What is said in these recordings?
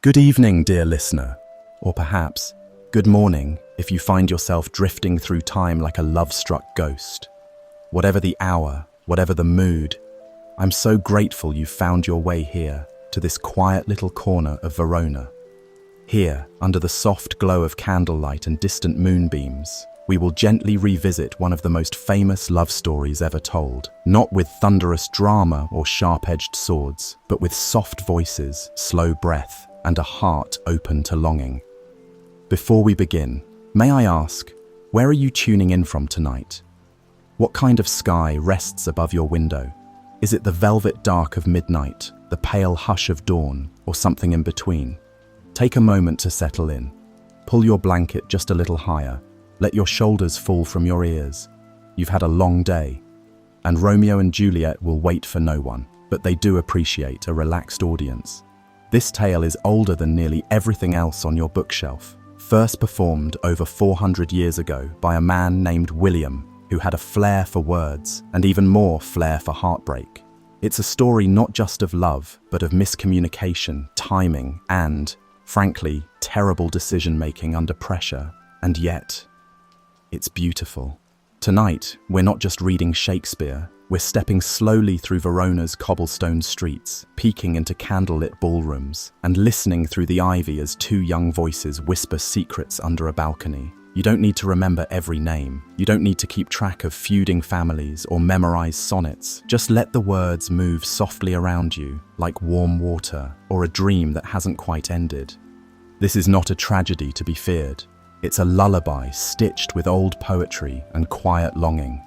Good evening, dear listener, or perhaps good morning if you find yourself drifting through time like a love-struck ghost. Whatever the hour, whatever the mood, I'm so grateful you found your way here to this quiet little corner of Verona. Here, under the soft glow of candlelight and distant moonbeams, we will gently revisit one of the most famous love stories ever told, not with thunderous drama or sharp-edged swords, but with soft voices, slow breath, and a heart open to longing. Before we begin, may I ask, where are you tuning in from tonight? What kind of sky rests above your window? Is it the velvet dark of midnight, the pale hush of dawn, or something in between? Take a moment to settle in. Pull your blanket just a little higher. Let your shoulders fall from your ears. You've had a long day. And Romeo and Juliet will wait for no one, but they do appreciate a relaxed audience. This tale is older than nearly everything else on your bookshelf. First performed over 400 years ago by a man named William, who had a flair for words and even more flair for heartbreak. It's a story not just of love, but of miscommunication, timing, and, frankly, terrible decision-making under pressure. And yet, it's beautiful. Tonight, we're not just reading Shakespeare, we're stepping slowly through Verona's cobblestone streets, peeking into candlelit ballrooms, and listening through the ivy as two young voices whisper secrets under a balcony. You don't need to remember every name. You don't need to keep track of feuding families or memorize sonnets. Just let the words move softly around you, like warm water or a dream that hasn't quite ended. This is not a tragedy to be feared. It's a lullaby stitched with old poetry and quiet longing.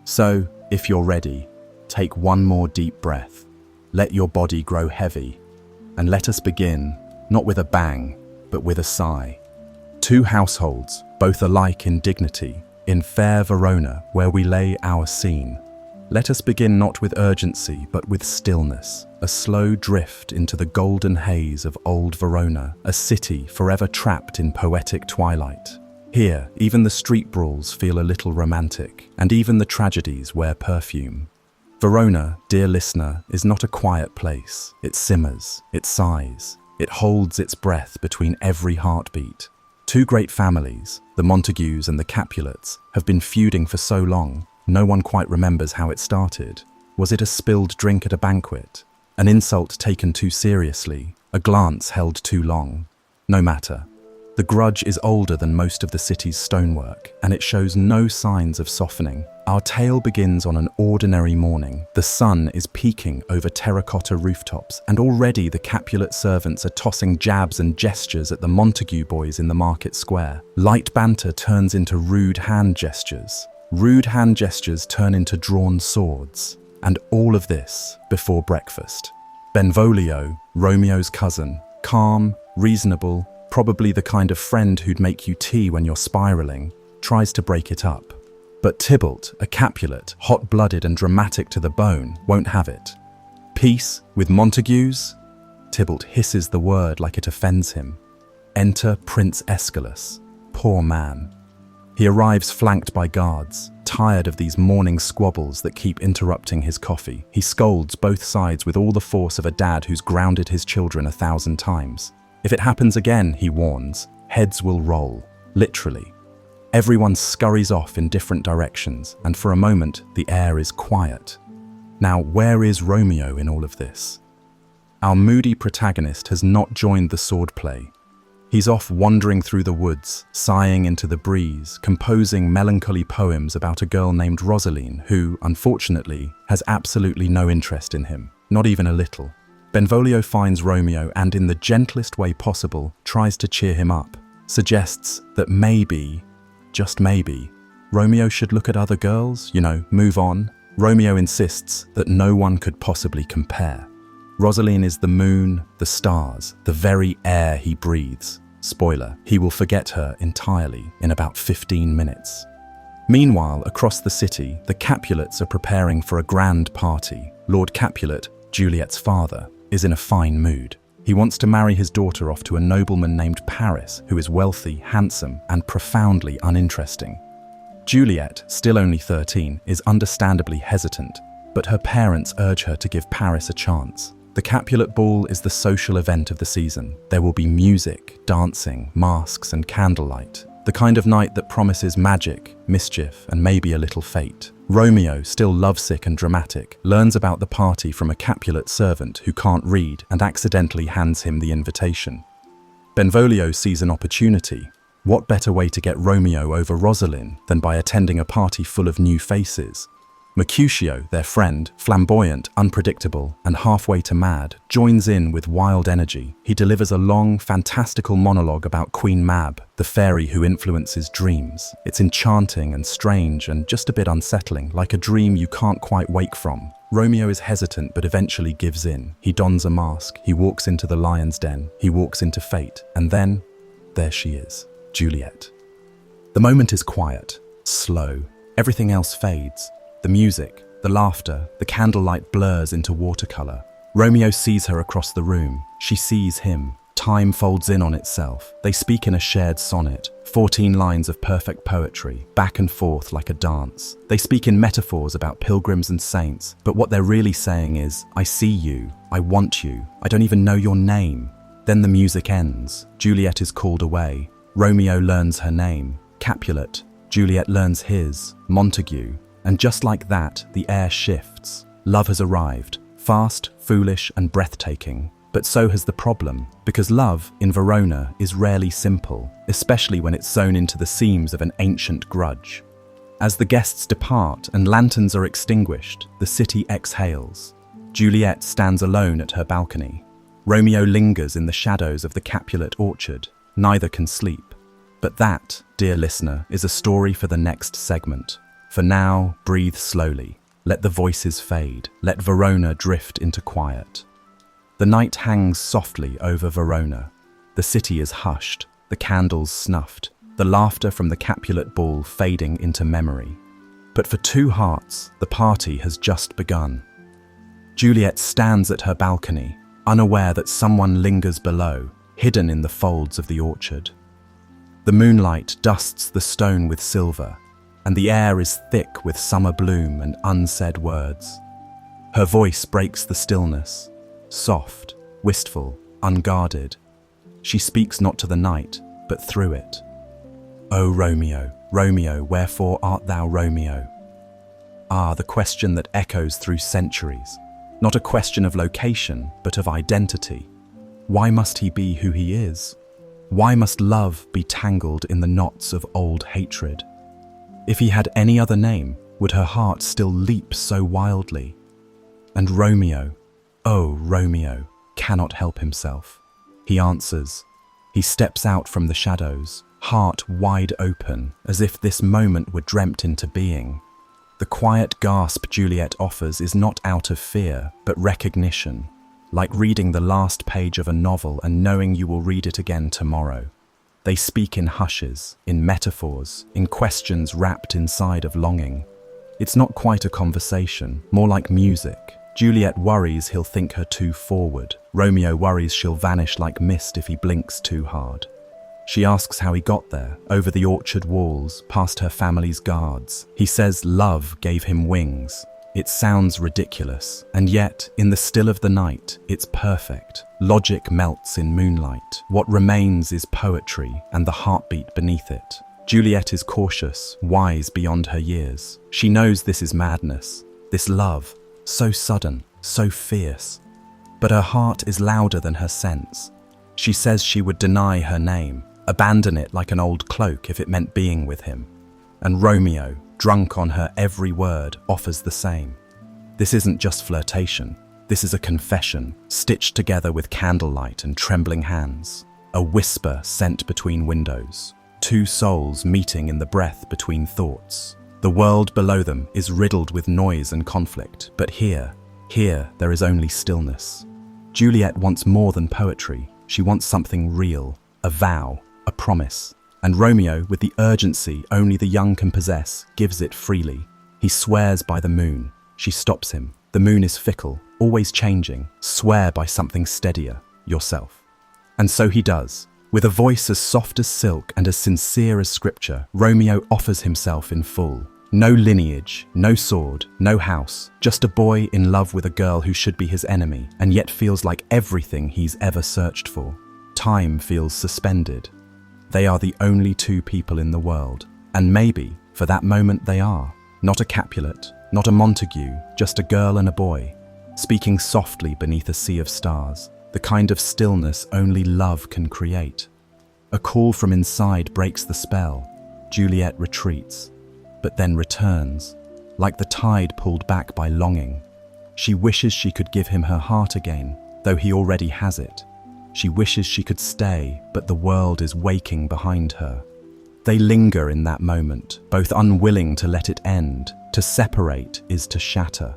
So, if you're ready, take one more deep breath. Let your body grow heavy, and let us begin, not with a bang, but with a sigh. Two households, both alike in dignity, in fair Verona, where we lay our scene. Let us begin not with urgency, but with stillness, a slow drift into the golden haze of old Verona, a city forever trapped in poetic twilight. Here, even the street brawls feel a little romantic, and even the tragedies wear perfume. Verona, dear listener, is not a quiet place. It simmers, it sighs, it holds its breath between every heartbeat. Two great families, the Montagues and the Capulets, have been feuding for so long, no one quite remembers how it started. Was it a spilled drink at a banquet? An insult taken too seriously? A glance held too long? No matter. The grudge is older than most of the city's stonework, and it shows no signs of softening. Our tale begins on an ordinary morning. The sun is peeking over terracotta rooftops, and already the Capulet servants are tossing jabs and gestures at the Montague boys in the market square. Light banter turns into rude hand gestures. Rude hand gestures turn into drawn swords. And all of this before breakfast. Benvolio, Romeo's cousin, calm, reasonable, probably the kind of friend who'd make you tea when you're spiraling, tries to break it up. But Tybalt, a Capulet, hot-blooded and dramatic to the bone, won't have it. Peace with Montagues? Tybalt hisses the word like it offends him. Enter Prince Aeschylus. Poor man. He arrives flanked by guards, tired of these morning squabbles that keep interrupting his coffee. He scolds both sides with all the force of a dad who's grounded his children 1,000 times. If it happens again, he warns, heads will roll, literally. Everyone scurries off in different directions, and for a moment, the air is quiet. Now, where is Romeo in all of this? Our moody protagonist has not joined the swordplay. He's off wandering through the woods, sighing into the breeze, composing melancholy poems about a girl named Rosaline who, unfortunately, has absolutely no interest in him, not even a little. Benvolio finds Romeo and, in the gentlest way possible, tries to cheer him up, suggests that maybe, just maybe, Romeo should look at other girls, move on. Romeo insists that no one could possibly compare. Rosaline is the moon, the stars, the very air he breathes. Spoiler, he will forget her entirely in about 15 minutes. Meanwhile, across the city, the Capulets are preparing for a grand party. Lord Capulet, Juliet's father, is in a fine mood. He wants to marry his daughter off to a nobleman named Paris, who is wealthy, handsome, and profoundly uninteresting. Juliet, still only 13, is understandably hesitant, but her parents urge her to give Paris a chance. The The Capulet Ball is the social event of the season. There will be music, dancing, masks, and candlelight. The kind of night that promises magic, mischief, and maybe a little fate. Romeo, still lovesick and dramatic, learns about the party from a Capulet servant who can't read and accidentally hands him the invitation. Benvolio sees an opportunity. What better way to get Romeo over Rosalind than by attending a party full of new faces? Mercutio, their friend, flamboyant, unpredictable, and halfway to mad, joins in with wild energy. He delivers a long, fantastical monologue about Queen Mab, the fairy who influences dreams. It's enchanting and strange and just a bit unsettling, like a dream you can't quite wake from. Romeo is hesitant but eventually gives in. He dons a mask, he walks into the lion's den, he walks into fate, and then, there she is, Juliet. The moment is quiet, slow. Everything else fades. The music, the laughter, the candlelight blurs into watercolor. Romeo sees her across the room. She sees him. Time folds in on itself. They speak in a shared sonnet, 14 lines of perfect poetry, back and forth like a dance. They speak in metaphors about pilgrims and saints, but what they're really saying is, I see you, I want you, I don't even know your name. Then the music ends. Juliet is called away. Romeo learns her name, Capulet. Juliet learns his, Montague. And just like that, the air shifts. Love has arrived, fast, foolish, and breathtaking. But so has the problem, because love, in Verona, is rarely simple, especially when it's sewn into the seams of an ancient grudge. As the guests depart and lanterns are extinguished, the city exhales. Juliet stands alone at her balcony. Romeo lingers in the shadows of the Capulet orchard. Neither can sleep. But that, dear listener, is a story for the next segment. For now, breathe slowly. Let the voices fade. Let Verona drift into quiet. The night hangs softly over Verona. The city is hushed, the candles snuffed, the laughter from the Capulet ball fading into memory. But for two hearts, the party has just begun. Juliet stands at her balcony, unaware that someone lingers below, hidden in the folds of the orchard. The moonlight dusts the stone with silver, and the air is thick with summer bloom and unsaid words. Her voice breaks the stillness, soft, wistful, unguarded. She speaks not to the night, but through it. O Romeo, Romeo, wherefore art thou Romeo? Ah, the question that echoes through centuries. Not a question of location, but of identity. Why must he be who he is? Why must love be tangled in the knots of old hatred? If he had any other name, would her heart still leap so wildly? And Romeo, oh Romeo, cannot help himself. He answers. He steps out from the shadows, heart wide open, as if this moment were dreamt into being. The quiet gasp Juliet offers is not out of fear, but recognition, like reading the last page of a novel and knowing you will read it again tomorrow. They speak in hushes, in metaphors, in questions wrapped inside of longing. It's not quite a conversation, more like music. Juliet worries he'll think her too forward. Romeo worries she'll vanish like mist if he blinks too hard. She asks how he got there, over the orchard walls, past her family's guards. He says love gave him wings. It sounds ridiculous, and yet, in the still of the night, it's perfect. Logic melts in moonlight. What remains is poetry and the heartbeat beneath it. Juliet is cautious, wise beyond her years. She knows this is madness, this love, so sudden, so fierce. But her heart is louder than her sense. She says she would deny her name, abandon it like an old cloak if it meant being with him. And Romeo, drunk on her every word, offers the same. This isn't just flirtation. This is a confession, stitched together with candlelight and trembling hands. A whisper sent between windows. Two souls meeting in the breath between thoughts. The world below them is riddled with noise and conflict, but here there is only stillness. Juliet wants more than poetry. She wants something real, a vow, a promise. And Romeo, with the urgency only the young can possess, gives it freely. He swears by the moon. She stops him. The moon is fickle, always changing. Swear by something steadier, yourself. And so he does. With a voice as soft as silk and as sincere as scripture, Romeo offers himself in full. No lineage, no sword, no house, just a boy in love with a girl who should be his enemy and yet feels like everything he's ever searched for. Time feels suspended. They are the only two people in the world, and maybe, for that moment they are. Not a Capulet, not a Montague, just a girl and a boy, speaking softly beneath a sea of stars, the kind of stillness only love can create. A call from inside breaks the spell. Juliet retreats, but then returns, like the tide pulled back by longing. She wishes she could give him her heart again, though he already has it. She wishes she could stay, but the world is waking behind her. They linger in that moment, both unwilling to let it end. To separate is to shatter.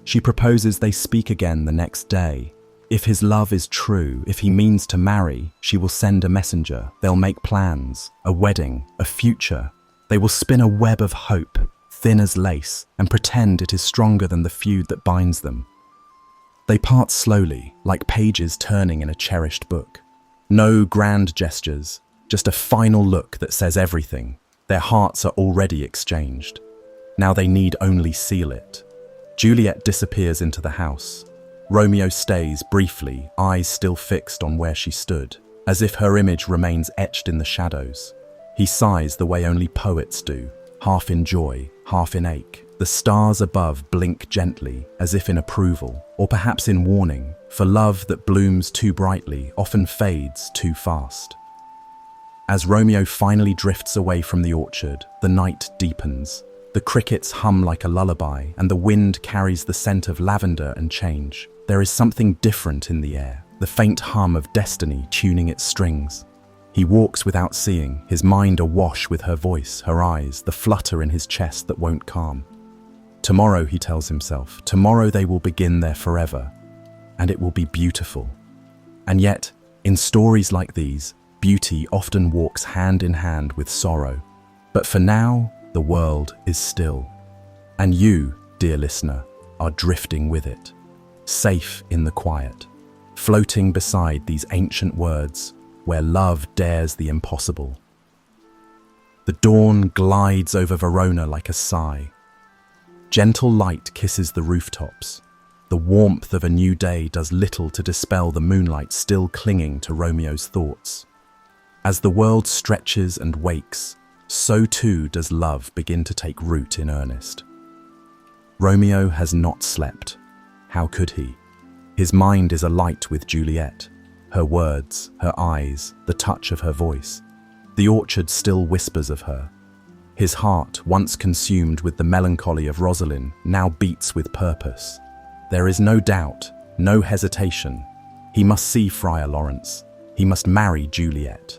She proposes they speak again the next day. If his love is true, if he means to marry, she will send a messenger. They'll make plans, a wedding, a future. They will spin a web of hope, thin as lace, and pretend it is stronger than the feud that binds them. They part slowly, like pages turning in a cherished book. No grand gestures, just a final look that says everything. Their hearts are already exchanged. Now they need only seal it. Juliet disappears into the house. Romeo stays briefly, eyes still fixed on where she stood, as if her image remains etched in the shadows. He sighs the way only poets do, half in joy, half in ache. The stars above blink gently, as if in approval, or perhaps in warning, for love that blooms too brightly often fades too fast. As Romeo finally drifts away from the orchard, the night deepens. The crickets hum like a lullaby, and the wind carries the scent of lavender and change. There is something different in the air, the faint hum of destiny tuning its strings. He walks without seeing, his mind awash with her voice, her eyes, the flutter in his chest that won't calm. Tomorrow, he tells himself, tomorrow they will begin their forever, and it will be beautiful. And yet, in stories like these, beauty often walks hand in hand with sorrow. But for now, the world is still. And you, dear listener, are drifting with it, safe in the quiet, floating beside these ancient words where love dares the impossible. The dawn glides over Verona like a sigh. Gentle light kisses the rooftops. The warmth of a new day does little to dispel the moonlight still clinging to Romeo's thoughts. As the world stretches and wakes, so too does love begin to take root in earnest. Romeo has not slept. How could he? His mind is alight with Juliet. Her words, her eyes, the touch of her voice. The orchard still whispers of her. His heart, once consumed with the melancholy of Rosalind, now beats with purpose. There is no doubt, no hesitation. He must see Friar Lawrence. He must marry Juliet.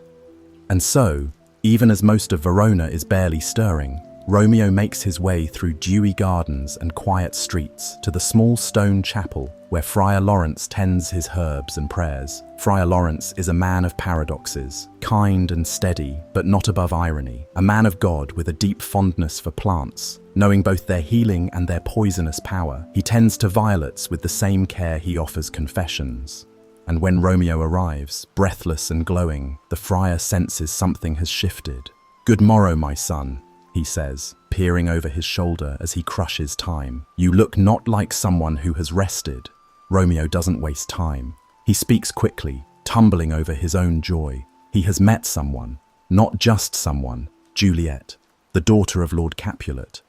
And so, even as most of Verona is barely stirring, Romeo makes his way through dewy gardens and quiet streets to the small stone chapel where Friar Lawrence tends his herbs and prayers. Friar Lawrence is a man of paradoxes, kind and steady, but not above irony, a man of God with a deep fondness for plants. Knowing both their healing and their poisonous power, he tends to violets with the same care he offers confessions. And when Romeo arrives, breathless and glowing, the friar senses something has shifted. "Good morrow, my son," he says, peering over his shoulder as he crushes time. "You look not like someone who has rested." Romeo doesn't waste time. He speaks quickly, tumbling over his own joy. He has met someone, not just someone, Juliet, the daughter of Lord Capulet.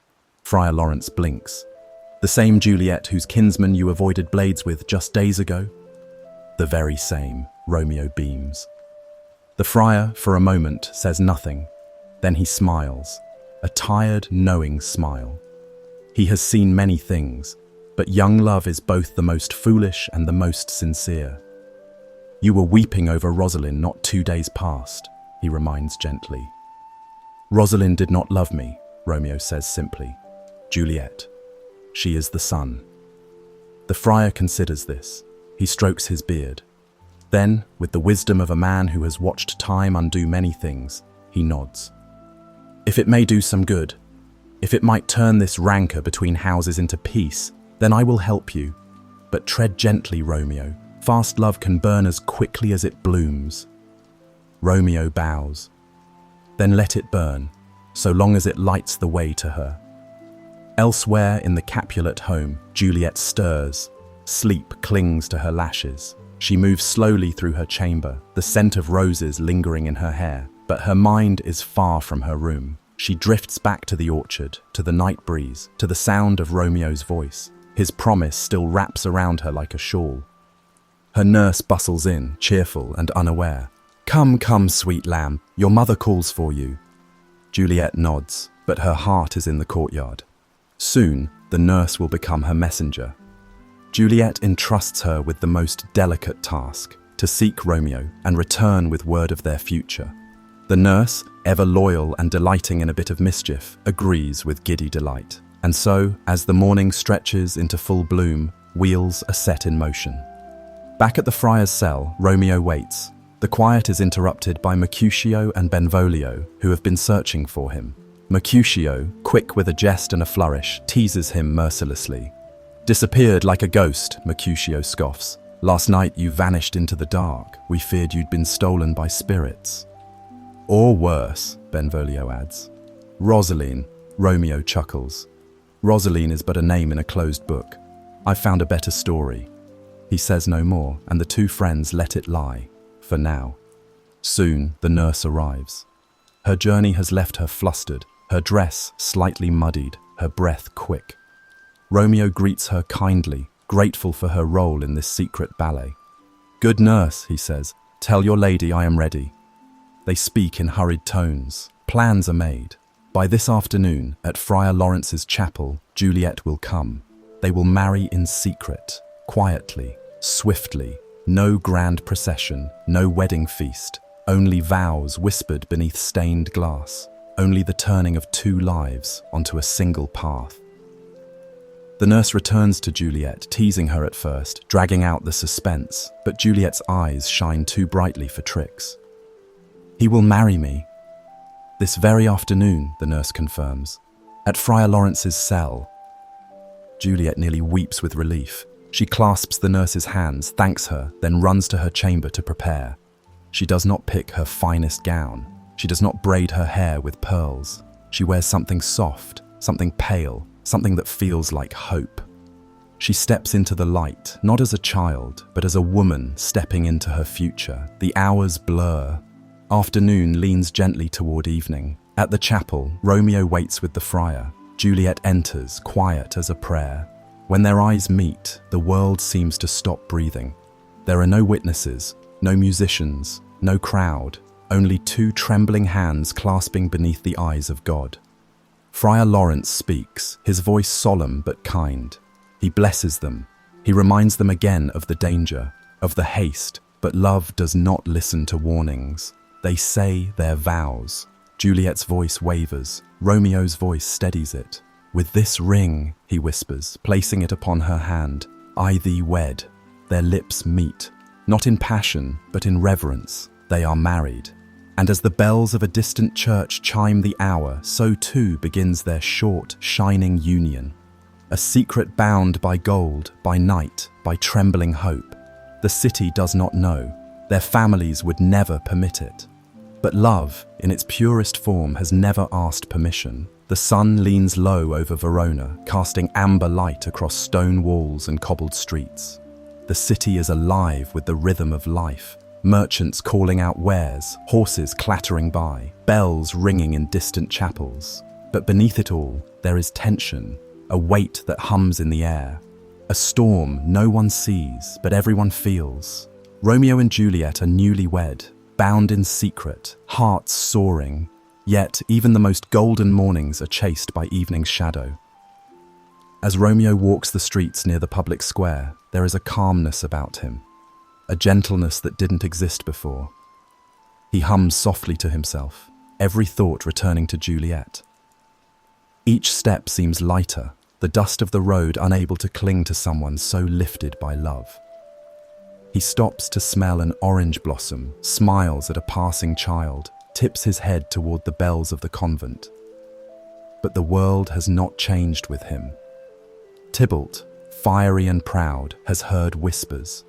Friar Lawrence blinks. "The same Juliet whose kinsman you avoided blades with just days ago?" "The very same," Romeo beams. The friar, for a moment, says nothing. Then he smiles, a tired, knowing smile. He has seen many things, but young love is both the most foolish and the most sincere. "You were weeping over Rosalind not 2 days past," he reminds gently. "Rosalind did not love me," Romeo says simply. "Juliet. She is the sun." The friar considers this. He strokes his beard. Then, with the wisdom of a man who has watched time undo many things, he nods. "If it may do some good, if it might turn this rancor between houses into peace, then I will help you. But tread gently, Romeo. Fast love can burn as quickly as it blooms." Romeo bows. "Then let it burn, so long as it lights the way to her." Elsewhere in the Capulet home, Juliet stirs. Sleep clings to her lashes. She moves slowly through her chamber, the scent of roses lingering in her hair, but her mind is far from her room. She drifts back to the orchard, to the night breeze, to the sound of Romeo's voice. His promise still wraps around her like a shawl. Her nurse bustles in, cheerful and unaware. "Come, come, sweet lamb, your mother calls for you." Juliet nods, but her heart is in the courtyard. Soon, the nurse will become her messenger. Juliet entrusts her with the most delicate task, to seek Romeo and return with word of their future. The nurse, ever loyal and delighting in a bit of mischief, agrees with giddy delight. And so, as the morning stretches into full bloom, wheels are set in motion. Back at the friar's cell, Romeo waits. The quiet is interrupted by Mercutio and Benvolio, who have been searching for him. Mercutio, quick with a jest and a flourish, teases him mercilessly. "Disappeared like a ghost," Mercutio scoffs. "Last night you vanished into the dark. We feared you'd been stolen by spirits." "Or worse," Benvolio adds. "Rosaline," Romeo chuckles. "Rosaline is but a name in a closed book. I've found a better story." He says no more, and the two friends let it lie, for now. Soon, the nurse arrives. Her journey has left her flustered, her dress slightly muddied, her breath quick. Romeo greets her kindly, grateful for her role in this secret ballet. "Good nurse," he says, "tell your lady I am ready." They speak in hurried tones. Plans are made. By this afternoon, at Friar Lawrence's chapel, Juliet will come. They will marry in secret, quietly, swiftly. No grand procession, no wedding feast. Only vows whispered beneath stained glass. Only the turning of two lives onto a single path. The nurse returns to Juliet, teasing her at first, dragging out the suspense, but Juliet's eyes shine too brightly for tricks. "He will marry me." "This very afternoon," the nurse confirms, "at Friar Lawrence's cell." Juliet nearly weeps with relief. She clasps the nurse's hands, thanks her, then runs to her chamber to prepare. She does not pick her finest gown. She does not braid her hair with pearls. She wears something soft, something pale, something that feels like hope. She steps into the light, not as a child, but as a woman stepping into her future. The hours blur. Afternoon leans gently toward evening. At the chapel, Romeo waits with the friar. Juliet enters, quiet as a prayer. When their eyes meet, the world seems to stop breathing. There are no witnesses, no musicians, no crowd, only two trembling hands clasping beneath the eyes of God. Friar Lawrence speaks, his voice solemn but kind. He blesses them. He reminds them again of the danger, of the haste, but love does not listen to warnings. They say their vows. Juliet's voice wavers. Romeo's voice steadies it. "With this ring," he whispers, placing it upon her hand, "I thee wed." Their lips meet. Not in passion, but in reverence. They are married. And as the bells of a distant church chime the hour, so too begins their short, shining union. A secret bound by gold, by night, by trembling hope. The city does not know. Their families would never permit it. But love, in its purest form, has never asked permission. The sun leans low over Verona, casting amber light across stone walls and cobbled streets. The city is alive with the rhythm of life. Merchants calling out wares, horses clattering by, bells ringing in distant chapels. But beneath it all, there is tension, a weight that hums in the air. A storm no one sees, but everyone feels. Romeo and Juliet are newlywed, bound in secret, hearts soaring. Yet even the most golden mornings are chased by evening's shadow. As Romeo walks the streets near the public square, there is a calmness about him, a gentleness that didn't exist before. He hums softly to himself, every thought returning to Juliet. Each step seems lighter, the dust of the road unable to cling to someone so lifted by love. He stops to smell an orange blossom, smiles at a passing child, tips his head toward the bells of the convent. But the world has not changed with him. Tybalt, fiery and proud, has heard whispers.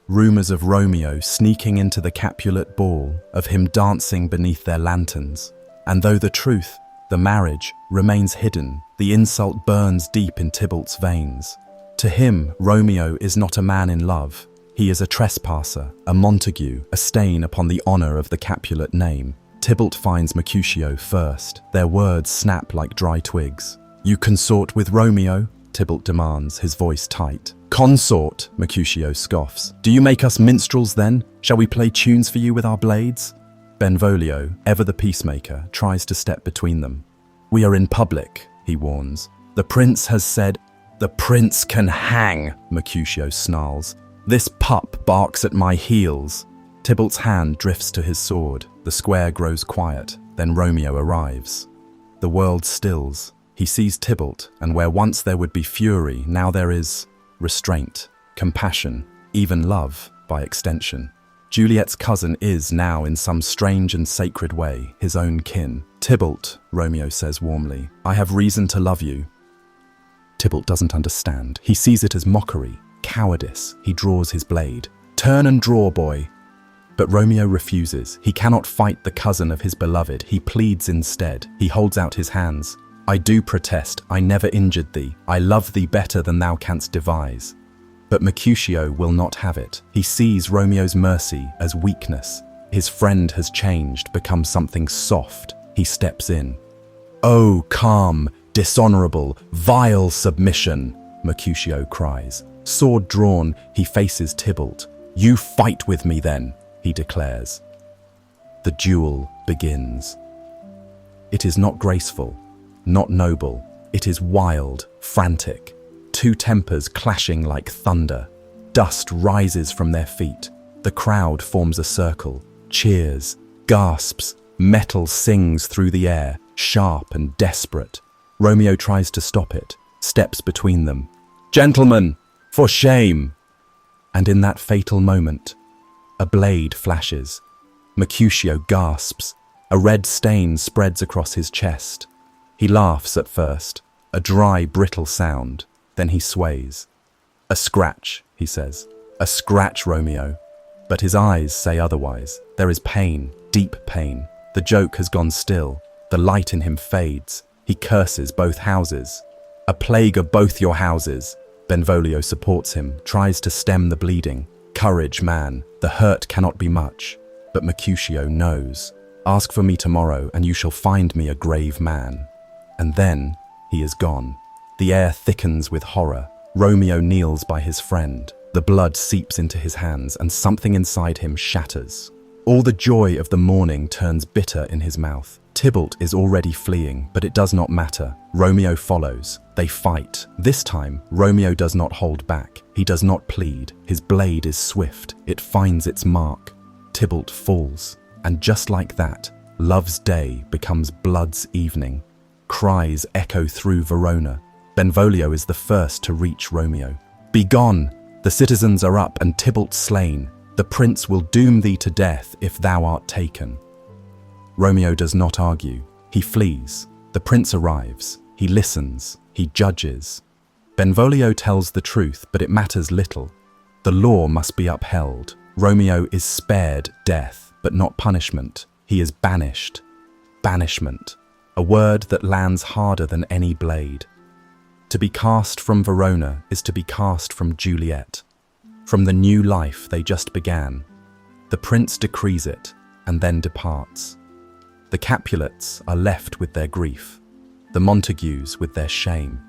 Rumors of Romeo sneaking into the Capulet ball, of him dancing beneath their lanterns. And though the truth, The marriage remains hidden. The insult burns deep in Tybalt's veins. To him, Romeo is not a man in love. He is a trespasser, a Montague, a stain upon the honour of the Capulet name. Tybalt finds Mercutio first. Their words snap like dry twigs. "You consort with Romeo?" Tybalt demands, his voice tight. "Consort," Mercutio scoffs. "Do you make us minstrels then? Shall we play tunes for you with our blades?" Benvolio, ever the peacemaker, tries to step between them. "We are in public," he warns. "The prince has said—" "The prince can hang," Mercutio snarls. "This pup barks at my heels." Tybalt's hand drifts to his sword. The square grows quiet. Then Romeo arrives. The world stills. He sees Tybalt, and where once there would be fury, now there is restraint, compassion, even love by extension. Juliet's cousin is now, in some strange and sacred way, his own kin. "Tybalt," Romeo says warmly, "I have reason to love you." Tybalt doesn't understand. He sees it as mockery, cowardice. He draws his blade. "Turn and draw, boy." But Romeo refuses. He cannot fight the cousin of his beloved. He pleads instead. He holds out his hands. "I do protest. I never injured thee. I love thee better than thou canst devise." But Mercutio will not have it. He sees Romeo's mercy as weakness. His friend has changed, become something soft. He steps in. "Oh, calm, dishonorable, vile submission," Mercutio cries. Sword drawn, he faces Tybalt. "You fight with me then," he declares. The duel begins. It is not graceful, not noble. It is wild, frantic. Two tempers clashing like thunder. Dust rises from their feet. The crowd forms a circle, cheers, gasps. Metal sings through the air, sharp and desperate. Romeo tries to stop it, steps between them. "Gentlemen, for shame!" And in that fatal moment, a blade flashes. Mercutio gasps. A red stain spreads across his chest. He laughs at first, a dry, brittle sound. Then he sways. "A scratch," he says. "A scratch, Romeo." But his eyes say otherwise. There is pain, deep pain. The joke has gone still. The light in him fades. He curses both houses. "A plague of both your houses." Benvolio supports him, tries to stem the bleeding. "Courage, man. The hurt cannot be much." But Mercutio knows. "Ask for me tomorrow, and you shall find me a grave man." And then he is gone. The air thickens with horror. Romeo kneels by his friend. The blood seeps into his hands, and something inside him shatters. All the joy of the morning turns bitter in his mouth. Tybalt is already fleeing, but it does not matter. Romeo follows. They fight. This time, Romeo does not hold back. He does not plead. His blade is swift. It finds its mark. Tybalt falls. And just like that, love's day becomes blood's evening. Cries echo through Verona. Benvolio is the first to reach Romeo. "Begone! The citizens are up and Tybalt slain. The prince will doom thee to death if thou art taken." Romeo does not argue. He flees. The prince arrives. He listens. He judges. Benvolio tells the truth, but it matters little. The law must be upheld. Romeo is spared death, but not punishment. He is banished. Banishment. A word that lands harder than any blade. To be cast from Verona is to be cast from Juliet, from the new life they just began. The prince decrees it, and then departs. The Capulets are left with their grief, the Montagues with their shame.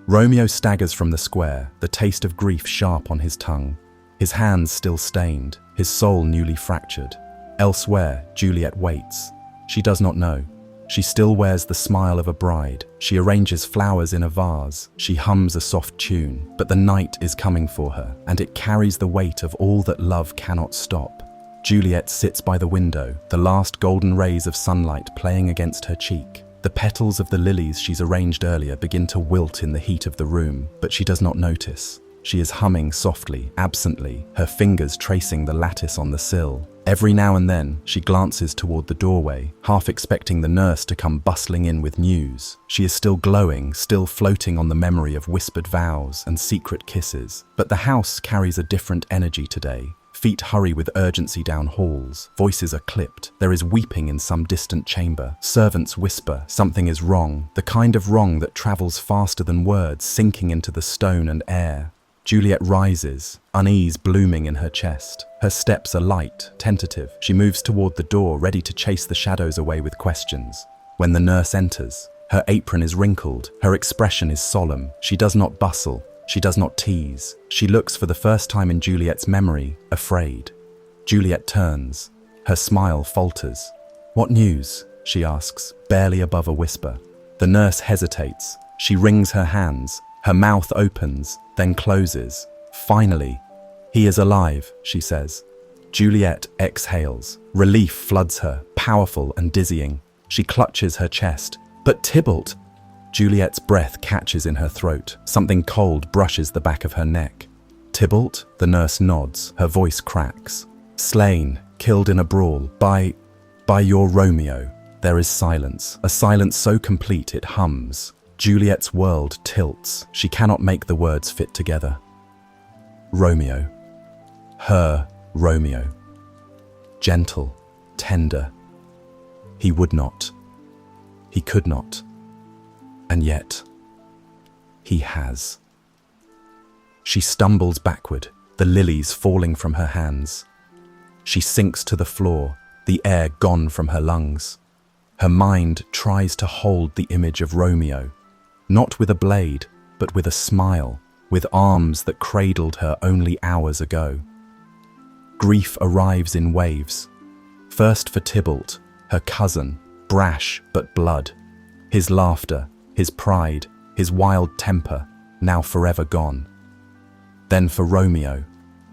Romeo staggers from the square, the taste of grief sharp on his tongue, his hands still stained, his soul newly fractured. Elsewhere, Juliet waits. She does not know. She still wears the smile of a bride. She arranges flowers in a vase. She hums a soft tune. But the night is coming for her, and it carries the weight of all that love cannot stop. Juliet sits by the window, the last golden rays of sunlight playing against her cheek. The petals of the lilies she's arranged earlier begin to wilt in the heat of the room, but she does not notice. She is humming softly, absently, her fingers tracing the lattice on the sill. Every now and then, she glances toward the doorway, half expecting the nurse to come bustling in with news. She is still glowing, still floating on the memory of whispered vows and secret kisses. But the house carries a different energy today. Feet hurry with urgency down halls. Voices are clipped. There is weeping in some distant chamber. Servants whisper, something is wrong, the kind of wrong that travels faster than words, sinking into the stone and air. Juliet rises, unease blooming in her chest. Her steps are light, tentative. She moves toward the door, ready to chase the shadows away with questions. When the nurse enters, her apron is wrinkled. Her expression is solemn. She does not bustle. She does not tease. She looks for the first time in Juliet's memory, afraid. Juliet turns. Her smile falters. "What news?" she asks, barely above a whisper. The nurse hesitates. She wrings her hands. Her mouth opens, then closes. Finally, "He is alive," she says. Juliet exhales. Relief floods her, powerful and dizzying. She clutches her chest. "But Tybalt!" Juliet's breath catches in her throat. Something cold brushes the back of her neck. "Tybalt?" The nurse nods. Her voice cracks. "Slain, killed in a brawl, by your Romeo." There is silence, a silence so complete it hums. Juliet's world tilts. She cannot make the words fit together. Romeo. Her Romeo. Gentle, tender. He would not. He could not. And yet, he has. She stumbles backward, the lilies falling from her hands. She sinks to the floor, the air gone from her lungs. Her mind tries to hold the image of Romeo, not with a blade, but with a smile, with arms that cradled her only hours ago. Grief arrives in waves. First for Tybalt, her cousin, brash but blood. His laughter, his pride, his wild temper, now forever gone. Then for Romeo,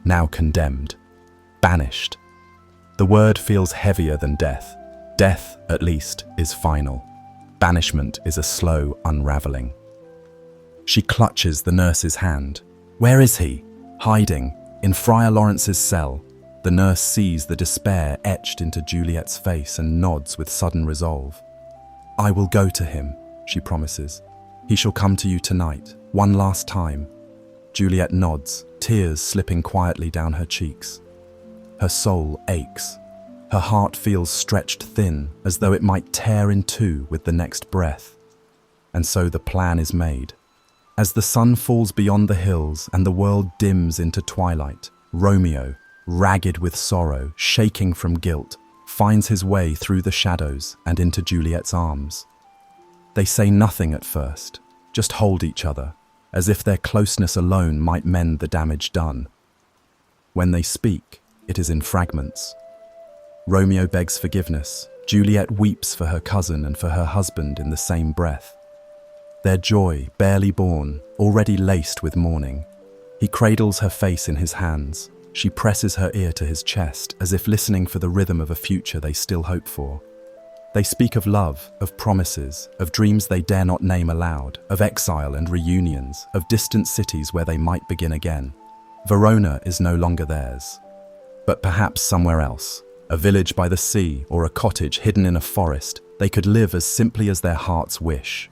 now condemned, banished. The word feels heavier than death. Death, at least, is final. Banishment is a slow unraveling. She clutches the nurse's hand. Where is he? Hiding, in Friar Lawrence's cell. The nurse sees the despair etched into Juliet's face and nods with sudden resolve. "I will go to him," she promises. "He shall come to you tonight, one last time." Juliet nods, tears slipping quietly down her cheeks. Her soul aches. Her heart feels stretched thin, as though it might tear in two with the next breath. And so the plan is made. As the sun falls beyond the hills and the world dims into twilight, Romeo, ragged with sorrow, shaking from guilt, finds his way through the shadows and into Juliet's arms. They say nothing at first, just hold each other, as if their closeness alone might mend the damage done. When they speak, it is in fragments. Romeo begs forgiveness. Juliet weeps for her cousin and for her husband in the same breath. Their joy, barely born, already laced with mourning. He cradles her face in his hands. She presses her ear to his chest, as if listening for the rhythm of a future they still hope for. They speak of love, of promises, of dreams they dare not name aloud, of exile and reunions, of distant cities where they might begin again. Verona is no longer theirs, but perhaps somewhere else, a village by the sea or a cottage hidden in a forest. They could live as simply as their hearts wish.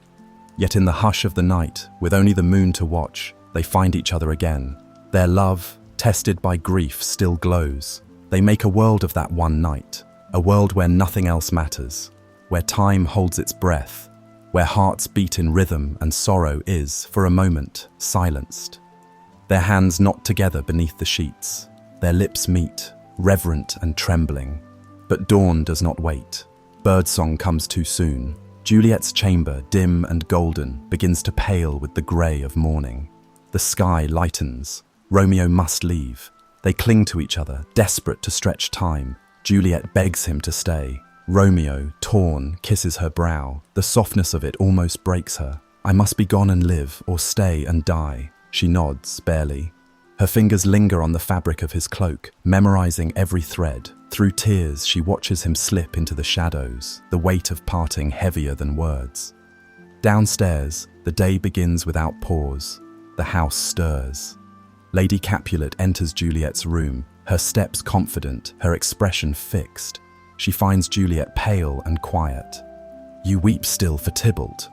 Yet in the hush of the night, with only the moon to watch, they find each other again. Their love, tested by grief, still glows. They make a world of that one night, a world where nothing else matters, where time holds its breath, where hearts beat in rhythm and sorrow is, for a moment, silenced. Their hands knot together beneath the sheets. Their lips meet, reverent and trembling. But dawn does not wait. Birdsong comes too soon. Juliet's chamber, dim and golden, begins to pale with the grey of morning. The sky lightens. Romeo must leave. They cling to each other, desperate to stretch time. Juliet begs him to stay. Romeo, torn, kisses her brow. The softness of it almost breaks her. "I must be gone and live, or stay and die." She nods, barely. Her fingers linger on the fabric of his cloak, memorizing every thread. Through tears, she watches him slip into the shadows, the weight of parting heavier than words. Downstairs, the day begins without pause. The house stirs. Lady Capulet enters Juliet's room, her steps confident, her expression fixed. She finds Juliet pale and quiet. "You weep still for Tybalt?"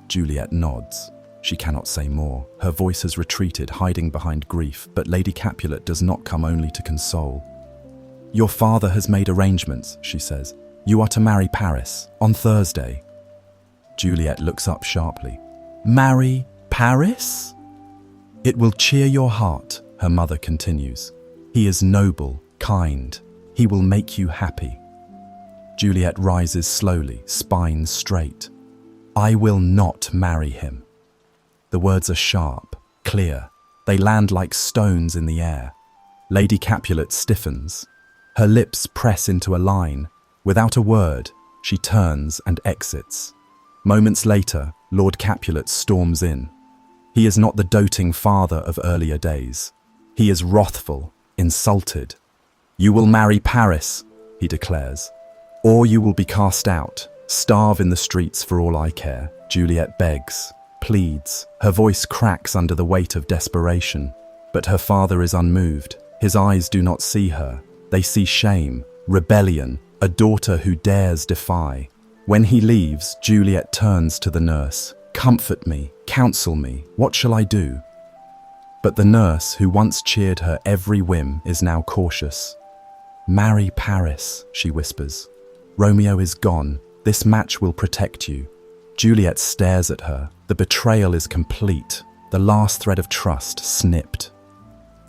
Juliet nods. She cannot say more. Her voice has retreated, hiding behind grief, but Lady Capulet does not come only to console. "Your father has made arrangements," she says. "You are to marry Paris on Thursday." Juliet looks up sharply. "Marry Paris?" "It will cheer your heart," her mother continues. "He is noble, kind. He will make you happy." Juliet rises slowly, spine straight. "I will not marry him." The words are sharp, clear. They land like stones in the air. Lady Capulet stiffens. Her lips press into a line. Without a word, she turns and exits. Moments later, Lord Capulet storms in. He is not the doting father of earlier days. He is wrathful, insulted. "You will marry Paris," he declares, "or you will be cast out, starve in the streets for all I care." Juliet begs, pleads. Her voice cracks under the weight of desperation. But her father is unmoved. His eyes do not see her. They see shame, rebellion, a daughter who dares defy. When he leaves, Juliet turns to the nurse. "Comfort me, counsel me, what shall I do?" But the nurse, who once cheered her every whim, is now cautious. "Marry Paris," she whispers. "Romeo is gone. This match will protect you." Juliet stares at her. The betrayal is complete. The last thread of trust snipped.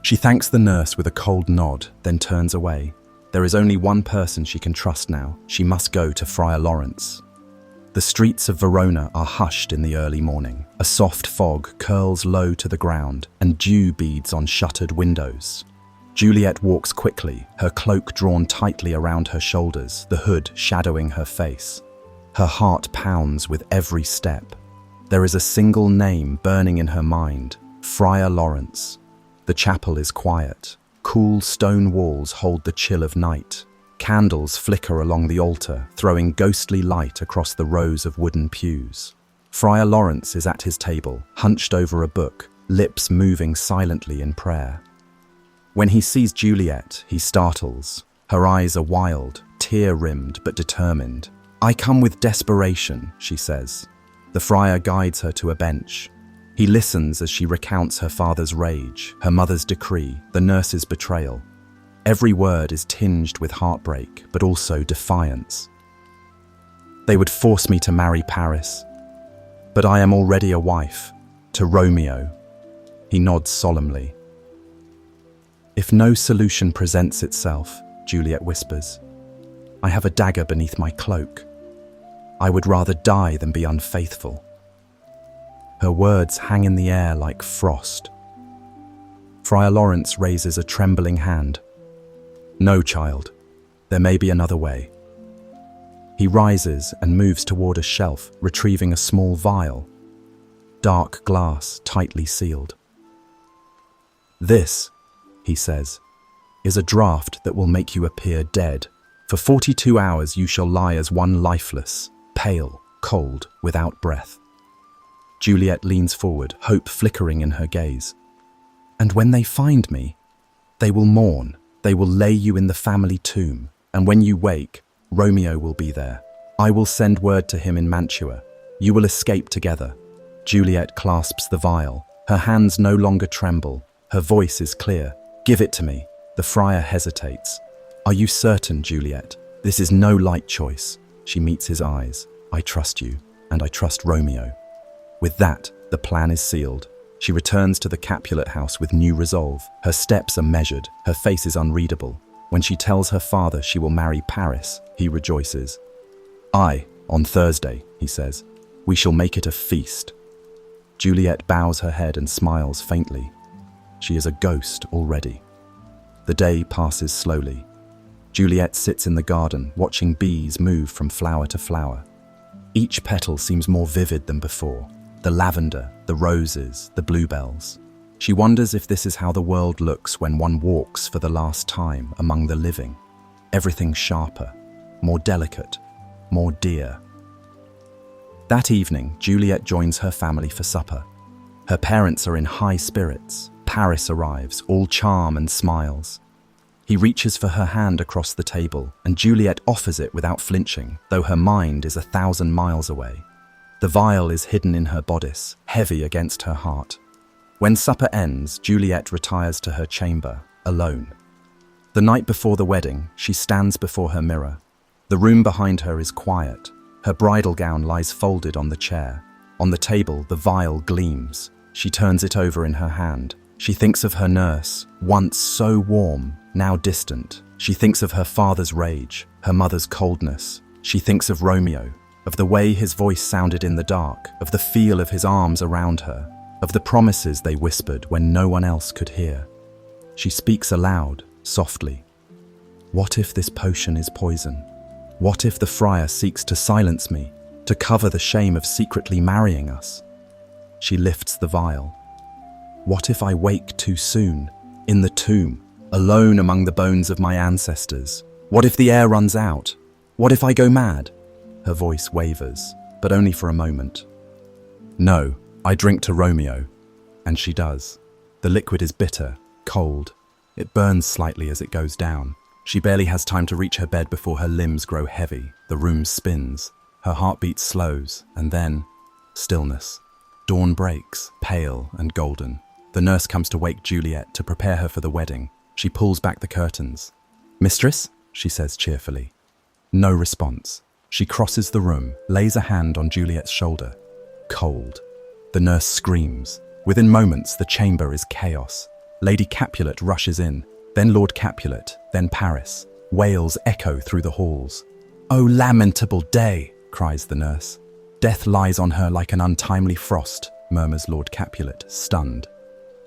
She thanks the nurse with a cold nod, then turns away. There is only one person she can trust now. She must go to Friar Lawrence. The streets of Verona are hushed in the early morning. A soft fog curls low to the ground, and dew beads on shuttered windows. Juliet walks quickly, her cloak drawn tightly around her shoulders, the hood shadowing her face. Her heart pounds with every step. There is a single name burning in her mind: Friar Lawrence. The chapel is quiet. Cool stone walls hold the chill of night. Candles flicker along the altar, throwing ghostly light across the rows of wooden pews. Friar Lawrence is at his table, hunched over a book, lips moving silently in prayer. When he sees Juliet, he startles. Her eyes are wild, tear-rimmed but determined. "I come with desperation," she says. The friar guides her to a bench. He listens as she recounts her father's rage, her mother's decree, the nurse's betrayal. Every word is tinged with heartbreak, but also defiance. "They would force me to marry Paris, but I am already a wife, to Romeo." He nods solemnly. "If no solution presents itself," Juliet whispers, "I have a dagger beneath my cloak. I would rather die than be unfaithful." Her words hang in the air like frost. Friar Lawrence raises a trembling hand. "No, child. There may be another way." He rises and moves toward a shelf, retrieving a small vial. Dark glass, tightly sealed. "This," he says, "is a draught that will make you appear dead. For 42 hours you shall lie as one lifeless, pale, cold, without breath." Juliet leans forward, hope flickering in her gaze. "And when they find me, they will mourn. They will lay you in the family tomb, and when you wake, Romeo will be there. I will send word to him in Mantua. You will escape together." Juliet clasps the vial. Her hands no longer tremble. Her voice is clear. "Give it to me." The friar hesitates. "Are you certain, Juliet? This is no light choice." She meets his eyes. "I trust you, and I trust Romeo." With that, the plan is sealed. She returns to the Capulet house with new resolve. Her steps are measured, her face is unreadable. When she tells her father she will marry Paris, he rejoices. "Aye, on Thursday," he says. "We shall make it a feast." Juliet bows her head and smiles faintly. She is a ghost already. The day passes slowly. Juliet sits in the garden, watching bees move from flower to flower. Each petal seems more vivid than before. The lavender, the roses, the bluebells. She wonders if this is how the world looks when one walks for the last time among the living. Everything sharper, more delicate, more dear. That evening, Juliet joins her family for supper. Her parents are in high spirits. Paris arrives, all charm and smiles. He reaches for her hand across the table, and Juliet offers it without flinching, though her mind is 1,000 miles away. The vial is hidden in her bodice, heavy against her heart. When supper ends, Juliet retires to her chamber, alone. The night before the wedding, she stands before her mirror. The room behind her is quiet. Her bridal gown lies folded on the chair. On the table, the vial gleams. She turns it over in her hand. She thinks of her nurse, once so warm, now distant. She thinks of her father's rage, her mother's coldness. She thinks of Romeo, of the way his voice sounded in the dark, of the feel of his arms around her, of the promises they whispered when no one else could hear. She speaks aloud, softly. What if this potion is poison? What if the friar seeks to silence me, to cover the shame of secretly marrying us? She lifts the vial. What if I wake too soon, in the tomb, alone among the bones of my ancestors? What if the air runs out? What if I go mad? Her voice wavers, but only for a moment. No, I drink to Romeo. And she does. The liquid is bitter, cold. It burns slightly as it goes down. She barely has time to reach her bed before her limbs grow heavy. The room spins. Her heartbeat slows, and then stillness. Dawn breaks, pale and golden. The nurse comes to wake Juliet to prepare her for the wedding. She pulls back the curtains. "Mistress?" she says cheerfully. No response. She crosses the room, lays a hand on Juliet's shoulder. Cold. The nurse screams. Within moments, the chamber is chaos. Lady Capulet rushes in, then Lord Capulet, then Paris. Wails echo through the halls. "Oh, lamentable day!" cries the nurse. "Death lies on her like an untimely frost," murmurs Lord Capulet, stunned.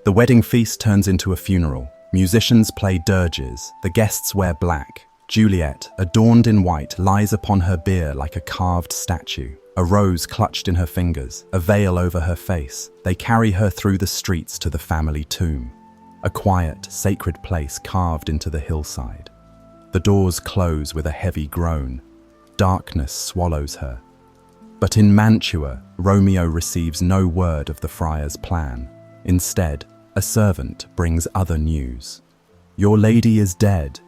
The wedding feast turns into a funeral. Musicians play dirges. The guests wear black. Juliet, adorned in white, lies upon her bier like a carved statue. A rose clutched in her fingers, a veil over her face. They carry her through the streets to the family tomb. A quiet, sacred place carved into the hillside. The doors close with a heavy groan. Darkness swallows her. But in Mantua, Romeo receives no word of the friar's plan. Instead, a servant brings other news. "Your lady is dead.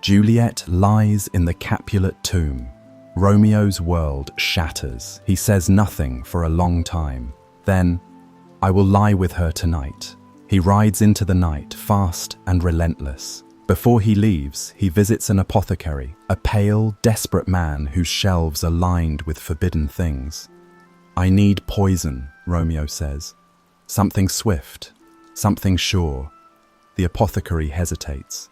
Juliet lies in the Capulet tomb." Romeo's world shatters. He says nothing for a long time. Then, "I will lie with her tonight." He rides into the night, fast and relentless. Before he leaves, he visits an apothecary, a pale, desperate man whose shelves are lined with forbidden things. "I need poison," Romeo says. "Something swift, something sure." The apothecary hesitates.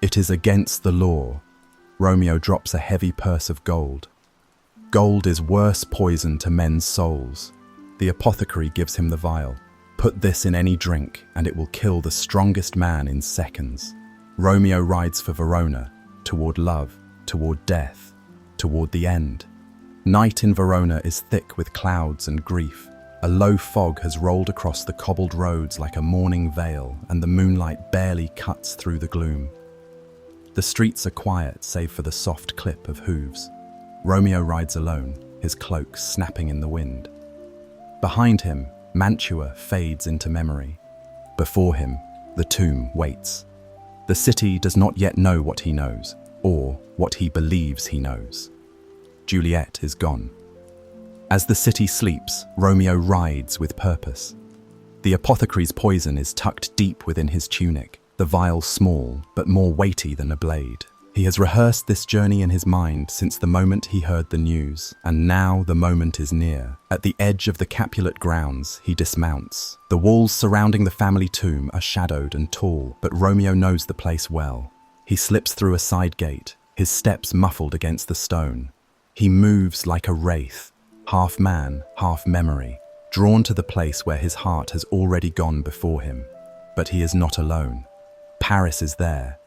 "It is against the law." Romeo drops a heavy purse of gold. Gold is worse poison to men's souls. The apothecary gives him the vial. "Put this in any drink, and it will kill the strongest man in seconds." Romeo rides for Verona, toward love, toward death, toward the end. Night in Verona is thick with clouds and grief. A low fog has rolled across the cobbled roads like a mourning veil, and the moonlight barely cuts through the gloom. The streets are quiet save for the soft clip of hooves. Romeo rides alone, his cloak snapping in the wind. Behind him, Mantua fades into memory. Before him, the tomb waits. The city does not yet know what he knows, or what he believes he knows. Juliet is gone. As the city sleeps, Romeo rides with purpose. The apothecary's poison is tucked deep within his tunic, the vial small, but more weighty than a blade. He has rehearsed this journey in his mind since the moment he heard the news, and now the moment is near. At the edge of the Capulet grounds, he dismounts. The walls surrounding the family tomb are shadowed and tall, but Romeo knows the place well. He slips through a side gate, his steps muffled against the stone. He moves like a wraith, half man, half memory, drawn to the place where his heart has already gone before him. But he is not alone. Paris is there.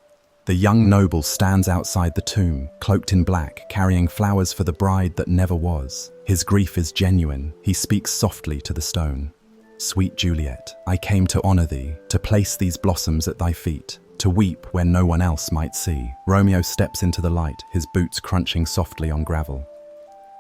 The young noble stands outside the tomb, cloaked in black, carrying flowers for the bride that never was. His grief is genuine. He speaks softly to the stone. "Sweet Juliet, I came to honor thee, to place these blossoms at thy feet, to weep where no one else might see." Romeo steps into the light, his boots crunching softly on gravel.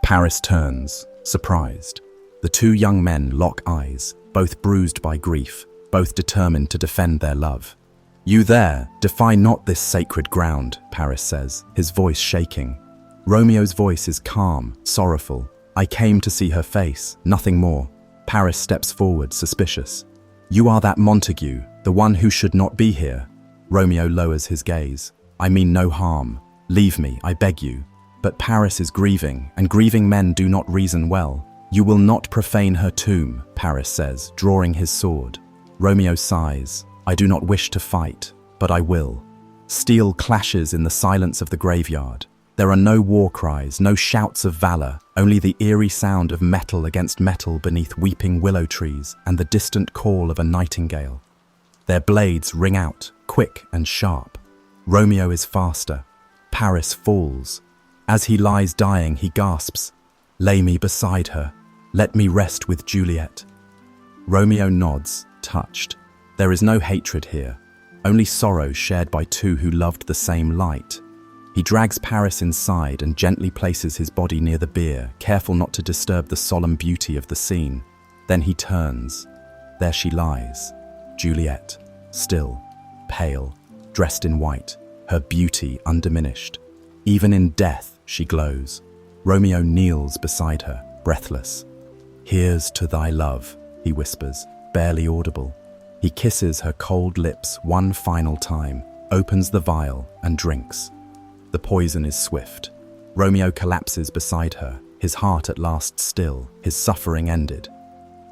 Paris turns, surprised. The two young men lock eyes, both bruised by grief, both determined to defend their love. "You there, defy not this sacred ground," Paris says, his voice shaking. Romeo's voice is calm, sorrowful. I came to see her face, nothing more. Paris steps forward, suspicious. You are that Montague, the one who should not be here. Romeo lowers his gaze. I mean no harm. Leave me, I beg you. But Paris is grieving, and grieving men do not reason well. You will not profane her tomb, Paris says, drawing his sword. Romeo sighs. I do not wish to fight, but I will. Steel clashes in the silence of the graveyard. There are no war cries, no shouts of valor, only the eerie sound of metal against metal beneath weeping willow trees and the distant call of a nightingale. Their blades ring out, quick and sharp. Romeo is faster. Paris falls. As he lies dying, he gasps, "Lay me beside her. Let me rest with Juliet." Romeo nods, touched. There is no hatred here, only sorrow shared by two who loved the same light. He drags Paris inside and gently places his body near the bier, careful not to disturb the solemn beauty of the scene. Then he turns. There she lies, Juliet, still, pale, dressed in white, her beauty undiminished. Even in death, she glows. Romeo kneels beside her, breathless. "Here's to thy love," he whispers, barely audible. He kisses her cold lips one final time, opens the vial and drinks. The poison is swift. Romeo collapses beside her, his heart at last still, his suffering ended.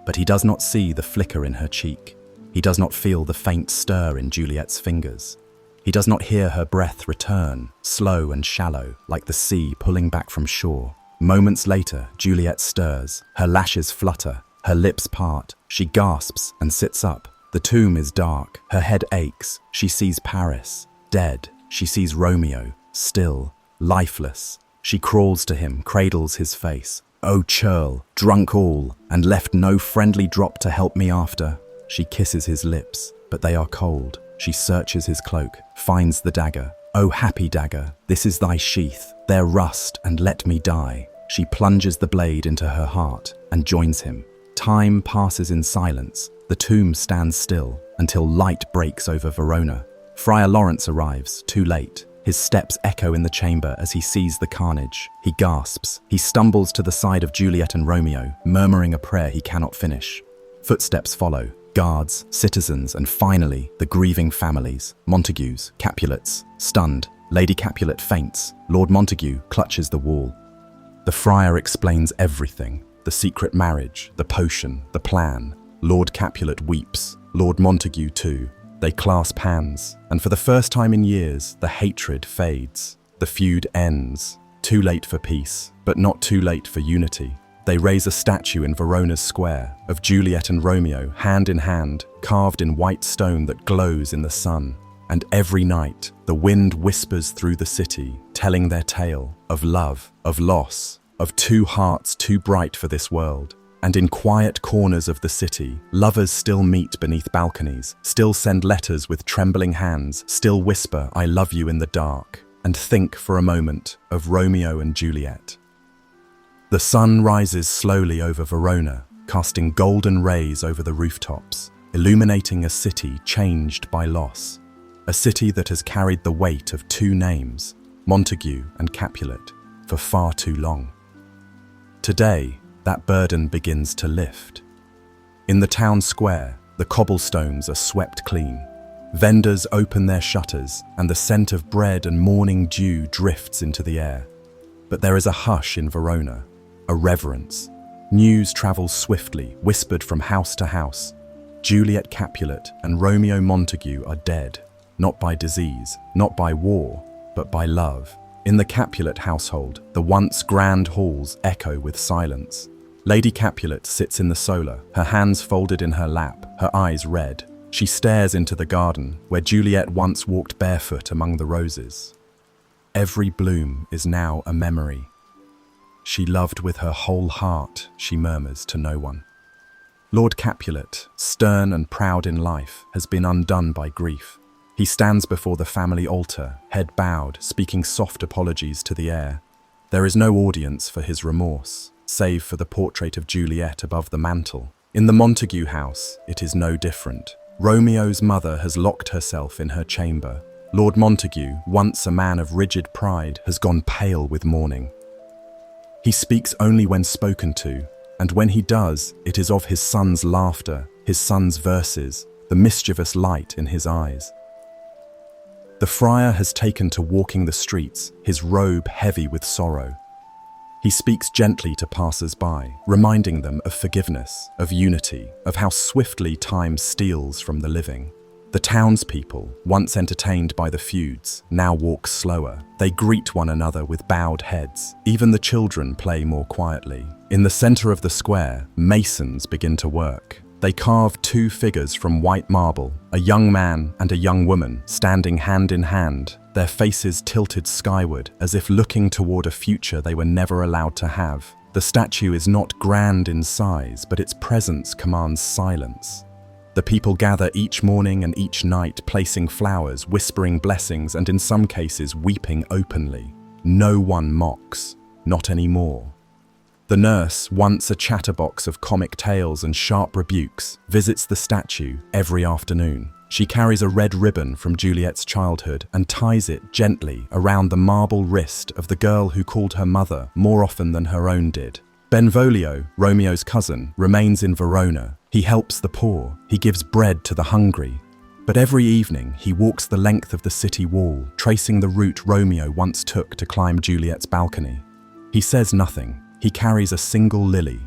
But he does not see the flicker in her cheek. He does not feel the faint stir in Juliet's fingers. He does not hear her breath return, slow and shallow, like the sea pulling back from shore. Moments later, Juliet stirs, her lashes flutter, her lips part, she gasps and sits up. The tomb is dark, her head aches, she sees Paris, dead, she sees Romeo, still, lifeless. She crawls to him, cradles his face. "Oh churl, drunk all, and left no friendly drop to help me after." She kisses his lips, but they are cold. She searches his cloak, finds the dagger. "Oh happy dagger, this is thy sheath, there rust and let me die." She plunges the blade into her heart and joins him. Time passes in silence. The tomb stands still until light breaks over Verona. Friar Lawrence arrives, too late. His steps echo in the chamber as he sees the carnage. He gasps. He stumbles to the side of Juliet and Romeo, murmuring a prayer he cannot finish. Footsteps follow. Guards, citizens, and finally, the grieving families. Montagues, Capulets, stunned. Lady Capulet faints. Lord Montague clutches the wall. The friar explains everything. The secret marriage, the potion, the plan. Lord Capulet weeps. Lord Montague too. They clasp hands, and for the first time in years, the hatred fades. The feud ends. Too late for peace, but not too late for unity. They raise a statue in Verona's square of Juliet and Romeo, hand in hand, carved in white stone that glows in the sun. And every night, the wind whispers through the city, telling their tale of love, of loss, of two hearts too bright for this world. And in quiet corners of the city, lovers still meet beneath balconies, still send letters with trembling hands, still whisper, "I love you" in the dark, and think for a moment of Romeo and Juliet. The sun rises slowly over Verona, casting golden rays over the rooftops, illuminating a city changed by loss. A city that has carried the weight of two names, Montague and Capulet, for far too long. Today, that burden begins to lift. In the town square, the cobblestones are swept clean. Vendors open their shutters, and the scent of bread and morning dew drifts into the air. But there is a hush in Verona, a reverence. News travels swiftly, whispered from house to house. Juliet Capulet and Romeo Montague are dead, not by disease, not by war, but by love. In the Capulet household, the once grand halls echo with silence. Lady Capulet sits in the solar, her hands folded in her lap, her eyes red. She stares into the garden, where Juliet once walked barefoot among the roses. Every bloom is now a memory. She loved with her whole heart, she murmurs to no one. Lord Capulet, stern and proud in life, has been undone by grief. He stands before the family altar, head bowed, speaking soft apologies to the air. There is no audience for his remorse, save for the portrait of Juliet above the mantel. In the Montague house, it is no different. Romeo's mother has locked herself in her chamber. Lord Montague, once a man of rigid pride, has gone pale with mourning. He speaks only when spoken to, and when he does, it is of his son's laughter, his son's verses, the mischievous light in his eyes. The friar has taken to walking the streets, his robe heavy with sorrow. He speaks gently to passers-by, reminding them of forgiveness, of unity, of how swiftly time steals from the living. The townspeople, once entertained by the feuds, now walk slower. They greet one another with bowed heads. Even the children play more quietly. In the center of the square, masons begin to work. They carve two figures from white marble, a young man and a young woman, standing hand in hand, their faces tilted skyward, as if looking toward a future they were never allowed to have. The statue is not grand in size, but its presence commands silence. The people gather each morning and each night, placing flowers, whispering blessings, and in some cases weeping openly. No one mocks, not anymore. The nurse, once a chatterbox of comic tales and sharp rebukes, visits the statue every afternoon. She carries a red ribbon from Juliet's childhood and ties it gently around the marble wrist of the girl who called her mother more often than her own did. Benvolio, Romeo's cousin, remains in Verona. He helps the poor, he gives bread to the hungry. But every evening he walks the length of the city wall, tracing the route Romeo once took to climb Juliet's balcony. He says nothing, he carries a single lily.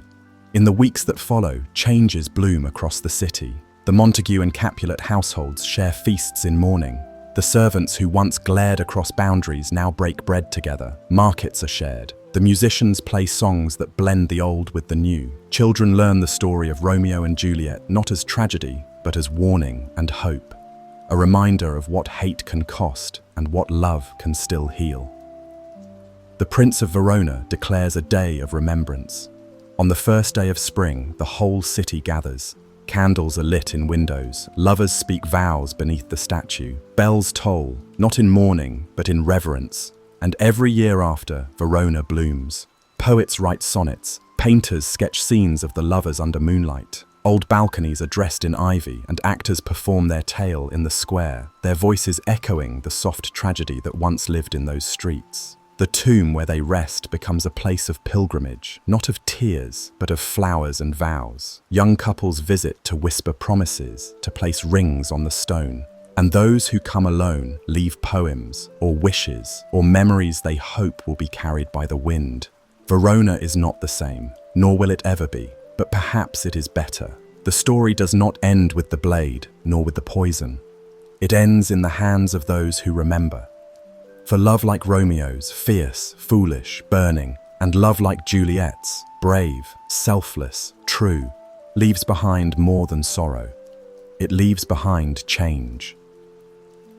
In the weeks that follow, changes bloom across the city. The Montague and Capulet households share feasts in mourning. The servants who once glared across boundaries now break bread together. Markets are shared. The musicians play songs that blend the old with the new. Children learn the story of Romeo and Juliet not as tragedy, but as warning and hope. A reminder of what hate can cost and what love can still heal. The Prince of Verona declares a day of remembrance. On the first day of spring, the whole city gathers. Candles are lit in windows, lovers speak vows beneath the statue. Bells toll, not in mourning, but in reverence. And every year after, Verona blooms. Poets write sonnets, painters sketch scenes of the lovers under moonlight. Old balconies are dressed in ivy, and actors perform their tale in the square, their voices echoing the soft tragedy that once lived in those streets. The tomb where they rest becomes a place of pilgrimage, not of tears, but of flowers and vows. Young couples visit to whisper promises, to place rings on the stone. And those who come alone leave poems, or wishes, or memories they hope will be carried by the wind. Verona is not the same, nor will it ever be, but perhaps it is better. The story does not end with the blade, nor with the poison. It ends in the hands of those who remember. For love like Romeo's, fierce, foolish, burning, and love like Juliet's, brave, selfless, true, leaves behind more than sorrow. It leaves behind change.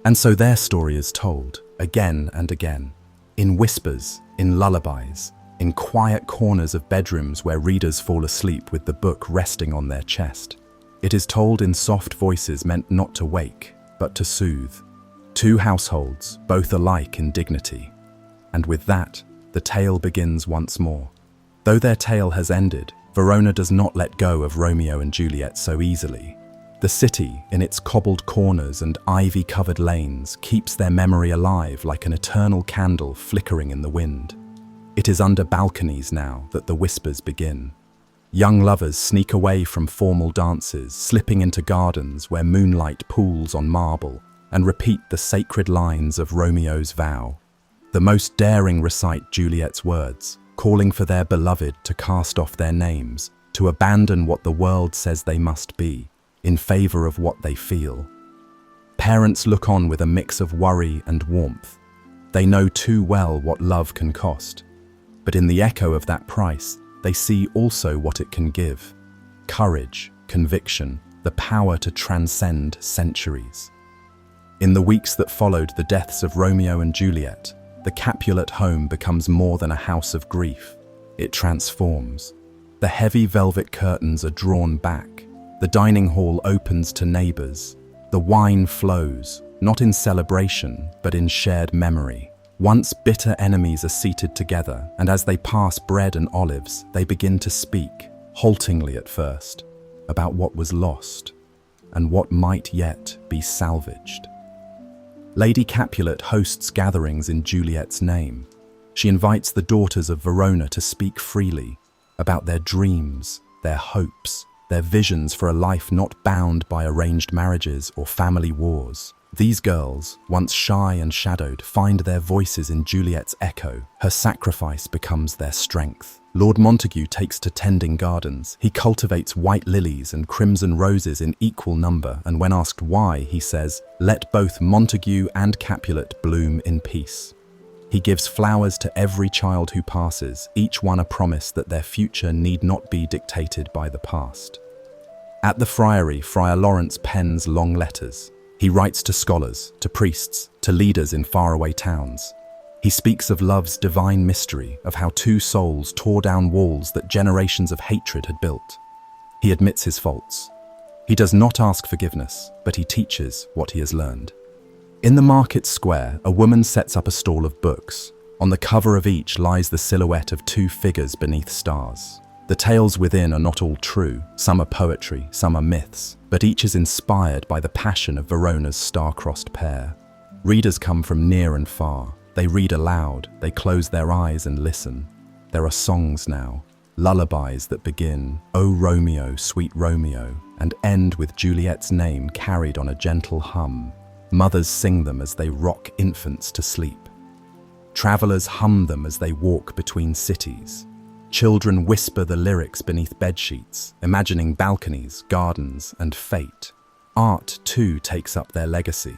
And so their story is told, again and again, in whispers, in lullabies, in quiet corners of bedrooms where readers fall asleep with the book resting on their chest. It is told in soft voices meant not to wake, but to soothe. Two households, both alike in dignity. And with that, the tale begins once more. Though their tale has ended, Verona does not let go of Romeo and Juliet so easily. The city, in its cobbled corners and ivy-covered lanes, keeps their memory alive like an eternal candle flickering in the wind. It is under balconies now that the whispers begin. Young lovers sneak away from formal dances, slipping into gardens where moonlight pools on marble, and repeat the sacred lines of Romeo's vow. The most daring recite Juliet's words, calling for their beloved to cast off their names, to abandon what the world says they must be, in favor of what they feel. Parents look on with a mix of worry and warmth. They know too well what love can cost. But in the echo of that price, they see also what it can give. Courage, conviction, the power to transcend centuries. In the weeks that followed the deaths of Romeo and Juliet, the Capulet home becomes more than a house of grief. It transforms. The heavy velvet curtains are drawn back. The dining hall opens to neighbors. The wine flows, not in celebration, but in shared memory. Once bitter enemies are seated together, and as they pass bread and olives, they begin to speak, haltingly at first, about what was lost and what might yet be salvaged. Lady Capulet hosts gatherings in Juliet's name. She invites the daughters of Verona to speak freely about their dreams, their hopes, their visions for a life not bound by arranged marriages or family wars. These girls, once shy and shadowed, find their voices in Juliet's echo. Her sacrifice becomes their strength. Lord Montague takes to tending gardens. He cultivates white lilies and crimson roses in equal number, and when asked why, he says, "Let both Montague and Capulet bloom in peace." He gives flowers to every child who passes, each one a promise that their future need not be dictated by the past. At the friary, Friar Lawrence pens long letters. He writes to scholars, to priests, to leaders in faraway towns. He speaks of love's divine mystery, of how two souls tore down walls that generations of hatred had built. He admits his faults. He does not ask forgiveness, but he teaches what he has learned. In the market square, a woman sets up a stall of books. On the cover of each lies the silhouette of two figures beneath stars. The tales within are not all true. Some are poetry, some are myths, but each is inspired by the passion of Verona's star-crossed pair. Readers come from near and far. They read aloud, they close their eyes and listen. There are songs now, lullabies that begin, "O Romeo, sweet Romeo," and end with Juliet's name carried on a gentle hum. Mothers sing them as they rock infants to sleep. Travelers hum them as they walk between cities. Children whisper the lyrics beneath bedsheets, imagining balconies, gardens, and fate. Art, too, takes up their legacy.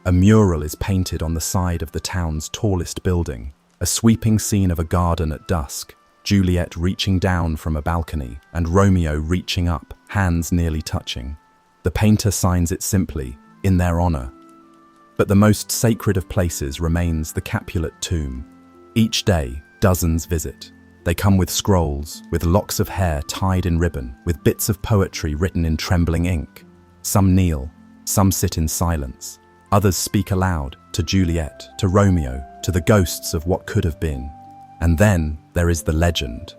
A mural is painted on the side of the town's tallest building, a sweeping scene of a garden at dusk, Juliet reaching down from a balcony and Romeo reaching up, hands nearly touching. The painter signs it simply, "In their honor." But the most sacred of places remains the Capulet tomb. Each day, dozens visit. They come with scrolls, with locks of hair tied in ribbon, with bits of poetry written in trembling ink. Some kneel, some sit in silence. Others speak aloud, to Juliet, to Romeo, to the ghosts of what could have been. And then there is the legend.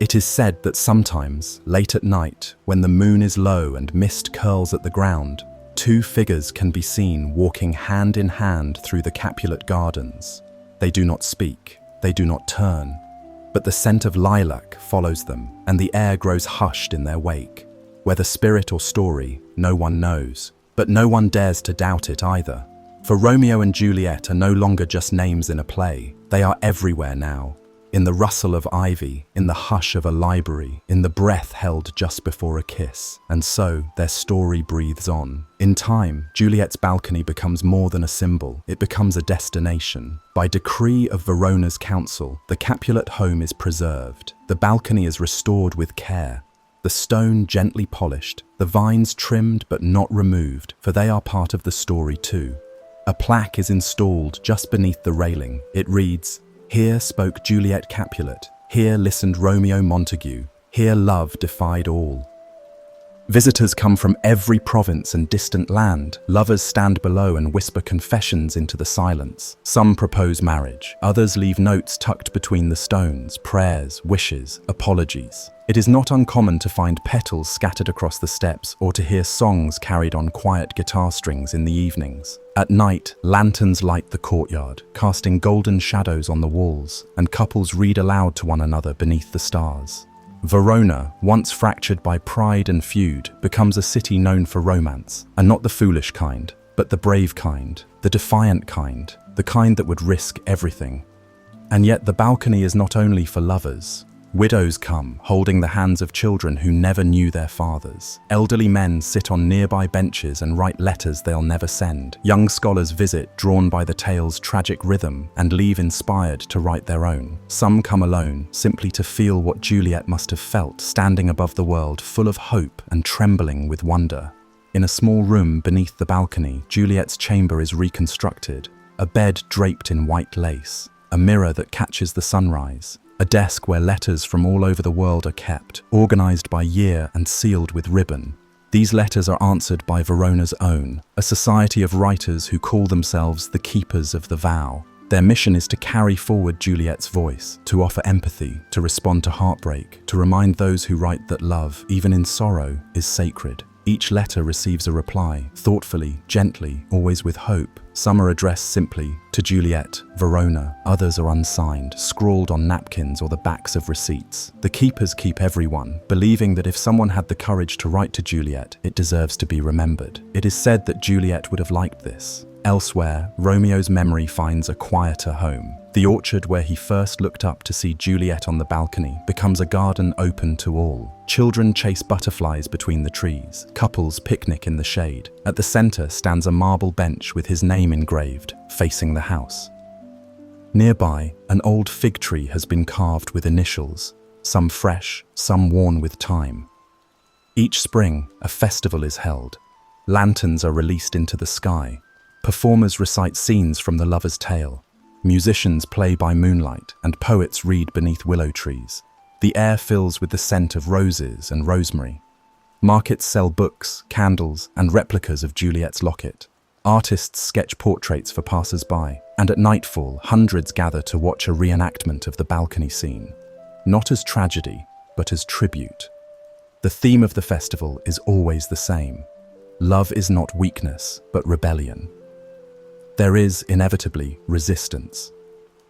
It is said that sometimes, late at night, when the moon is low and mist curls at the ground, two figures can be seen walking hand in hand through the Capulet gardens. They do not speak, they do not turn, but the scent of lilac follows them, and the air grows hushed in their wake. Whether spirit or story, no one knows, but no one dares to doubt it either. For Romeo and Juliet are no longer just names in a play, they are everywhere now. In the rustle of ivy, in the hush of a library, in the breath held just before a kiss. And so, their story breathes on. In time, Juliet's balcony becomes more than a symbol, it becomes a destination. By decree of Verona's council, the Capulet home is preserved. The balcony is restored with care. The stone gently polished, the vines trimmed but not removed, for they are part of the story too. A plaque is installed just beneath the railing. It reads, "Here spoke Juliet Capulet, here listened Romeo Montague, here love defied all." Visitors come from every province and distant land. Lovers stand below and whisper confessions into the silence. Some propose marriage, others leave notes tucked between the stones, prayers, wishes, apologies. It is not uncommon to find petals scattered across the steps or to hear songs carried on quiet guitar strings in the evenings. At night, lanterns light the courtyard, casting golden shadows on the walls, and couples read aloud to one another beneath the stars. Verona, once fractured by pride and feud, becomes a city known for romance, and not the foolish kind, but the brave kind, the defiant kind, the kind that would risk everything. And yet the balcony is not only for lovers. Widows come, holding the hands of children who never knew their fathers. Elderly men sit on nearby benches and write letters they'll never send. Young scholars visit, drawn by the tale's tragic rhythm, and leave inspired to write their own. Some come alone, simply to feel what Juliet must have felt, standing above the world, full of hope and trembling with wonder. In a small room beneath the balcony, Juliet's chamber is reconstructed. A bed draped in white lace, a mirror that catches the sunrise, a desk where letters from all over the world are kept, organized by year and sealed with ribbon. These letters are answered by Verona's own, a society of writers who call themselves the Keepers of the Vow. Their mission is to carry forward Juliet's voice, to offer empathy, to respond to heartbreak, to remind those who write that love, even in sorrow, is sacred. Each letter receives a reply, thoughtfully, gently, always with hope. Some are addressed simply to Juliet, Verona, others are unsigned, scrawled on napkins or the backs of receipts. The keepers keep everyone, believing that if someone had the courage to write to Juliet, it deserves to be remembered. It is said that Juliet would have liked this. Elsewhere, Romeo's memory finds a quieter home. The orchard where he first looked up to see Juliet on the balcony becomes a garden open to all. Children chase butterflies between the trees. Couples picnic in the shade. At the center stands a marble bench with his name engraved, facing the house. Nearby, an old fig tree has been carved with initials, some fresh, some worn with time. Each spring, a festival is held. Lanterns are released into the sky. Performers recite scenes from the lover's tale. Musicians play by moonlight, and poets read beneath willow trees. The air fills with the scent of roses and rosemary. Markets sell books, candles, and replicas of Juliet's locket. Artists sketch portraits for passers-by, and at nightfall, hundreds gather to watch a reenactment of the balcony scene. Not as tragedy, but as tribute. The theme of the festival is always the same. Love is not weakness, but rebellion. There is, inevitably, resistance.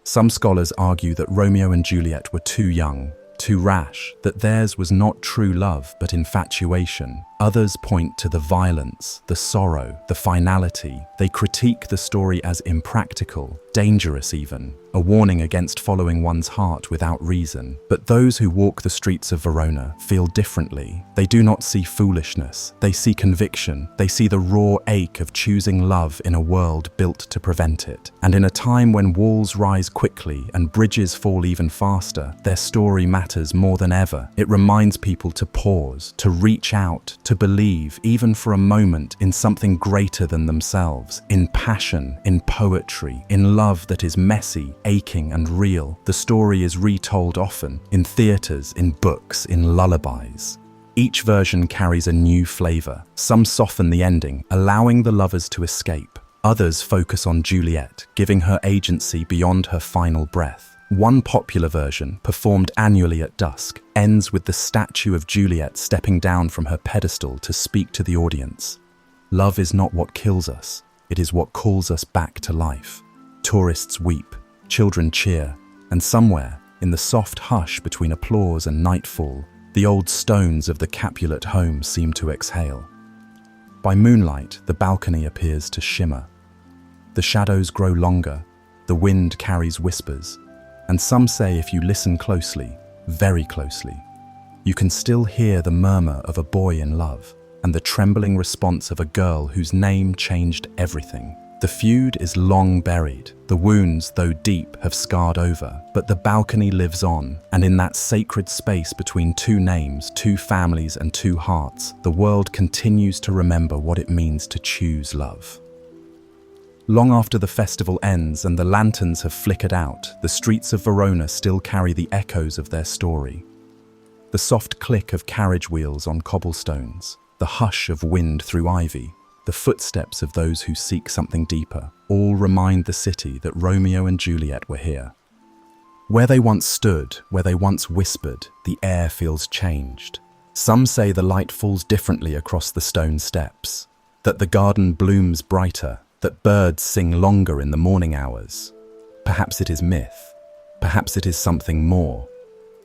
Some scholars argue that Romeo and Juliet were too young, too rash, that theirs was not true love but infatuation. Others point to the violence, the sorrow, the finality. They critique the story as impractical, dangerous even, a warning against following one's heart without reason. But those who walk the streets of Verona feel differently. They do not see foolishness. They see conviction. They see the raw ache of choosing love in a world built to prevent it. And in a time when walls rise quickly and bridges fall even faster, their story matters more than ever. It reminds people to pause, to reach out, to believe, even for a moment, in something greater than themselves, in passion, in poetry, in love that is messy, aching, and real. The story is retold often, in theatres, in books, in lullabies. Each version carries a new flavour. Some soften the ending, allowing the lovers to escape. Others focus on Juliet, giving her agency beyond her final breath. One popular version, performed annually at dusk, ends with the statue of Juliet stepping down from her pedestal to speak to the audience. Love is not what kills us, it is what calls us back to life. Tourists weep, children cheer, and somewhere, in the soft hush between applause and nightfall, the old stones of the Capulet home seem to exhale. By moonlight, the balcony appears to shimmer. The shadows grow longer, the wind carries whispers, and some say if you listen closely, very closely, you can still hear the murmur of a boy in love and the trembling response of a girl whose name changed everything. The feud is long buried. The wounds, though deep, have scarred over, but the balcony lives on, and in that sacred space between two names, two families, and two hearts, the world continues to remember what it means to choose love. Long after the festival ends and the lanterns have flickered out, the streets of Verona still carry the echoes of their story. The soft click of carriage wheels on cobblestones, the hush of wind through ivy, the footsteps of those who seek something deeper, all remind the city that Romeo and Juliet were here. Where they once stood, where they once whispered, the air feels changed. Some say the light falls differently across the stone steps, that the garden blooms brighter, that birds sing longer in the morning hours. Perhaps it is myth. Perhaps it is something more.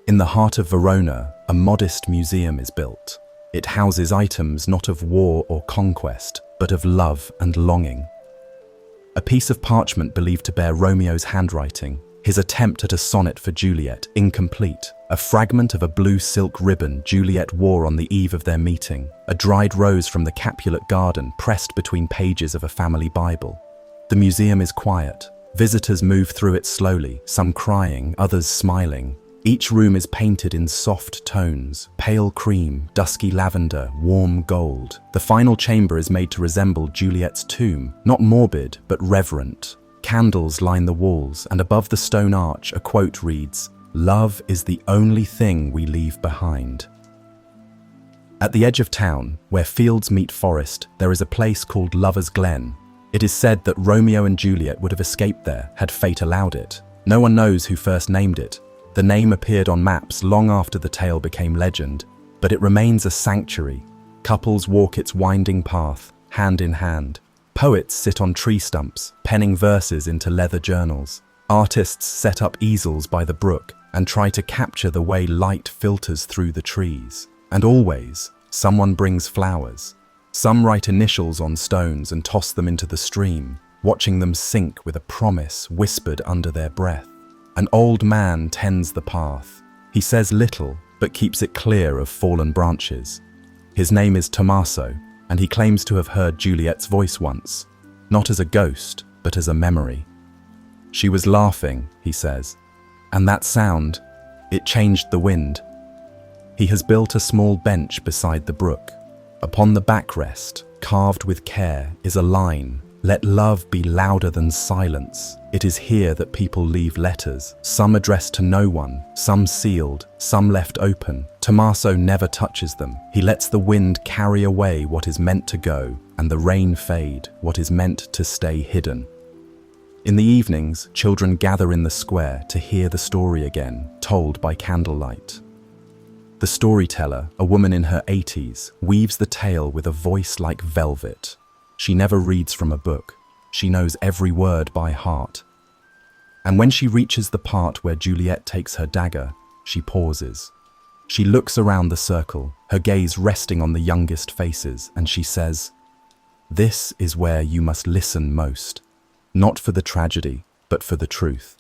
In the heart of Verona, a modest museum is built. It houses items not of war or conquest, but of love and longing. A piece of parchment believed to bear Romeo's handwriting, his attempt at a sonnet for Juliet, incomplete. A fragment of a blue silk ribbon Juliet wore on the eve of their meeting. A dried rose from the Capulet garden pressed between pages of a family Bible. The museum is quiet. Visitors move through it slowly, some crying, others smiling. Each room is painted in soft tones, pale cream, dusky lavender, warm gold. The final chamber is made to resemble Juliet's tomb, not morbid, but reverent. Candles line the walls, and above the stone arch, a quote reads, "Love is the only thing we leave behind." At the edge of town, where fields meet forest, there is a place called Lover's Glen. It is said that Romeo and Juliet would have escaped there had fate allowed it. No one knows who first named it. The name appeared on maps long after the tale became legend, but it remains a sanctuary. Couples walk its winding path, hand in hand. Poets sit on tree stumps, penning verses into leather journals. Artists set up easels by the brook and try to capture the way light filters through the trees. And always, someone brings flowers. Some write initials on stones and toss them into the stream, watching them sink with a promise whispered under their breath. An old man tends the path. He says little, but keeps it clear of fallen branches. His name is Tommaso, and he claims to have heard Juliet's voice once, not as a ghost, but as a memory. She was laughing, he says, and that sound, it changed the wind. He has built a small bench beside the brook. Upon the backrest, carved with care, is a line, "Let love be louder than silence." It is here that people leave letters, some addressed to no one, some sealed, some left open. Tommaso never touches them. He lets the wind carry away what is meant to go, and the rain fade what is meant to stay hidden. In the evenings, children gather in the square to hear the story again, told by candlelight. The storyteller, a woman in her 80s, weaves the tale with a voice like velvet. She never reads from a book. She knows every word by heart. And when she reaches the part where Juliet takes her dagger, she pauses. She looks around the circle, her gaze resting on the youngest faces, and she says, "This is where you must listen most. Not for the tragedy, but for the truth.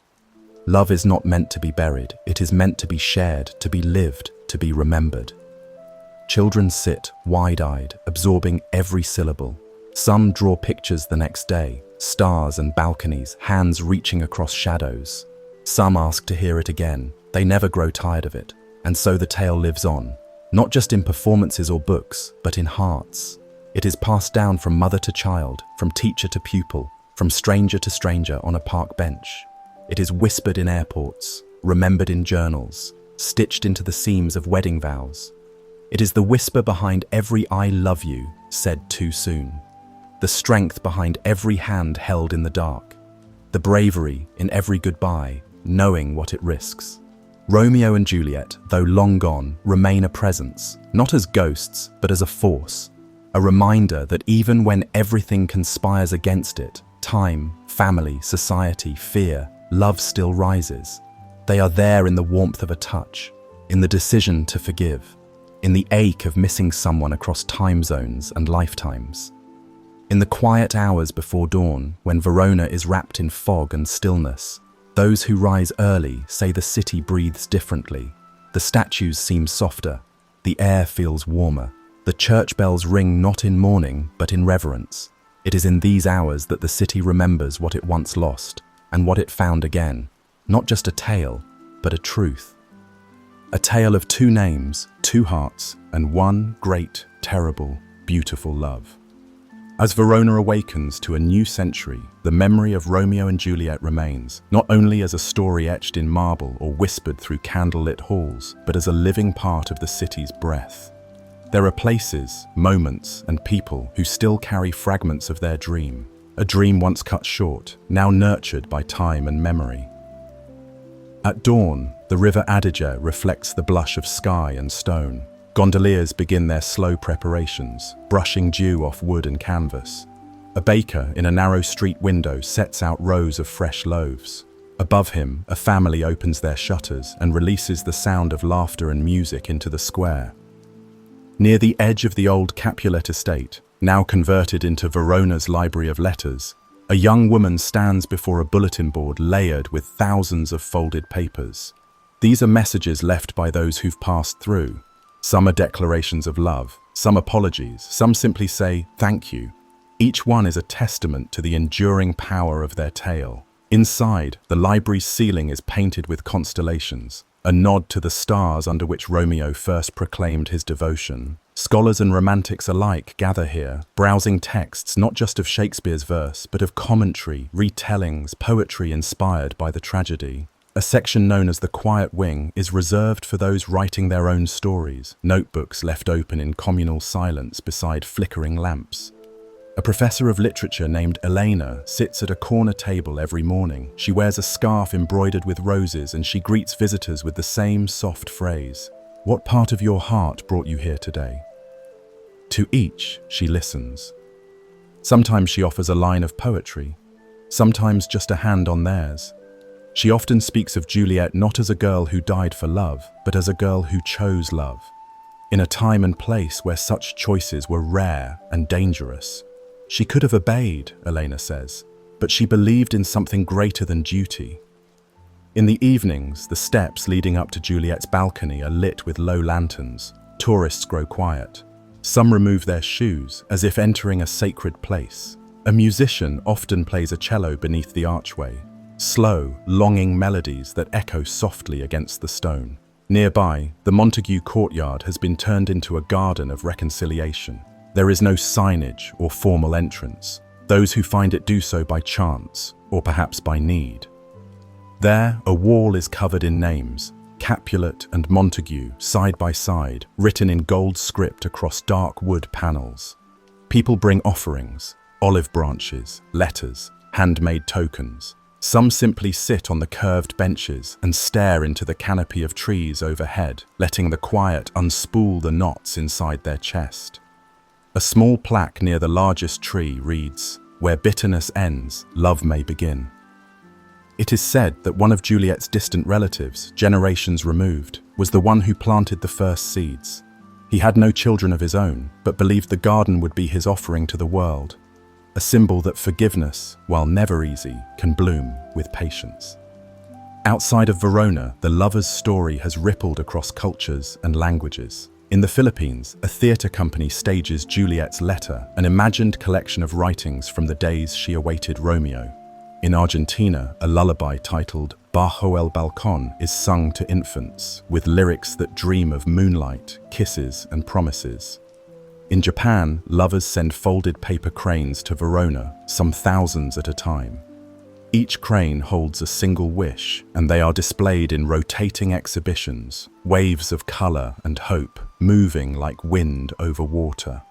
Love is not meant to be buried. It is meant to be shared, to be lived, to be remembered." Children sit, wide-eyed, absorbing every syllable. Some draw pictures the next day, stars and balconies, hands reaching across shadows. Some ask to hear it again. They never grow tired of it. And so the tale lives on, not just in performances or books, but in hearts. It is passed down from mother to child, from teacher to pupil, from stranger to stranger on a park bench. It is whispered in airports, remembered in journals, stitched into the seams of wedding vows. It is the whisper behind every "I love you" said too soon. The strength behind every hand held in the dark. The bravery in every goodbye, knowing what it risks. Romeo and Juliet, though long gone, remain a presence, not as ghosts, but as a force. A reminder that even when everything conspires against it, time, family, society, fear, love still rises. They are there in the warmth of a touch, in the decision to forgive, in the ache of missing someone across time zones and lifetimes. In the quiet hours before dawn, when Verona is wrapped in fog and stillness, those who rise early say the city breathes differently. The statues seem softer, the air feels warmer. The church bells ring not in mourning, but in reverence. It is in these hours that the city remembers what it once lost, and what it found again. Not just a tale, but a truth. A tale of two names, two hearts, and one great, terrible, beautiful love. As Verona awakens to a new century, the memory of Romeo and Juliet remains, not only as a story etched in marble or whispered through candlelit halls, but as a living part of the city's breath. There are places, moments, and people who still carry fragments of their dream, a dream once cut short, now nurtured by time and memory. At dawn, the river Adige reflects the blush of sky and stone. Gondoliers begin their slow preparations, brushing dew off wood and canvas. A baker in a narrow street window sets out rows of fresh loaves. Above him, a family opens their shutters and releases the sound of laughter and music into the square. Near the edge of the old Capulet estate, now converted into Verona's library of letters, a young woman stands before a bulletin board layered with thousands of folded papers. These are messages left by those who've passed through. Some are declarations of love, some apologies, some simply say thank you. Each one is a testament to the enduring power of their tale. Inside, the library's ceiling is painted with constellations, a nod to the stars under which Romeo first proclaimed his devotion. Scholars and romantics alike gather here, browsing texts not just of Shakespeare's verse, but of commentary, retellings, poetry inspired by the tragedy. A section known as the Quiet Wing is reserved for those writing their own stories, notebooks left open in communal silence beside flickering lamps. A professor of literature named Elena sits at a corner table every morning. She wears a scarf embroidered with roses and she greets visitors with the same soft phrase, "What part of your heart brought you here today?" To each, she listens. Sometimes she offers a line of poetry, sometimes just a hand on theirs. She often speaks of Juliet not as a girl who died for love, but as a girl who chose love, in a time and place where such choices were rare and dangerous. She could have obeyed, Elena says, but she believed in something greater than duty. In the evenings, the steps leading up to Juliet's balcony are lit with low lanterns. Tourists grow quiet. Some remove their shoes, as if entering a sacred place. A musician often plays a cello beneath the archway, slow, longing melodies that echo softly against the stone. Nearby, the Montague courtyard has been turned into a garden of reconciliation. There is no signage or formal entrance. Those who find it do so by chance, or perhaps by need. There, a wall is covered in names, Capulet and Montague, side by side, written in gold script across dark wood panels. People bring offerings, olive branches, letters, handmade tokens. Some simply sit on the curved benches and stare into the canopy of trees overhead, letting the quiet unspool the knots inside their chest. A small plaque near the largest tree reads, "Where bitterness ends, love may begin." It is said that one of Juliet's distant relatives, generations removed, was the one who planted the first seeds. He had no children of his own, but believed the garden would be his offering to the world, a symbol that forgiveness, while never easy, can bloom with patience. Outside of Verona, the lover's story has rippled across cultures and languages. In the Philippines, a theatre company stages Juliet's letter, an imagined collection of writings from the days she awaited Romeo. In Argentina, a lullaby titled Bajo el Balcón is sung to infants, with lyrics that dream of moonlight, kisses, and promises. In Japan, lovers send folded paper cranes to Verona, some thousands at a time. Each crane holds a single wish, and they are displayed in rotating exhibitions, waves of color and hope, moving like wind over water.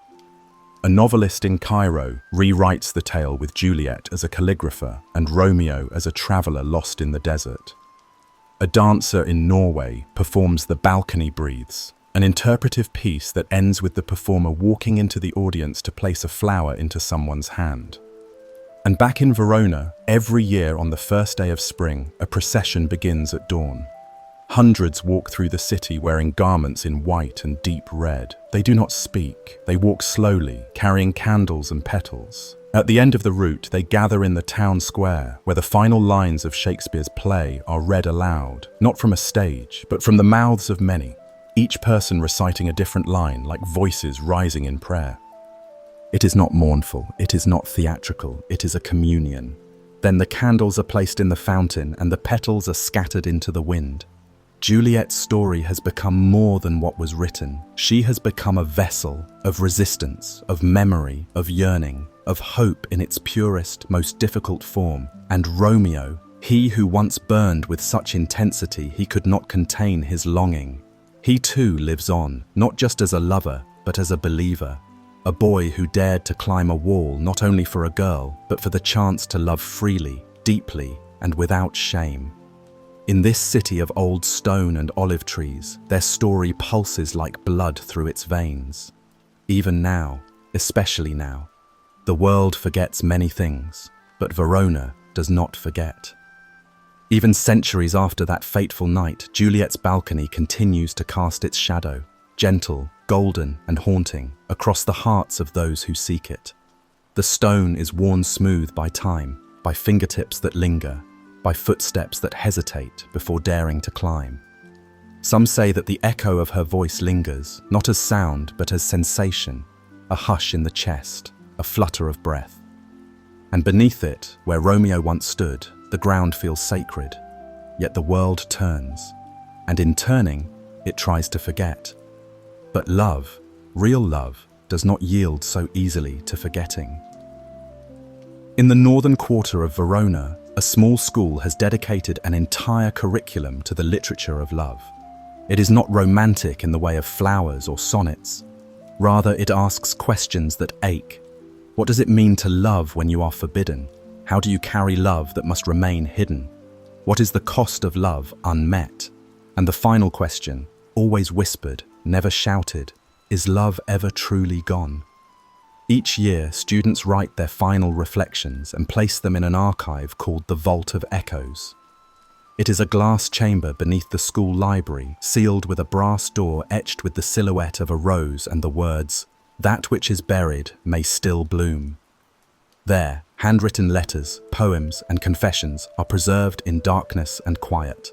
A novelist in Cairo rewrites the tale with Juliet as a calligrapher and Romeo as a traveler lost in the desert. A dancer in Norway performs The Balcony Breathes, an interpretive piece that ends with the performer walking into the audience to place a flower into someone's hand. And back in Verona, every year on the first day of spring, a procession begins at dawn. Hundreds walk through the city wearing garments in white and deep red. They do not speak. They walk slowly, carrying candles and petals. At the end of the route, they gather in the town square, where the final lines of Shakespeare's play are read aloud, not from a stage, but from the mouths of many, each person reciting a different line, like voices rising in prayer. It is not mournful, it is not theatrical, it is a communion. Then the candles are placed in the fountain and the petals are scattered into the wind. Juliet's story has become more than what was written. She has become a vessel of resistance, of memory, of yearning, of hope in its purest, most difficult form. And Romeo, he who once burned with such intensity he could not contain his longing. He too lives on, not just as a lover, but as a believer. A boy who dared to climb a wall not only for a girl, but for the chance to love freely, deeply, and without shame. In this city of old stone and olive trees, their story pulses like blood through its veins. Even now, especially now, the world forgets many things, but Verona does not forget. Even centuries after that fateful night, Juliet's balcony continues to cast its shadow, gentle, golden, and haunting, across the hearts of those who seek it. The stone is worn smooth by time, by fingertips that linger, by footsteps that hesitate before daring to climb. Some say that the echo of her voice lingers, not as sound, but as sensation, a hush in the chest, a flutter of breath. And beneath it, where Romeo once stood, the ground feels sacred, yet the world turns, and in turning, it tries to forget. But love, real love, does not yield so easily to forgetting. In the northern quarter of Verona, a small school has dedicated an entire curriculum to the literature of love. It is not romantic in the way of flowers or sonnets. Rather, it asks questions that ache. What does it mean to love when you are forbidden? How do you carry love that must remain hidden? What is the cost of love unmet? And the final question, always whispered, never shouted, is love ever truly gone? Each year, students write their final reflections and place them in an archive called the Vault of Echoes. It is a glass chamber beneath the school library, sealed with a brass door etched with the silhouette of a rose and the words, "That which is buried may still bloom." There, handwritten letters, poems, and confessions are preserved in darkness and quiet.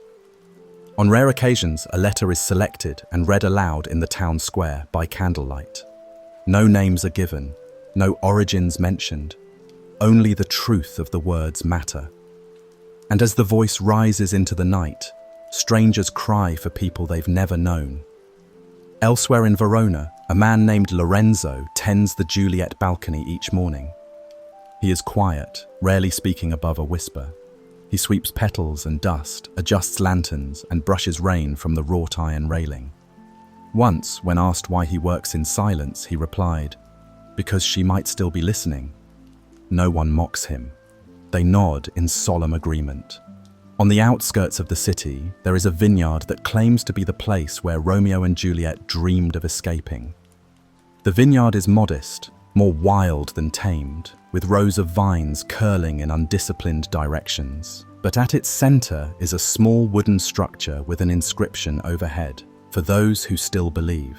On rare occasions, a letter is selected and read aloud in the town square by candlelight. No names are given, no origins mentioned, only the truth of the words matter. And as the voice rises into the night, strangers cry for people they've never known. Elsewhere in Verona, a man named Lorenzo tends the Juliet balcony each morning. He is quiet, rarely speaking above a whisper. He sweeps petals and dust, adjusts lanterns, and brushes rain from the wrought iron railing. Once, when asked why he works in silence, he replied, "Because she might still be listening." No one mocks him. They nod in solemn agreement. On the outskirts of the city, there is a vineyard that claims to be the place where Romeo and Juliet dreamed of escaping. The vineyard is modest, more wild than tamed, with rows of vines curling in undisciplined directions. But at its center is a small wooden structure with an inscription overhead, for those who still believe.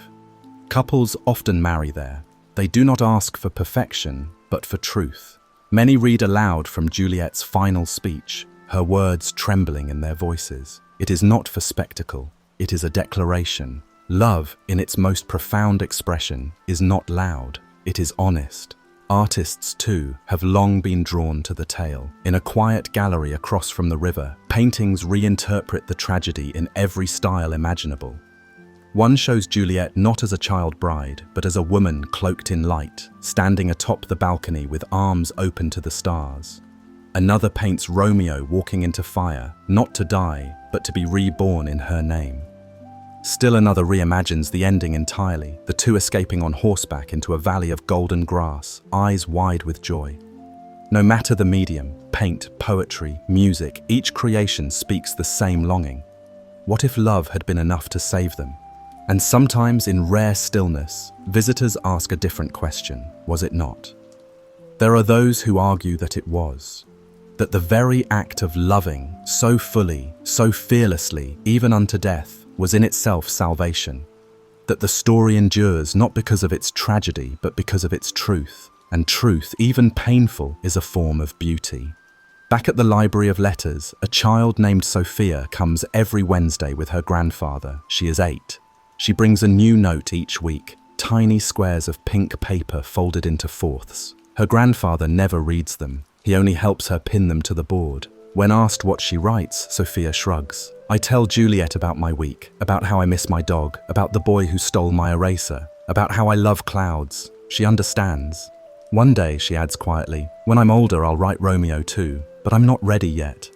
Couples often marry there. They do not ask for perfection, but for truth. Many read aloud from Juliet's final speech, her words trembling in their voices. It is not for spectacle, it is a declaration. Love, in its most profound expression, is not loud, it is honest. Artists, too, have long been drawn to the tale. In a quiet gallery across from the river, paintings reinterpret the tragedy in every style imaginable. One shows Juliet not as a child bride, but as a woman cloaked in light, standing atop the balcony with arms open to the stars. Another paints Romeo walking into fire, not to die, but to be reborn in her name. Still another reimagines the ending entirely, the two escaping on horseback into a valley of golden grass, eyes wide with joy. No matter the medium, paint, poetry, music, each creation speaks the same longing. What if love had been enough to save them? And sometimes in rare stillness, visitors ask a different question, was it not? There are those who argue that it was. That the very act of loving, so fully, so fearlessly, even unto death, was in itself salvation. That the story endures not because of its tragedy, but because of its truth. And truth, even painful, is a form of beauty. Back at the Library of Letters, a child named Sophia comes every Wednesday with her grandfather. She is 8. She brings a new note each week, tiny squares of pink paper folded into fourths. Her grandfather never reads them. He only helps her pin them to the board. When asked what she writes, Sophia shrugs. "I tell Juliet about my week, about how I miss my dog, about the boy who stole my eraser, about how I love clouds." She understands. One day, she adds quietly, "When I'm older, I'll write Romeo too, but I'm not ready yet."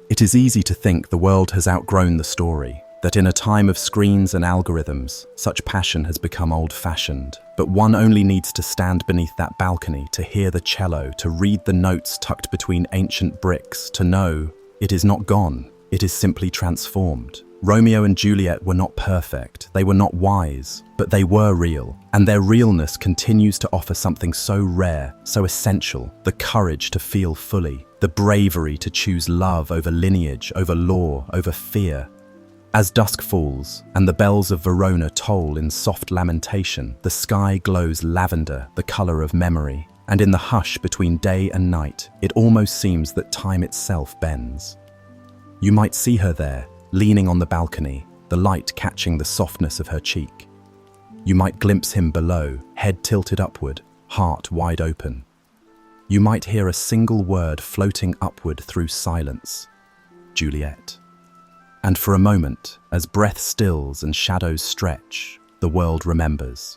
It is easy to think the world has outgrown the story, that in a time of screens and algorithms, such passion has become old-fashioned. But one only needs to stand beneath that balcony to hear the cello, to read the notes tucked between ancient bricks, to know it is not gone, it is simply transformed. Romeo and Juliet were not perfect, they were not wise, but they were real, and their realness continues to offer something so rare, so essential, the courage to feel fully, the bravery to choose love over lineage, over law, over fear. As dusk falls, and the bells of Verona toll in soft lamentation, the sky glows lavender, the color of memory, and in the hush between day and night, it almost seems that time itself bends. You might see her there, leaning on the balcony, the light catching the softness of her cheek. You might glimpse him below, head tilted upward, heart wide open. You might hear a single word floating upward through silence, Juliet. And for a moment, as breath stills and shadows stretch, the world remembers.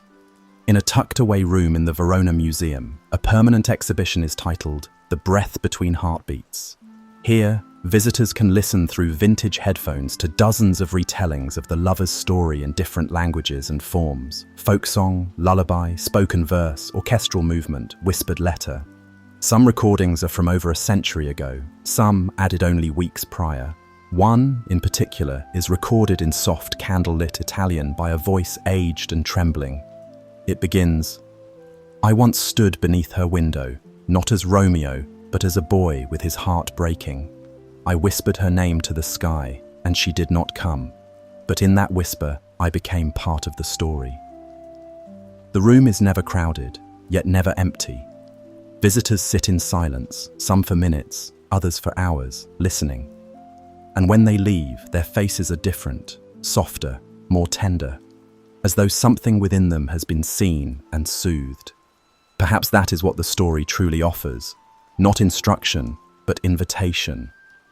In a tucked-away room in the Verona Museum, a permanent exhibition is titled "The Breath Between Heartbeats." Here, visitors can listen through vintage headphones to dozens of retellings of the lover's story in different languages and forms: folk song, lullaby, spoken verse, orchestral movement, whispered letter. Some recordings are from over a century ago, some added only weeks prior. One, in particular, is recorded in soft candlelit Italian by a voice aged and trembling. It begins, I once stood beneath her window, not as Romeo, but as a boy with his heart breaking. I whispered her name to the sky, and she did not come. But in that whisper, I became part of the story. The room is never crowded, yet never empty. Visitors sit in silence, some for minutes, others for hours, listening. And when they leave, their faces are different, softer, more tender, as though something within them has been seen and soothed. Perhaps that is what the story truly offers. Not instruction, but invitation.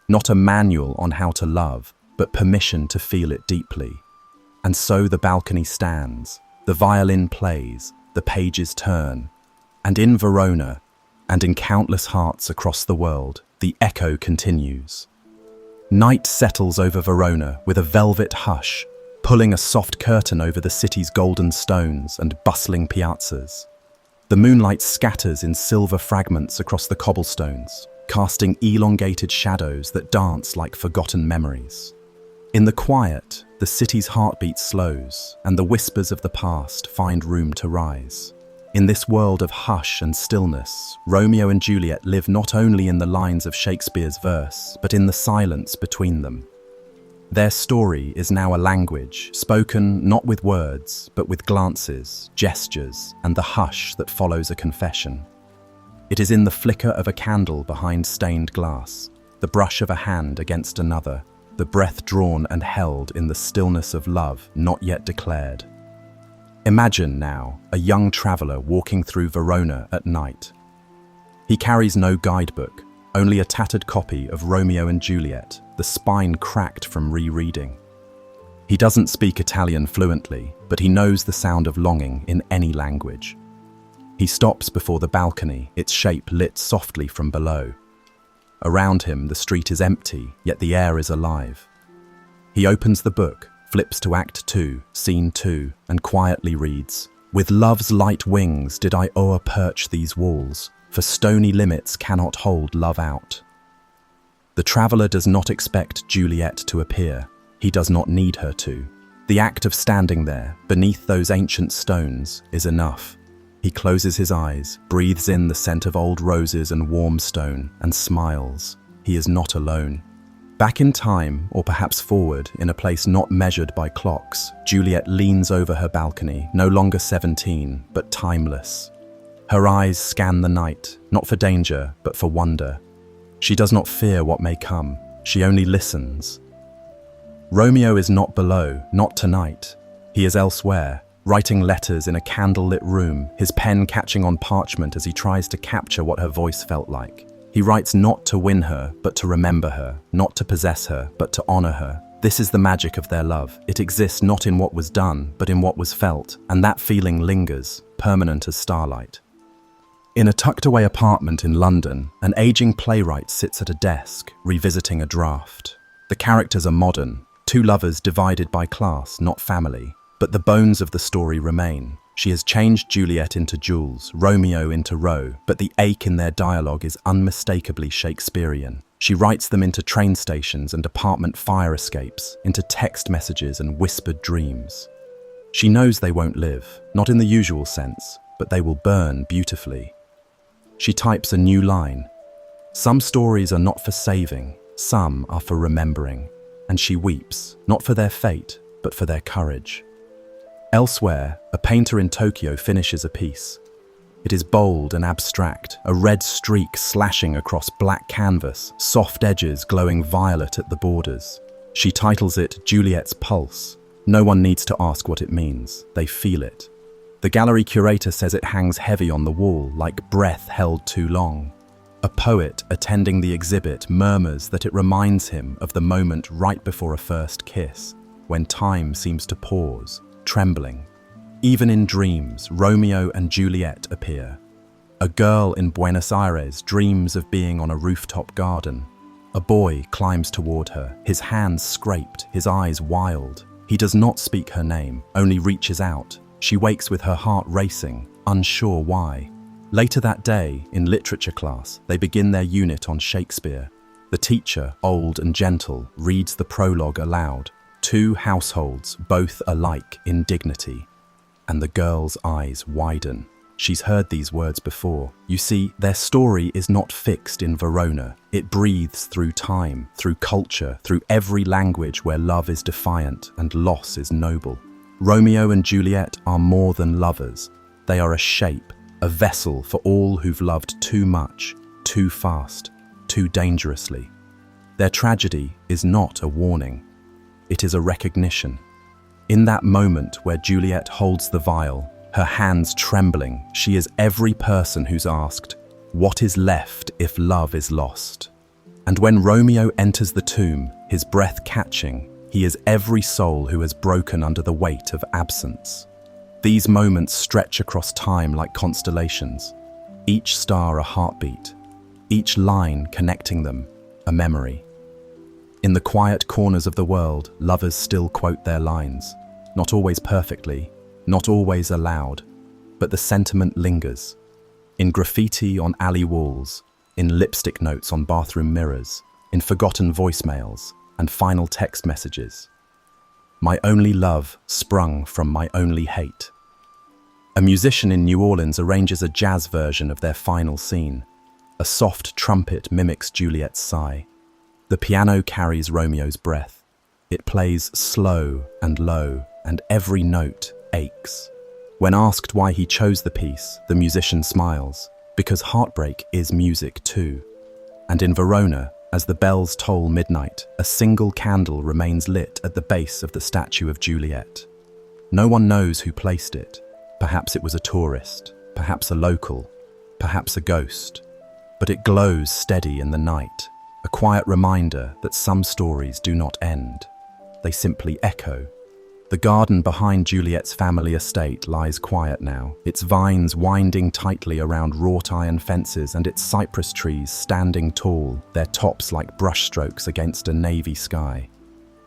Not a manual on how to love, but permission to feel it deeply. And so the balcony stands, the violin plays, the pages turn. And in Verona, and in countless hearts across the world, the echo continues. Night settles over Verona with a velvet hush, pulling a soft curtain over the city's golden stones and bustling piazzas. The moonlight scatters in silver fragments across the cobblestones, casting elongated shadows that dance like forgotten memories. In the quiet, the city's heartbeat slows, and the whispers of the past find room to rise. In this world of hush and stillness, Romeo and Juliet live not only in the lines of Shakespeare's verse, but in the silence between them. Their story is now a language, spoken not with words, but with glances, gestures, and the hush that follows a confession. It is in the flicker of a candle behind stained glass, the brush of a hand against another, the breath drawn and held in the stillness of love not yet declared. Imagine now a young traveller walking through Verona at night. He carries no guidebook, only a tattered copy of Romeo and Juliet, the spine cracked from rereading. He doesn't speak Italian fluently, but he knows the sound of longing in any language. He stops before the balcony, its shape lit softly from below. Around him, the street is empty, yet the air is alive. He opens the book, flips to Act 2, Scene 2, and quietly reads, "With love's light wings did I o'er-perch these walls, for stony limits cannot hold love out." The traveller does not expect Juliet to appear. He does not need her to. The act of standing there, beneath those ancient stones, is enough. He closes his eyes, breathes in the scent of old roses and warm stone, and smiles. He is not alone. Back in time, or perhaps forward, in a place not measured by clocks, Juliet leans over her balcony, no longer 17, but timeless. Her eyes scan the night, not for danger, but for wonder. She does not fear what may come, she only listens. Romeo is not below, not tonight. He is elsewhere, writing letters in a candlelit room, his pen catching on parchment as he tries to capture what her voice felt like. He writes not to win her, but to remember her, not to possess her, but to honor her. This is the magic of their love. It exists not in what was done, but in what was felt, and that feeling lingers, permanent as starlight. In a tucked-away apartment in London, an aging playwright sits at a desk, revisiting a draft. The characters are modern, two lovers divided by class, not family, but the bones of the story remain. She has changed Juliet into Jules, Romeo into Ro, but the ache in their dialogue is unmistakably Shakespearean. She writes them into train stations and apartment fire escapes, into text messages and whispered dreams. She knows they won't live, not in the usual sense, but they will burn beautifully. She types a new line. Some stories are not for saving, some are for remembering. And she weeps, not for their fate, but for their courage. Elsewhere, a painter in Tokyo finishes a piece. It is bold and abstract, a red streak slashing across black canvas, soft edges glowing violet at the borders. She titles it Juliet's Pulse. No one needs to ask what it means, they feel it. The gallery curator says it hangs heavy on the wall, like breath held too long. A poet attending the exhibit murmurs that it reminds him of the moment right before a first kiss, when time seems to pause, trembling. Even in dreams, Romeo and Juliet appear. A girl in Buenos Aires dreams of being on a rooftop garden. A boy climbs toward her, his hands scraped, his eyes wild. He does not speak her name, only reaches out. She wakes with her heart racing, unsure why. Later that day, in literature class, they begin their unit on Shakespeare. The teacher, old and gentle, reads the prologue aloud. Two households, both alike in dignity. And the girl's eyes widen. She's heard these words before. You see, their story is not fixed in Verona. It breathes through time, through culture, through every language where love is defiant and loss is noble. Romeo and Juliet are more than lovers. They are a shape, a vessel for all who've loved too much, too fast, too dangerously. Their tragedy is not a warning. It is a recognition. In that moment where Juliet holds the viol, her hands trembling, she is every person who's asked, "What is left if love is lost?" And when Romeo enters the tomb, his breath catching, he is every soul who has broken under the weight of absence. These moments stretch across time like constellations, each star a heartbeat, each line connecting them, a memory. In the quiet corners of the world, lovers still quote their lines, not always perfectly, not always aloud, but the sentiment lingers. In graffiti on alley walls, in lipstick notes on bathroom mirrors, in forgotten voicemails and final text messages. My only love sprung from my only hate. A musician in New Orleans arranges a jazz version of their final scene. A soft trumpet mimics Juliet's sigh. The piano carries Romeo's breath. It plays slow and low, and every note aches. When asked why he chose the piece, the musician smiles, because heartbreak is music too. And in Verona, as the bells toll midnight, a single candle remains lit at the base of the statue of Juliet. No one knows who placed it. Perhaps it was a tourist, perhaps a local, perhaps a ghost. But it glows steady in the night, a quiet reminder that some stories do not end. They simply echo. The garden behind Juliet's family estate lies quiet now, its vines winding tightly around wrought iron fences and its cypress trees standing tall, their tops like brushstrokes against a navy sky.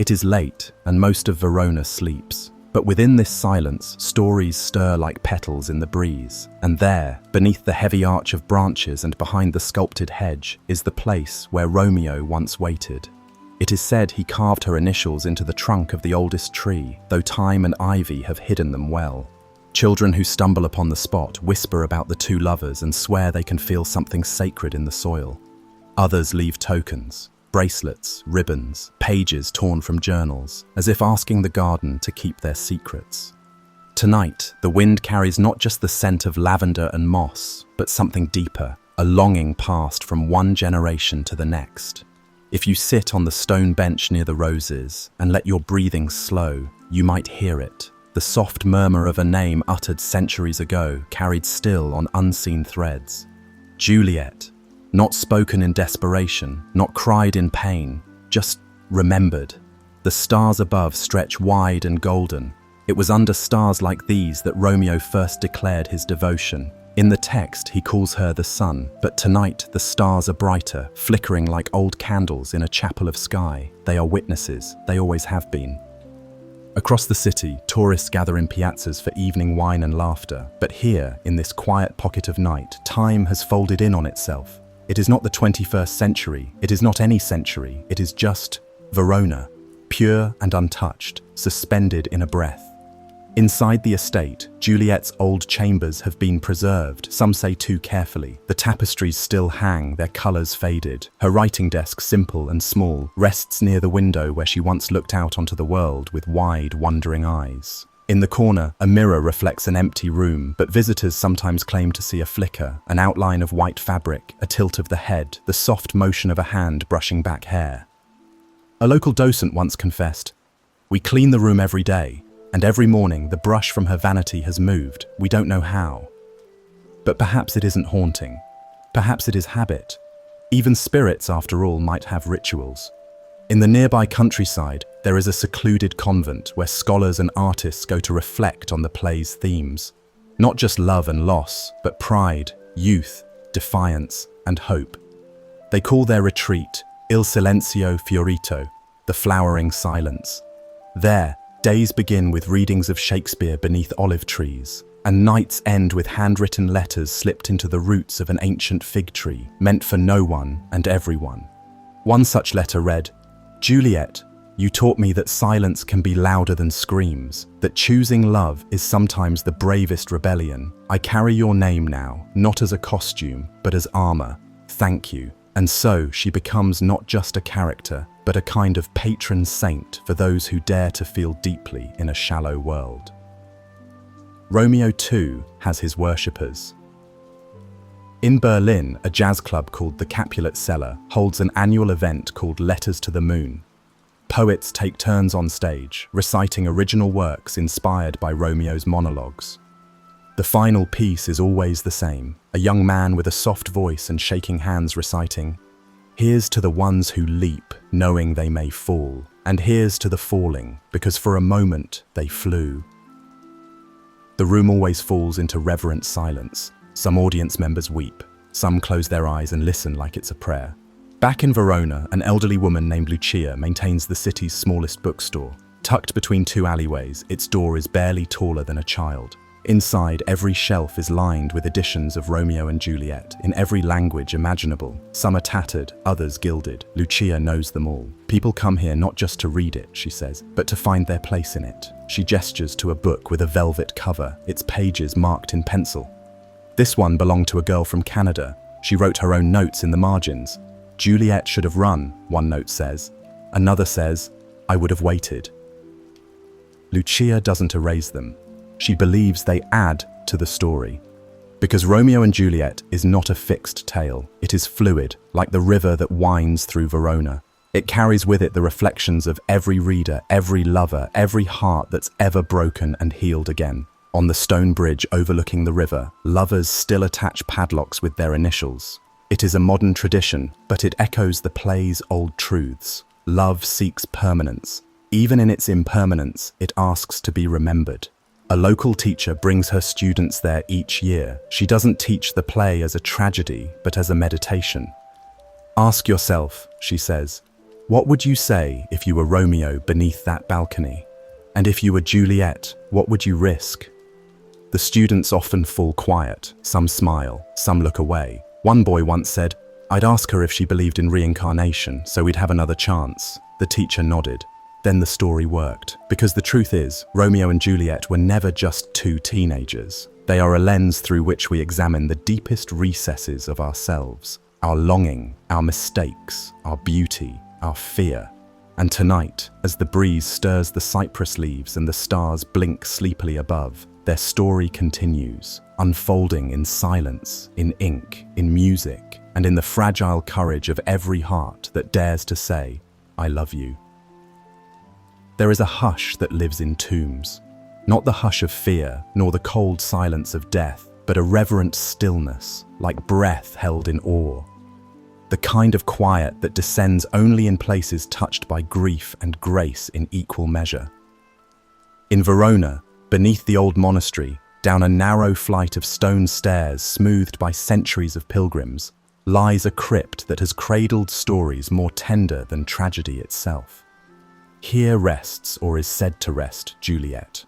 It is late, and most of Verona sleeps. But within this silence, stories stir like petals in the breeze. And there, beneath the heavy arch of branches and behind the sculpted hedge, is the place where Romeo once waited. It is said he carved her initials into the trunk of the oldest tree, though time and ivy have hidden them well. Children who stumble upon the spot whisper about the two lovers and swear they can feel something sacred in the soil. Others leave tokens, bracelets, ribbons, pages torn from journals, as if asking the garden to keep their secrets. Tonight, the wind carries not just the scent of lavender and moss, but something deeper, a longing passed from one generation to the next. If you sit on the stone bench near the roses and let your breathing slow, you might hear it, the soft murmur of a name uttered centuries ago, carried still on unseen threads. Juliet, not spoken in desperation, not cried in pain, just remembered. The stars above stretch wide and golden. It was under stars like these that Romeo first declared his devotion. In the text, he calls her the sun, but tonight the stars are brighter, flickering like old candles in a chapel of sky. They are witnesses, they always have been. Across the city, tourists gather in piazzas for evening wine and laughter, but here, in this quiet pocket of night, time has folded in on itself. It is not the 21st century, it is not any century, it is just Verona, pure and untouched, suspended in a breath. Inside the estate, Juliet's old chambers have been preserved, some say too carefully. The tapestries still hang, their colours faded. Her writing desk, simple and small, rests near the window where she once looked out onto the world with wide, wondering eyes. In the corner, a mirror reflects an empty room, but visitors sometimes claim to see a flicker, an outline of white fabric, a tilt of the head, the soft motion of a hand brushing back hair. A local docent once confessed, "We clean the room every day, and every morning the brush from her vanity has moved, we don't know how." But perhaps it isn't haunting. Perhaps it is habit. Even spirits, after all, might have rituals. In the nearby countryside, there is a secluded convent where scholars and artists go to reflect on the play's themes. Not just love and loss, but pride, youth, defiance, and hope. They call their retreat Il Silenzio Fiorito, the flowering silence. There, days begin with readings of Shakespeare beneath olive trees, and nights end with handwritten letters slipped into the roots of an ancient fig tree, meant for no one and everyone. One such letter read, "Juliet, You taught me that silence can be louder than screams, that choosing love is sometimes the bravest rebellion. I carry your name now, not as a costume, but as armor. Thank you. And so she becomes not just a character, but a kind of patron saint for those who dare to feel deeply in a shallow world. Romeo too has his worshippers. In Berlin, a jazz club called the Capulet Cellar holds an annual event called Letters to the Moon. Poets take turns on stage, reciting original works inspired by Romeo's monologues. The final piece is always the same, a young man with a soft voice and shaking hands reciting, "Here's to the ones who leap, knowing they may fall, and here's to the falling, because for a moment they flew." The room always falls into reverent silence. Some audience members weep, some close their eyes and listen like it's a prayer. Back in Verona, an elderly woman named Lucia maintains the city's smallest bookstore. Tucked between two alleyways, its door is barely taller than a child. Inside, every shelf is lined with editions of Romeo and Juliet, in every language imaginable. Some are tattered, others gilded. Lucia knows them all. People come here not just to read it, she says, but to find their place in it. She gestures to a book with a velvet cover, its pages marked in pencil. This one belonged to a girl from Canada. She wrote her own notes in the margins. "Juliet should have run," one note says. Another says, "I would have waited." Lucia doesn't erase them. She believes they add to the story. Because Romeo and Juliet is not a fixed tale. It is fluid, like the river that winds through Verona. It carries with it the reflections of every reader, every lover, every heart that's ever broken and healed again. On the stone bridge overlooking the river, lovers still attach padlocks with their initials. It is a modern tradition, but it echoes the play's old truths. Love seeks permanence. Even in its impermanence, it asks to be remembered. A local teacher brings her students there each year. She doesn't teach the play as a tragedy, but as a meditation. "Ask yourself," she says, "what would you say if you were Romeo beneath that balcony? And if you were Juliet, what would you risk?" The students often fall quiet. Some smile, some look away. One boy once said, "I'd ask her if she believed in reincarnation, so we'd have another chance." The teacher nodded. Then the story worked. Because the truth is, Romeo and Juliet were never just two teenagers. They are a lens through which we examine the deepest recesses of ourselves, our longing, our mistakes, our beauty, our fear. And tonight, as the breeze stirs the cypress leaves and the stars blink sleepily above, their story continues, unfolding in silence, in ink, in music, and in the fragile courage of every heart that dares to say, "I love you." There is a hush that lives in tombs, not the hush of fear, nor the cold silence of death, but a reverent stillness, like breath held in awe. The kind of quiet that descends only in places touched by grief and grace in equal measure. In Verona, beneath the old monastery, down a narrow flight of stone stairs smoothed by centuries of pilgrims, lies a crypt that has cradled stories more tender than tragedy itself. Here rests, or is said to rest, Juliet.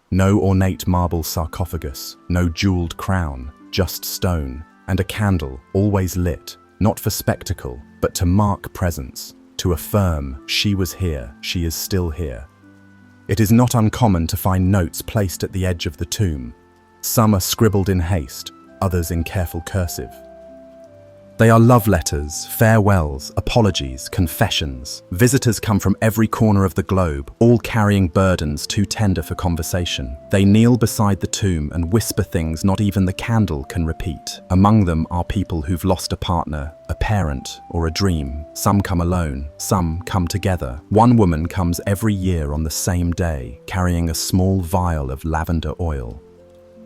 No ornate marble sarcophagus, no jeweled crown, just stone, and a candle, always lit, not for spectacle, but to mark presence, to affirm she was here, she is still here. It is not uncommon to find notes placed at the edge of the tomb. Some are scribbled in haste, others in careful cursive. They are love letters, farewells, apologies, confessions. Visitors come from every corner of the globe, all carrying burdens too tender for conversation. They kneel beside the tomb and whisper things not even the candle can repeat. Among them are people who've lost a partner, a parent, or a dream. Some come alone, some come together. One woman comes every year on the same day, carrying a small vial of lavender oil.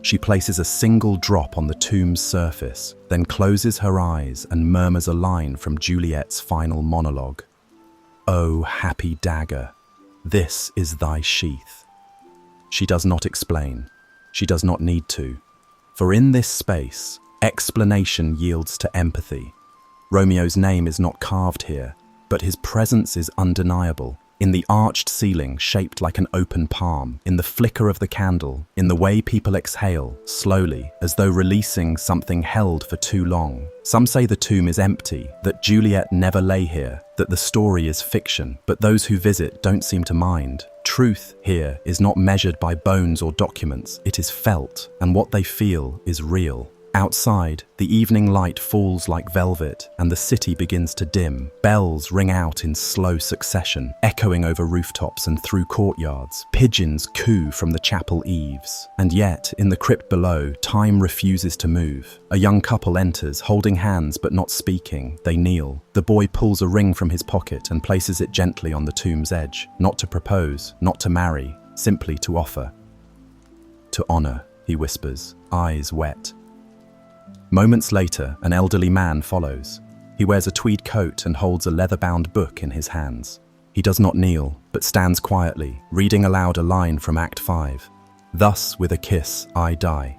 She places a single drop on the tomb's surface, then closes her eyes and murmurs a line from Juliet's final monologue. "O happy dagger, this is thy sheath." She does not explain. She does not need to. For in this space, explanation yields to empathy. Romeo's name is not carved here, but his presence is undeniable. In the arched ceiling shaped like an open palm, in the flicker of the candle, in the way people exhale, slowly, as though releasing something held for too long. Some say the tomb is empty, that Juliet never lay here, that the story is fiction, but those who visit don't seem to mind. Truth here is not measured by bones or documents, it is felt, and what they feel is real. Outside, the evening light falls like velvet, and the city begins to dim. Bells ring out in slow succession, echoing over rooftops and through courtyards. Pigeons coo from the chapel eaves. And yet, in the crypt below, time refuses to move. A young couple enters, holding hands but not speaking. They kneel. The boy pulls a ring from his pocket and places it gently on the tomb's edge. Not to propose, not to marry, simply to offer. To honor, he whispers, eyes wet. Moments later, an elderly man follows. He wears a tweed coat and holds a leather-bound book in his hands. He does not kneel, but stands quietly, reading aloud a line from Act 5. Thus, with a kiss, I die.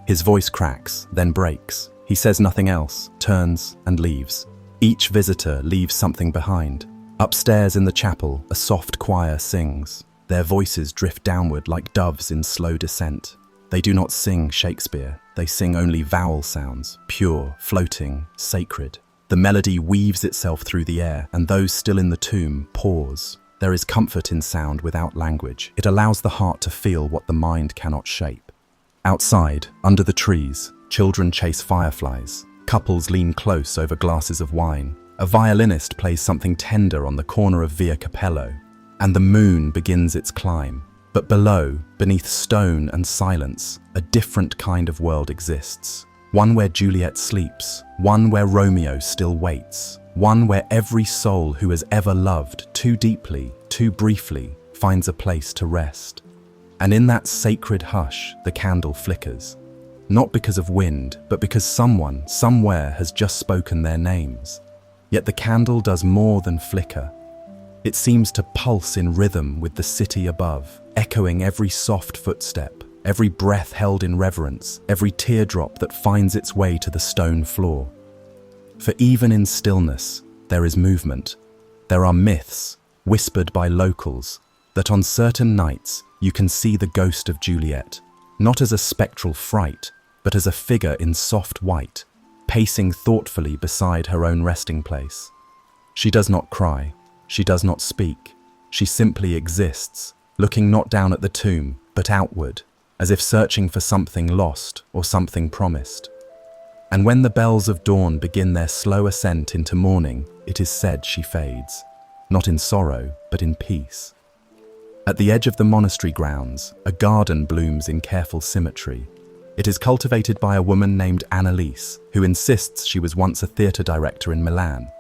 His voice cracks, then breaks. He says nothing else, turns and leaves. Each visitor leaves something behind. Upstairs in the chapel, a soft choir sings. Their voices drift downward like doves in slow descent. They do not sing Shakespeare. They sing only vowel sounds, pure, floating, sacred. The melody weaves itself through the air, and those still in the tomb pause. There is comfort in sound without language. It allows the heart to feel what the mind cannot shape. Outside, under the trees, children chase fireflies. Couples lean close over glasses of wine. A violinist plays something tender on the corner of Via Capello, and the moon begins its climb. But below, beneath stone and silence, a different kind of world exists. One where Juliet sleeps, one where Romeo still waits, one where every soul who has ever loved too deeply, too briefly, finds a place to rest. And in that sacred hush, the candle flickers. Not because of wind, but because someone, somewhere has just spoken their names. Yet the candle does more than flicker. It seems to pulse in rhythm with the city above, echoing every soft footstep, every breath held in reverence, every teardrop that finds its way to the stone floor. For even in stillness, there is movement. There are myths, whispered by locals, that on certain nights you can see the ghost of Juliet, not as a spectral fright, but as a figure in soft white, pacing thoughtfully beside her own resting place. She does not cry. She does not speak. She simply exists, looking not down at the tomb, but outward, as if searching for something lost or something promised. And when the bells of dawn begin their slow ascent into morning, it is said she fades, not in sorrow, but in peace. At the edge of the monastery grounds, a garden blooms in careful symmetry. It is cultivated by a woman named Annalise, who insists she was once a theatre director in Milan.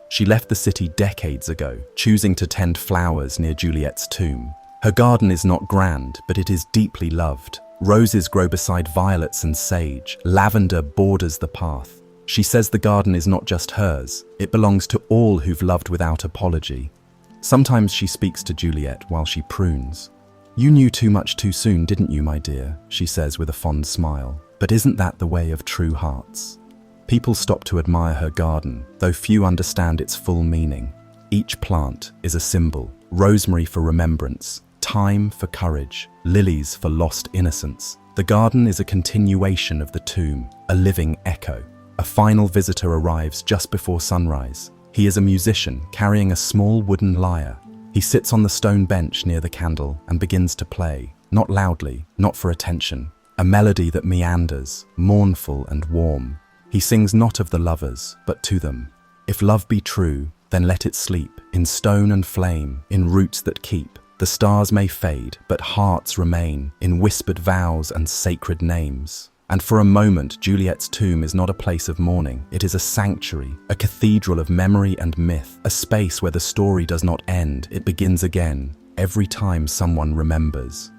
She left the city decades ago, choosing to tend flowers near Juliet's tomb. Her garden is not grand, but it is deeply loved. Roses grow beside violets and sage. Lavender borders the path. She says the garden is not just hers. It belongs to all who've loved without apology. Sometimes she speaks to Juliet while she prunes. "You knew too much too soon, didn't you, my dear?" she says with a fond smile. But isn't that the way of true hearts? People stop to admire her garden, though few understand its full meaning. Each plant is a symbol: rosemary for remembrance, thyme for courage, lilies for lost innocence. The garden is a continuation of the tomb, a living echo. A final visitor arrives just before sunrise. He is a musician carrying a small wooden lyre. He sits on the stone bench near the candle and begins to play, not loudly, not for attention, a melody that meanders, mournful and warm. He sings not of the lovers, but to them. If love be true, then let it sleep, in stone and flame, in roots that keep. The stars may fade, but hearts remain, in whispered vows and sacred names. And for a moment, Juliet's tomb is not a place of mourning. It is a sanctuary, a cathedral of memory and myth, a space where the story does not end, it begins again, every time someone remembers.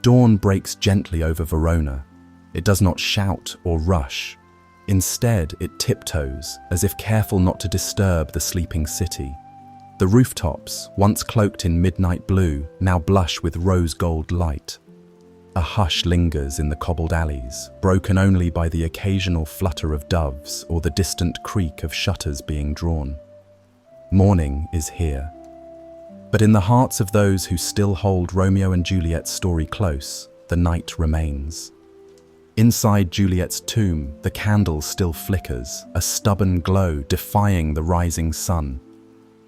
Dawn breaks gently over Verona. It does not shout or rush. Instead, it tiptoes, as if careful not to disturb the sleeping city. The rooftops, once cloaked in midnight blue, now blush with rose gold light. A hush lingers in the cobbled alleys, broken only by the occasional flutter of doves or the distant creak of shutters being drawn. Morning is here. But in the hearts of those who still hold Romeo and Juliet's story close, the night remains. Inside Juliet's tomb, the candle still flickers, a stubborn glow defying the rising sun.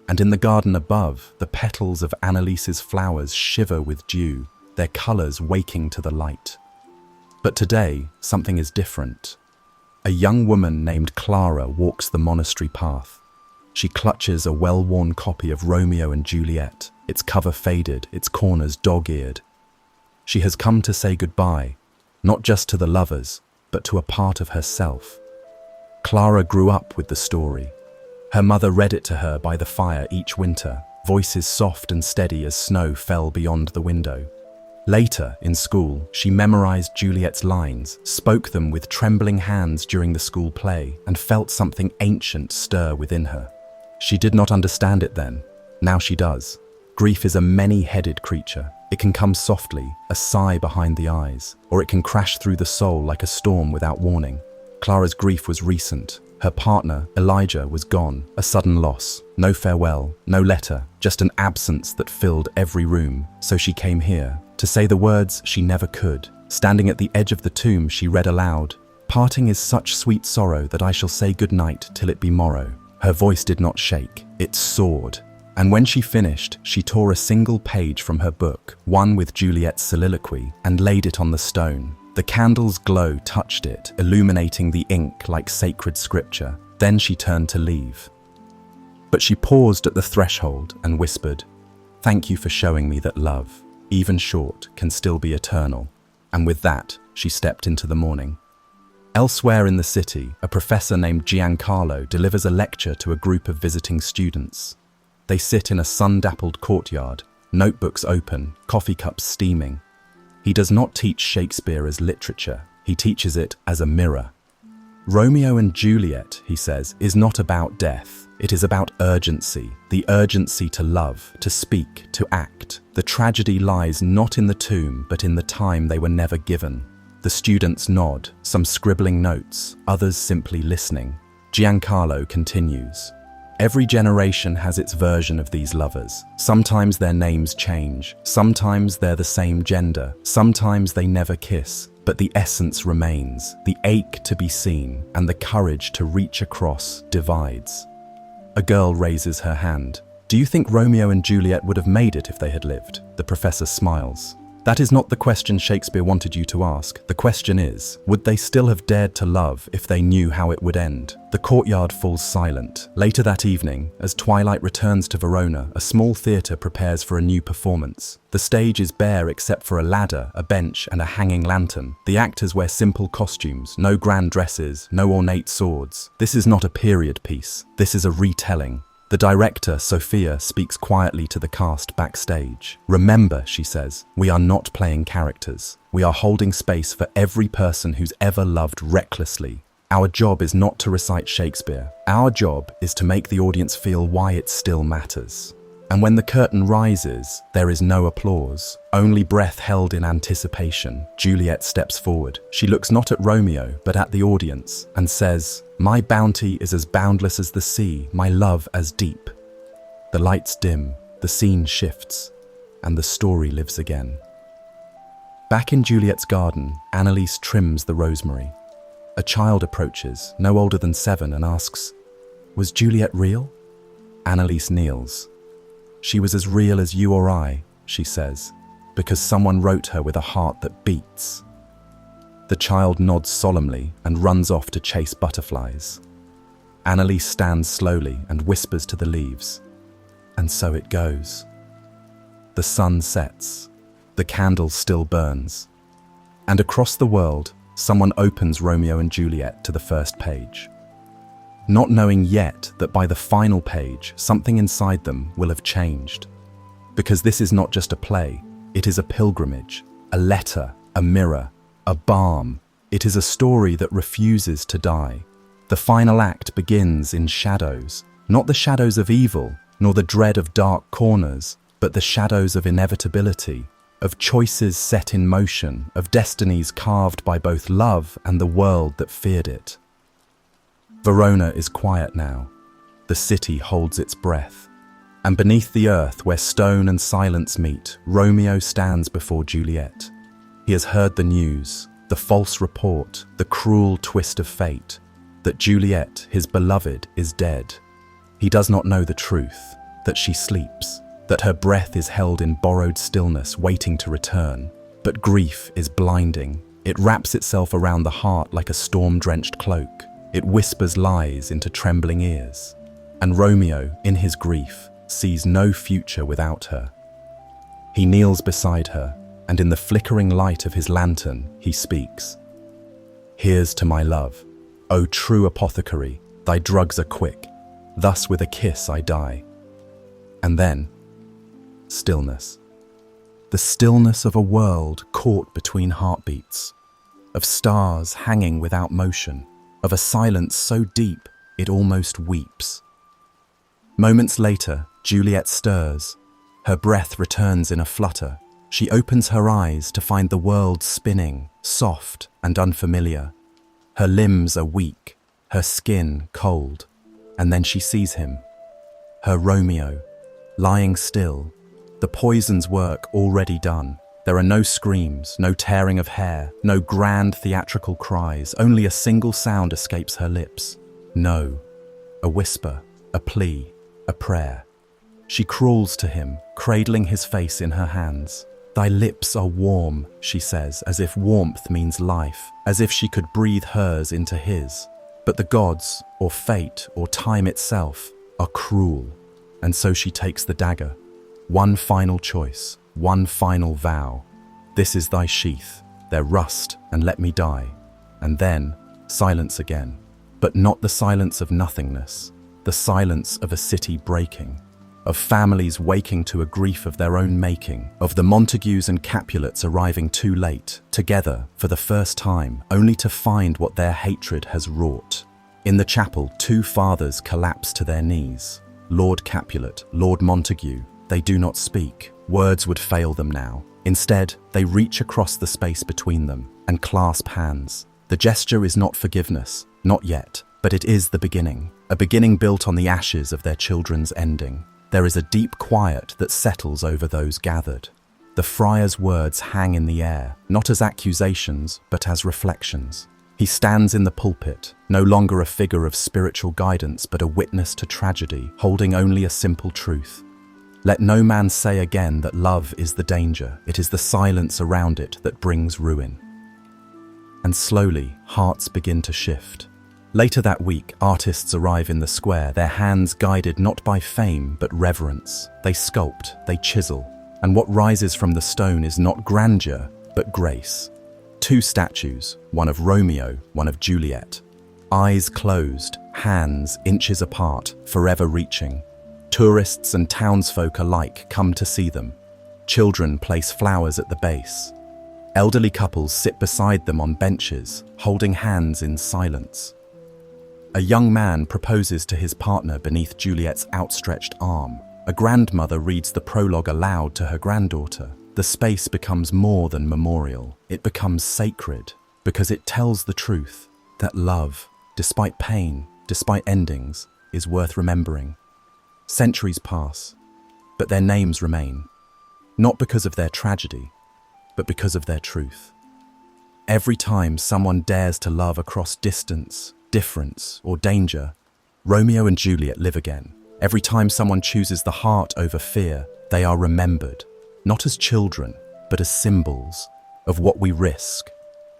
And in the garden above, the petals of Annalise's flowers shiver with dew, their colors waking to the light. But today, something is different. A young woman named Clara walks the monastery path. She clutches a well-worn copy of Romeo and Juliet, its cover faded, its corners dog-eared. She has come to say goodbye, not just to the lovers, but to a part of herself. Clara grew up with the story. Her mother read it to her by the fire each winter, voices soft and steady as snow fell beyond the window. Later, in school, she memorized Juliet's lines, spoke them with trembling hands during the school play, and felt something ancient stir within her. She did not understand it then. Now she does. Grief is a many-headed creature. It can come softly, a sigh behind the eyes, or it can crash through the soul like a storm without warning. Clara's grief was recent. Her partner, Elijah, was gone, a sudden loss. No farewell, no letter, just an absence that filled every room. So she came here, to say the words she never could. Standing at the edge of the tomb, she read aloud, "Parting is such sweet sorrow that I shall say good night till it be morrow." Her voice did not shake, it soared. And when she finished, she tore a single page from her book, one with Juliet's soliloquy, and laid it on the stone. The candle's glow touched it, illuminating the ink like sacred scripture. Then she turned to leave. But she paused at the threshold and whispered, "Thank you for showing me that love, even short, can still be eternal." And with that, she stepped into the morning. Elsewhere in the city, a professor named Giancarlo delivers a lecture to a group of visiting students. They sit in a sun-dappled courtyard, notebooks open, coffee cups steaming. He does not teach Shakespeare as literature, he teaches it as a mirror. Romeo and Juliet, he says, is not about death. It is about urgency, the urgency to love, to speak, to act. The tragedy lies not in the tomb, but in the time they were never given. The students nod, some scribbling notes, others simply listening. Giancarlo continues. Every generation has its version of these lovers. Sometimes their names change, sometimes they're the same gender, sometimes they never kiss, but the essence remains. The ache to be seen and the courage to reach across divides. A girl raises her hand. "Do you think Romeo and Juliet would have made it if they had lived?" The professor smiles. "That is not the question Shakespeare wanted you to ask. The question is, would they still have dared to love if they knew how it would end?" The courtyard falls silent. Later that evening, as twilight returns to Verona, a small theatre prepares for a new performance. The stage is bare except for a ladder, a bench, and a hanging lantern. The actors wear simple costumes, no grand dresses, no ornate swords. This is not a period piece. This is a retelling. The director, Sophia, speaks quietly to the cast backstage. "Remember," she says, "we are not playing characters. We are holding space for every person who's ever loved recklessly. Our job is not to recite Shakespeare. Our job is to make the audience feel why it still matters." And when the curtain rises, there is no applause, only breath held in anticipation. Juliet steps forward. She looks not at Romeo, but at the audience, and says, "My bounty is as boundless as the sea, my love as deep." The lights dim, the scene shifts, and the story lives again. Back in Juliet's garden, Annalise trims the rosemary. A child approaches, no older than 7, and asks, "Was Juliet real?" Annalise kneels. "She was as real as you or I," she says, "because someone wrote her with a heart that beats." The child nods solemnly and runs off to chase butterflies. Annalise stands slowly and whispers to the leaves. And so it goes. The sun sets. The candle still burns. And across the world, someone opens Romeo and Juliet to the first page. Not knowing yet that by the final page, something inside them will have changed. Because this is not just a play, it is a pilgrimage, a letter, a mirror, a balm. It is a story that refuses to die. The final act begins in shadows, not the shadows of evil, nor the dread of dark corners, but the shadows of inevitability, of choices set in motion, of destinies carved by both love and the world that feared it. Verona is quiet now. The city holds its breath. And beneath the earth where stone and silence meet, Romeo stands before Juliet. He has heard the news, the false report, the cruel twist of fate, that Juliet, his beloved, is dead. He does not know the truth, that she sleeps, that her breath is held in borrowed stillness, waiting to return. But grief is blinding. It wraps itself around the heart like a storm-drenched cloak. It whispers lies into trembling ears. And Romeo, in his grief, sees no future without her. He kneels beside her, and in the flickering light of his lantern, he speaks. "Here's to my love. O true apothecary, thy drugs are quick. Thus with a kiss I die." And then, stillness. The stillness of a world caught between heartbeats, of stars hanging without motion, of a silence so deep it almost weeps. Moments later, Juliet stirs. Her breath returns in a flutter. She opens her eyes to find the world spinning, soft and unfamiliar. Her limbs are weak, her skin cold, and then she sees him, her Romeo, lying still, the poison's work already done. There are no screams, no tearing of hair, no grand theatrical cries, only a single sound escapes her lips. No, a whisper, a plea, a prayer. She crawls to him, cradling his face in her hands. "Thy lips are warm," she says, as if warmth means life, as if she could breathe hers into his. But the gods, or fate, or time itself, are cruel, and so she takes the dagger. One final choice, one final vow. "This is thy sheath, there rust, and let me die." And then, silence again. But not the silence of nothingness, the silence of a city breaking, of families waking to a grief of their own making, of the Montagues and Capulets arriving too late, together for the first time, only to find what their hatred has wrought. In the chapel, two fathers collapse to their knees. Lord Capulet, Lord Montague, they do not speak. Words would fail them now. Instead, they reach across the space between them and clasp hands. The gesture is not forgiveness, not yet, but it is the beginning, a beginning built on the ashes of their children's ending. There is a deep quiet that settles over those gathered. The friar's words hang in the air, not as accusations, but as reflections. He stands in the pulpit, no longer a figure of spiritual guidance, but a witness to tragedy, holding only a simple truth. Let no man say again that love is the danger. It is the silence around it that brings ruin. And slowly, hearts begin to shift. Later that week, artists arrive in the square, their hands guided not by fame, but reverence. They sculpt, they chisel, and what rises from the stone is not grandeur, but grace. Two statues, one of Romeo, one of Juliet. Eyes closed, hands inches apart, forever reaching. Tourists and townsfolk alike come to see them. Children place flowers at the base. Elderly couples sit beside them on benches, holding hands in silence. A young man proposes to his partner beneath Juliet's outstretched arm. A grandmother reads the prologue aloud to her granddaughter. The space becomes more than memorial. It becomes sacred, because it tells the truth that love, despite pain, despite endings, is worth remembering. Centuries pass, but their names remain, not because of their tragedy, but because of their truth. Every time someone dares to love across distance, difference, or danger, Romeo and Juliet live again. Every time someone chooses the heart over fear, they are remembered, not as children, but as symbols of what we risk,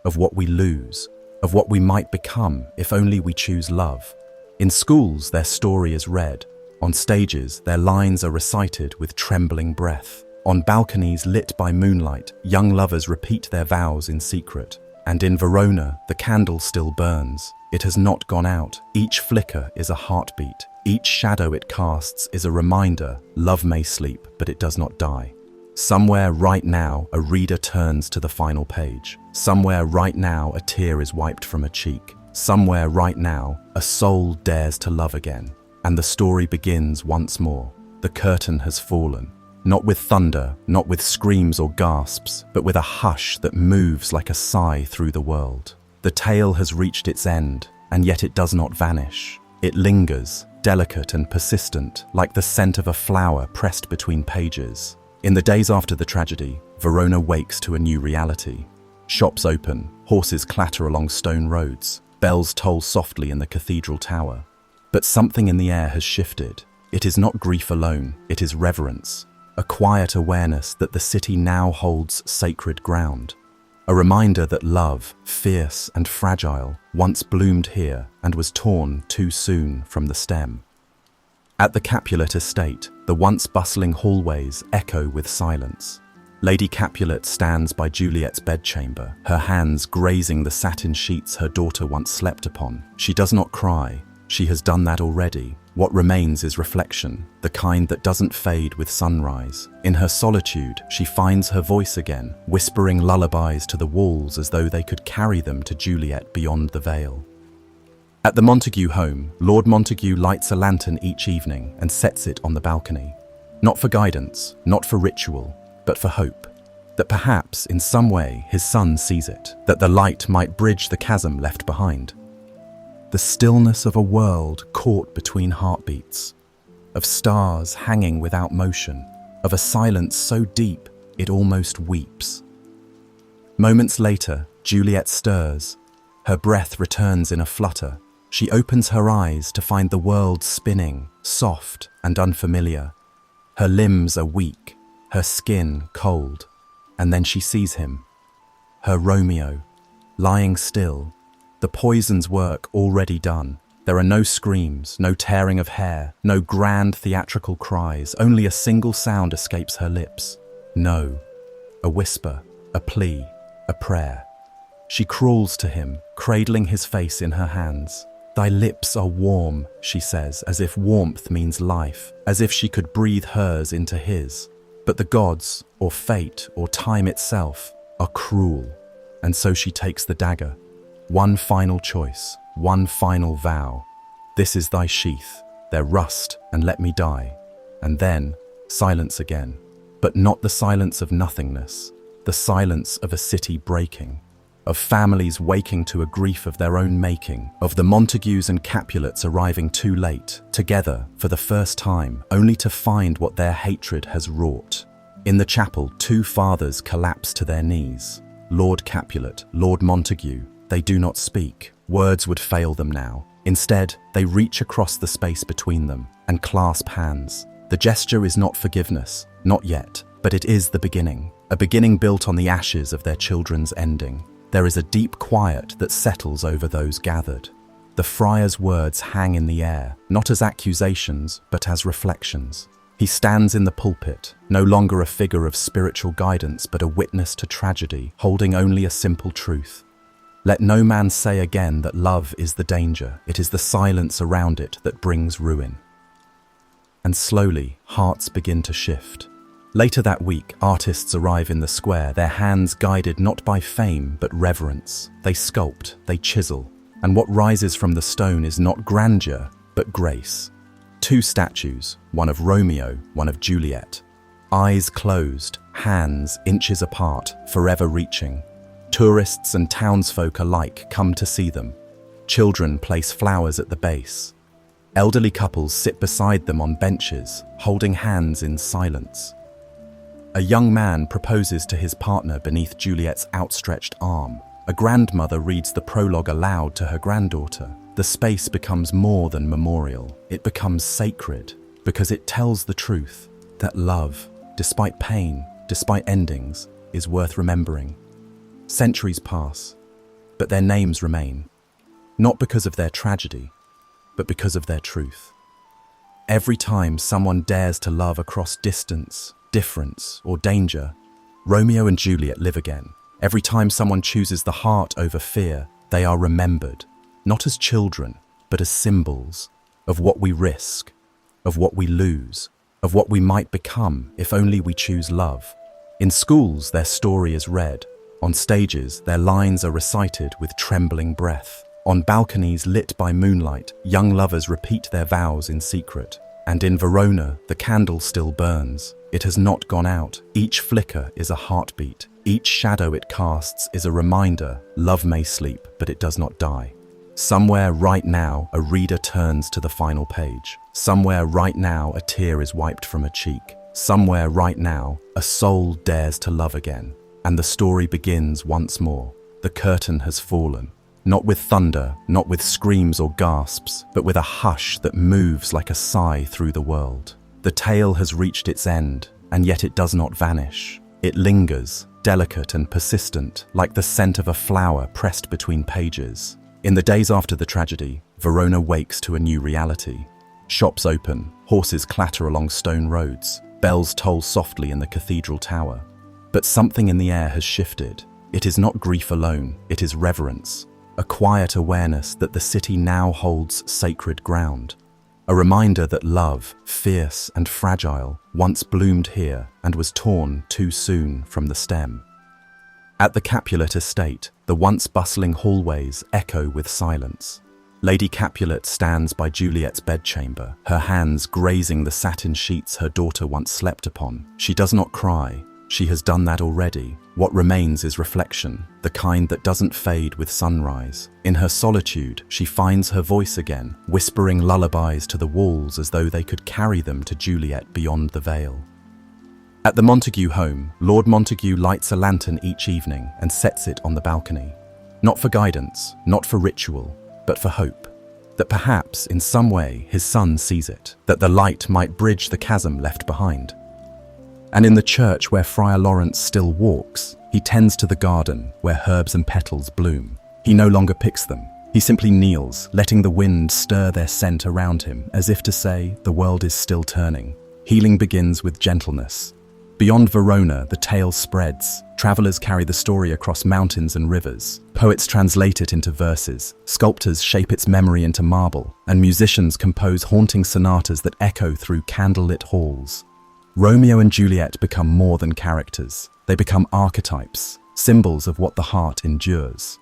of what we lose, of what we might become if only we choose love. In schools, their story is read. On stages, their lines are recited with trembling breath. On balconies lit by moonlight, young lovers repeat their vows in secret. And in Verona, the candle still burns. It has not gone out. Each flicker is a heartbeat. Each shadow it casts is a reminder love may sleep, but it does not die. Somewhere right now, a reader turns to the final page. Somewhere right now, a tear is wiped from a cheek. Somewhere right now, a soul dares to love again. And the story begins once more. The curtain has fallen. Not with thunder, not with screams or gasps, but with a hush that moves like a sigh through the world. The tale has reached its end, and yet it does not vanish. It lingers, delicate and persistent, like the scent of a flower pressed between pages. In the days after the tragedy, Verona wakes to a new reality. Shops open, horses clatter along stone roads, bells toll softly in the cathedral tower. But something in the air has shifted. It is not grief alone, it is reverence, a quiet awareness that the city now holds sacred ground. A reminder that love, fierce and fragile, once bloomed here and was torn too soon from the stem. At the Capulet estate, the once bustling hallways echo with silence. Lady Capulet stands by Juliet's bedchamber, her hands grazing the satin sheets her daughter once slept upon. She does not cry. She has done that already. What remains is reflection, the kind that doesn't fade with sunrise. In her solitude, she finds her voice again, whispering lullabies to the walls as though they could carry them to Juliet beyond the veil. At the Montague home, Lord Montague lights a lantern each evening and sets it on the balcony. Not for guidance, not for ritual, but for hope. That perhaps, in some way, his son sees it, that the light might bridge the chasm left behind. The stillness of a world caught between heartbeats, of stars hanging without motion, of a silence so deep it almost weeps. Moments later, Juliet stirs. Her breath returns in a flutter. She opens her eyes to find the world spinning, soft and unfamiliar. Her limbs are weak, her skin cold, and then she sees him. Her Romeo, lying still, the poison's work already done. There are no screams, no tearing of hair, no grand theatrical cries. Only a single sound escapes her lips. No. A whisper, a plea, a prayer. She crawls to him, cradling his face in her hands. "Thy lips are warm," she says, as if warmth means life, as if she could breathe hers into his. But the gods, or fate, or time itself, are cruel, and so she takes the dagger. One final choice, one final vow. This is thy sheath, their rust, and let me die. And then, silence again. But not the silence of nothingness, the silence of a city breaking, of families waking to a grief of their own making, of the Montagues and Capulets arriving too late, together for the first time, only to find what their hatred has wrought. In the chapel, two fathers collapse to their knees. Lord Capulet, Lord Montague. They do not speak. Words would fail them now. Instead, they reach across the space between them and clasp hands. The gesture is not forgiveness, not yet, but it is the beginning. A beginning built on the ashes of their children's ending. There is a deep quiet that settles over those gathered. The friar's words hang in the air, not as accusations, but as reflections. He stands in the pulpit, no longer a figure of spiritual guidance, but a witness to tragedy, holding only a simple truth. Let no man say again that love is the danger. It is the silence around it that brings ruin. And slowly, hearts begin to shift. Later that week, artists arrive in the square, their hands guided not by fame, but reverence. They sculpt, they chisel, and what rises from the stone is not grandeur, but grace. Two statues, one of Romeo, one of Juliet. Eyes closed, hands inches apart, forever reaching. Tourists and townsfolk alike come to see them. Children place flowers at the base. Elderly couples sit beside them on benches, holding hands in silence. A young man proposes to his partner beneath Juliet's outstretched arm. A grandmother reads the prologue aloud to her granddaughter. The space becomes more than memorial. It becomes sacred, because it tells the truth that love, despite pain, despite endings, is worth remembering. Centuries pass, but their names remain, not because of their tragedy, but because of their truth. Every time someone dares to love across distance, difference, or danger, Romeo and Juliet live again. Every time someone chooses the heart over fear, they are remembered, not as children, but as symbols of what we risk, of what we lose, of what we might become if only we choose love. In schools, their story is read. On stages, their lines are recited with trembling breath. On balconies lit by moonlight, young lovers repeat their vows in secret. And in Verona, the candle still burns. It has not gone out. Each flicker is a heartbeat. Each shadow it casts is a reminder. Love may sleep, but it does not die. Somewhere right now, a reader turns to the final page. Somewhere right now, a tear is wiped from a cheek. Somewhere right now, a soul dares to love again. And the story begins once more. The curtain has fallen. Not with thunder, not with screams or gasps, but with a hush that moves like a sigh through the world. The tale has reached its end, and yet it does not vanish. It lingers, delicate and persistent, like the scent of a flower pressed between pages. In the days after the tragedy, Verona wakes to a new reality. Shops open, horses clatter along stone roads, bells toll softly in the cathedral tower. But something in the air has shifted. It is not grief alone, it is reverence. A quiet awareness that the city now holds sacred ground. A reminder that love, fierce and fragile, once bloomed here and was torn too soon from the stem. At the Capulet estate, the once bustling hallways echo with silence. Lady Capulet stands by Juliet's bedchamber, her hands grazing the satin sheets her daughter once slept upon. She does not cry. She has done that already. What remains is reflection, the kind that doesn't fade with sunrise. In her solitude, she finds her voice again, whispering lullabies to the walls as though they could carry them to Juliet beyond the veil. At the Montague home, Lord Montague lights a lantern each evening and sets it on the balcony. Not for guidance, not for ritual, but for hope. That perhaps, in some way, his son sees it, that the light might bridge the chasm left behind. And in the church where Friar Lawrence still walks, he tends to the garden where herbs and petals bloom. He no longer picks them. He simply kneels, letting the wind stir their scent around him, as if to say, the world is still turning. Healing begins with gentleness. Beyond Verona, the tale spreads. Travelers carry the story across mountains and rivers. Poets translate it into verses. Sculptors shape its memory into marble. And musicians compose haunting sonatas that echo through candlelit halls. Romeo and Juliet become more than characters. They become archetypes, symbols of what the heart endures.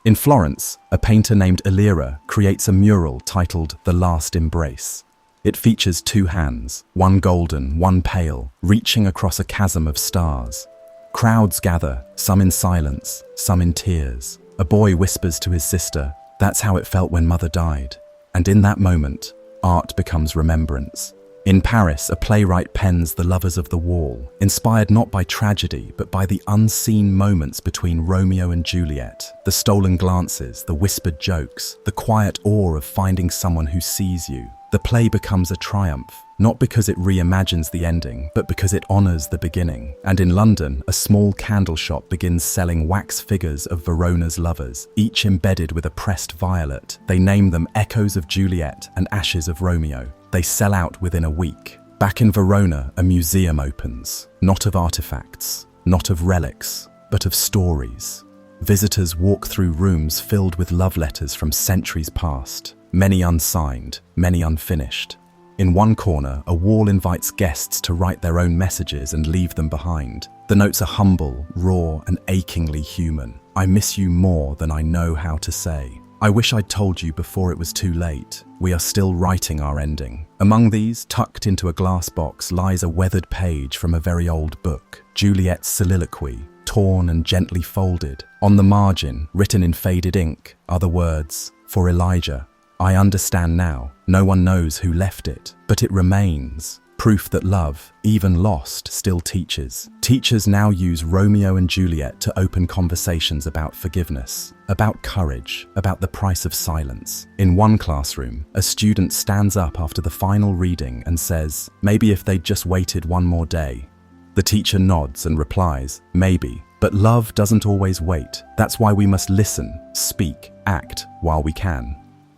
In Florence, a painter named Elira creates a mural titled The Last Embrace. It features two hands, one golden, one pale, reaching across a chasm of stars. Crowds gather, some in silence, some in tears. A boy whispers to his sister, "That's how it felt when Mother died." And in that moment, art becomes remembrance. In Paris, a playwright pens The Lovers of the Wall, inspired not by tragedy, but by the unseen moments between Romeo and Juliet, the stolen glances, the whispered jokes, the quiet awe of finding someone who sees you. The play becomes a triumph, not because it reimagines the ending, but because it honors the beginning. And in London, a small candle shop begins selling wax figures of Verona's lovers, each embedded with a pressed violet. They name them Echoes of Juliet and Ashes of Romeo. They sell out within a week. Back in Verona, a museum opens, not of artifacts, not of relics, but of stories. Visitors walk through rooms filled with love letters from centuries past, many unsigned, many unfinished. In one corner, a wall invites guests to write their own messages and leave them behind. The notes are humble, raw, and achingly human. I miss you more than I know how to say. I wish I'd told you before it was too late. We are still writing our ending. Among these, tucked into a glass box, lies a weathered page from a very old book, Juliet's soliloquy, torn and gently folded. On the margin, written in faded ink, are the words, "For Elijah. I understand now. No one knows who left it, but it remains. Proof that love, even lost, still teaches." Teachers now use Romeo and Juliet to open conversations about forgiveness, about courage, about the price of silence. In one classroom, a student stands up after the final reading and says, "Maybe if they'd just waited one more day." The teacher nods and replies, "Maybe, but love doesn't always wait. That's why we must listen, speak, act while we can."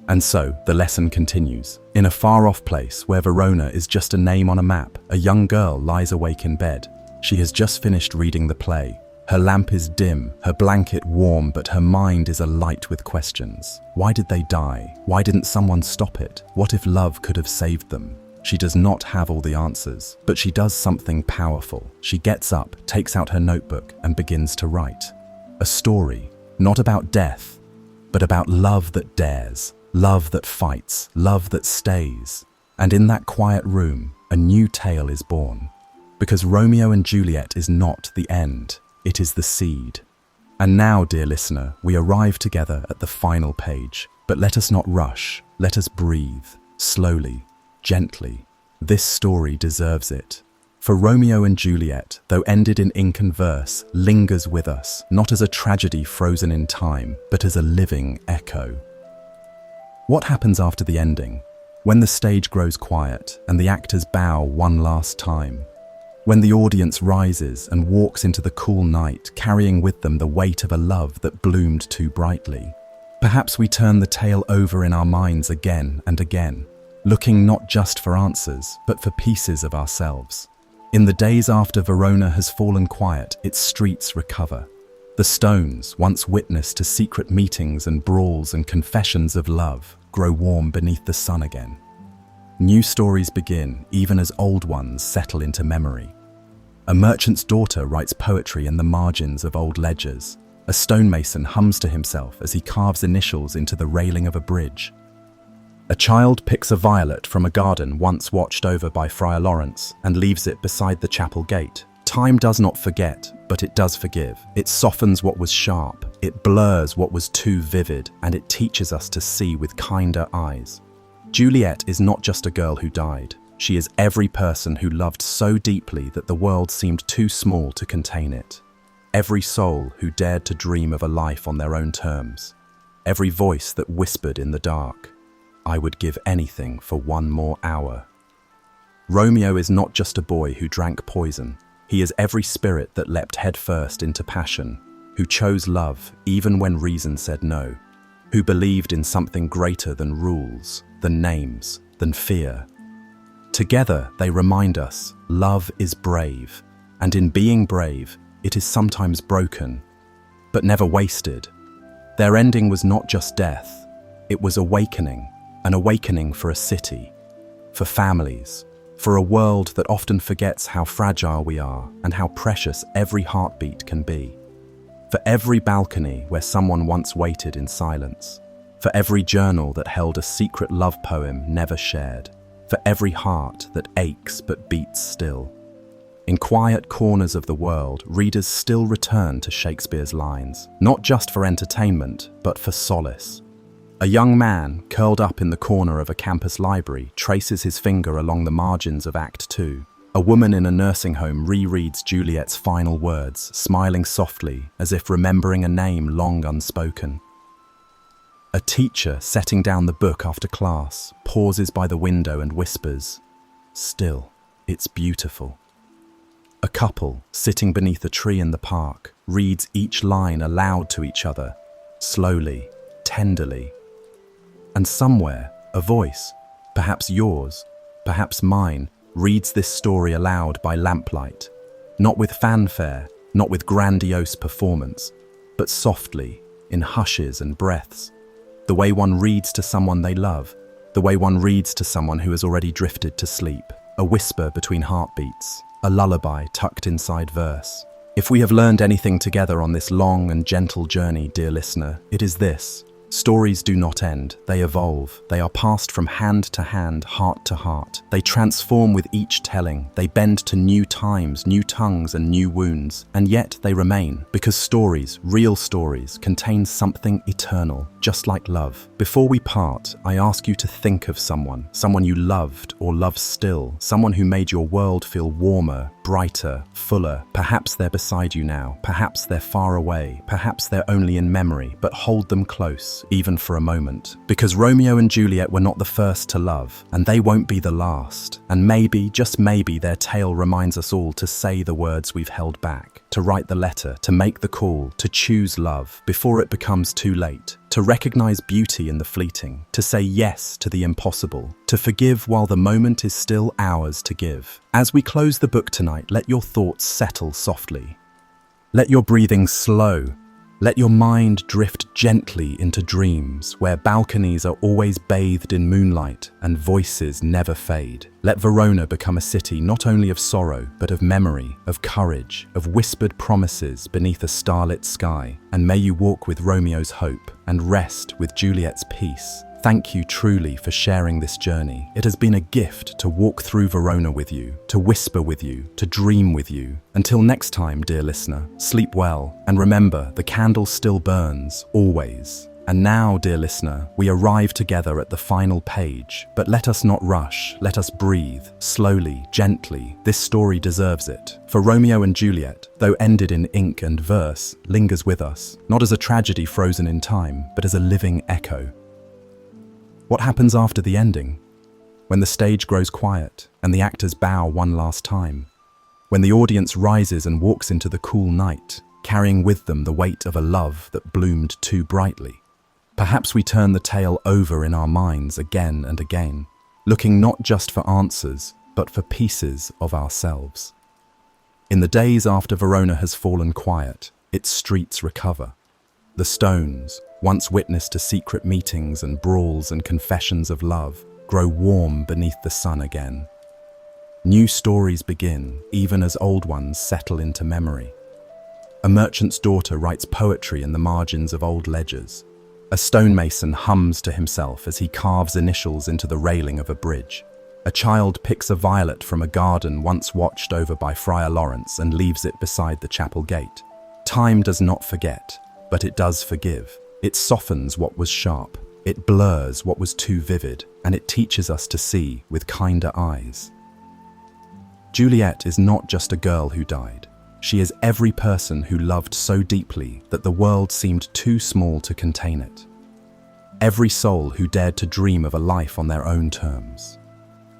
And so, the lesson continues. In a far-off place where Verona is just a name on a map, a young girl lies awake in bed. She has just finished reading the play. Her lamp is dim, her blanket warm, but her mind is alight with questions. Why did they die? Why didn't someone stop it? What if love could have saved them? She does not have all the answers, but she does something powerful. She gets up, takes out her notebook, and begins to write. A story, not about death, but about love that dares. Love that fights, love that stays. And in that quiet room, a new tale is born. Because Romeo and Juliet is not the end, it is the seed. And now, dear listener, we arrive together at the final page. But let us not rush, let us breathe, slowly, gently. This story deserves it. For Romeo and Juliet, though ended in ink and verse, lingers with us, not as a tragedy frozen in time, but as a living echo. What happens after the ending? When the stage grows quiet and the actors bow one last time. When the audience rises and walks into the cool night, carrying with them the weight of a love that bloomed too brightly. Perhaps we turn the tale over in our minds again and again, looking not just for answers, but for pieces of ourselves. In the days after Verona has fallen quiet, its streets recover. The stones, once witness to secret meetings and brawls and confessions of love, grow warm beneath the sun again. New stories begin, even as old ones settle into memory. A merchant's daughter writes poetry in the margins of old ledgers. A stonemason hums to himself as he carves initials into the railing of a bridge. A child picks a violet from a garden once watched over by Friar Lawrence and leaves it beside the chapel gate. Time does not forget, but it does forgive. It softens what was sharp, it blurs what was too vivid, and it teaches us to see with kinder eyes. Juliet is not just a girl who died. She is every person who loved so deeply that the world seemed too small to contain it. Every soul who dared to dream of a life on their own terms. Every voice that whispered in the dark, "I would give anything for one more hour." Romeo is not just a boy who drank poison. He is every spirit that leapt headfirst into passion, who chose love even when reason said no, who believed in something greater than rules, than names, than fear. Together they remind us love is brave, and in being brave, it is sometimes broken, but never wasted. Their ending was not just death, it was awakening, an awakening for a city, for families, for a world that often forgets how fragile we are and how precious every heartbeat can be. For every balcony where someone once waited in silence, for every journal that held a secret love poem never shared, for every heart that aches but beats still. In quiet corners of the world, readers still return to Shakespeare's lines, not just for entertainment, but for solace. A young man, curled up in the corner of a campus library, traces his finger along the margins of Act 2. A woman in a nursing home rereads Juliet's final words, smiling softly, as if remembering a name long unspoken. A teacher, setting down the book after class, pauses by the window and whispers, "Still, it's beautiful." A couple, sitting beneath a tree in the park, reads each line aloud to each other, slowly, tenderly. And somewhere, a voice, perhaps yours, perhaps mine, reads this story aloud by lamplight, not with fanfare, not with grandiose performance, but softly, in hushes and breaths, the way one reads to someone they love, the way one reads to someone who has already drifted to sleep, a whisper between heartbeats, a lullaby tucked inside verse. If we have learned anything together on this long and gentle journey, dear listener, it is this. Stories do not end, they evolve. They are passed from hand to hand, heart to heart. They transform with each telling. They bend to new times, new tongues, and new wounds. And yet they remain, because stories, real stories, contain something eternal, just like love. Before we part, I ask you to think of someone you loved or love still, someone who made your world feel warmer, brighter, fuller. Perhaps they're beside you now, perhaps they're far away, perhaps they're only in memory, but hold them close, even for a moment. Because Romeo and Juliet were not the first to love, and they won't be the last. And maybe, just maybe, their tale reminds us all to say the words we've held back, to write the letter, to make the call, to choose love before it becomes too late, to recognize beauty in the fleeting, to say yes to the impossible, to forgive while the moment is still ours to give. As we close the book tonight, let your thoughts settle softly. Let your breathing slow. Let your mind drift gently into dreams where balconies are always bathed in moonlight and voices never fade. Let Verona become a city not only of sorrow, but of memory, of courage, of whispered promises beneath a starlit sky. And may you walk with Romeo's hope and rest with Juliet's peace. Thank you truly for sharing this journey. It has been a gift to walk through Verona with you, to whisper with you, to dream with you. Until next time, dear listener, sleep well, and remember, the candle still burns, always. And now, dear listener, we arrive together at the final page. But let us not rush, let us breathe, slowly, gently. This story deserves it. For Romeo and Juliet, though ended in ink and verse, lingers with us, not as a tragedy frozen in time, but as a living echo. What happens after the ending? When the stage grows quiet, and the actors bow one last time. When the audience rises and walks into the cool night, carrying with them the weight of a love that bloomed too brightly. Perhaps we turn the tale over in our minds again and again, looking not just for answers, but for pieces of ourselves. In the days after Verona has fallen quiet, its streets recover. The stones, once witness to secret meetings and brawls and confessions of love, grow warm beneath the sun again. New stories begin, even as old ones settle into memory. A merchant's daughter writes poetry in the margins of old ledgers. A stonemason hums to himself as he carves initials into the railing of a bridge. A child picks a violet from a garden once watched over by Friar Lawrence and leaves it beside the chapel gate. Time does not forget, but it does forgive. It softens what was sharp, it blurs what was too vivid, and it teaches us to see with kinder eyes. Juliet is not just a girl who died. She is every person who loved so deeply that the world seemed too small to contain it. Every soul who dared to dream of a life on their own terms.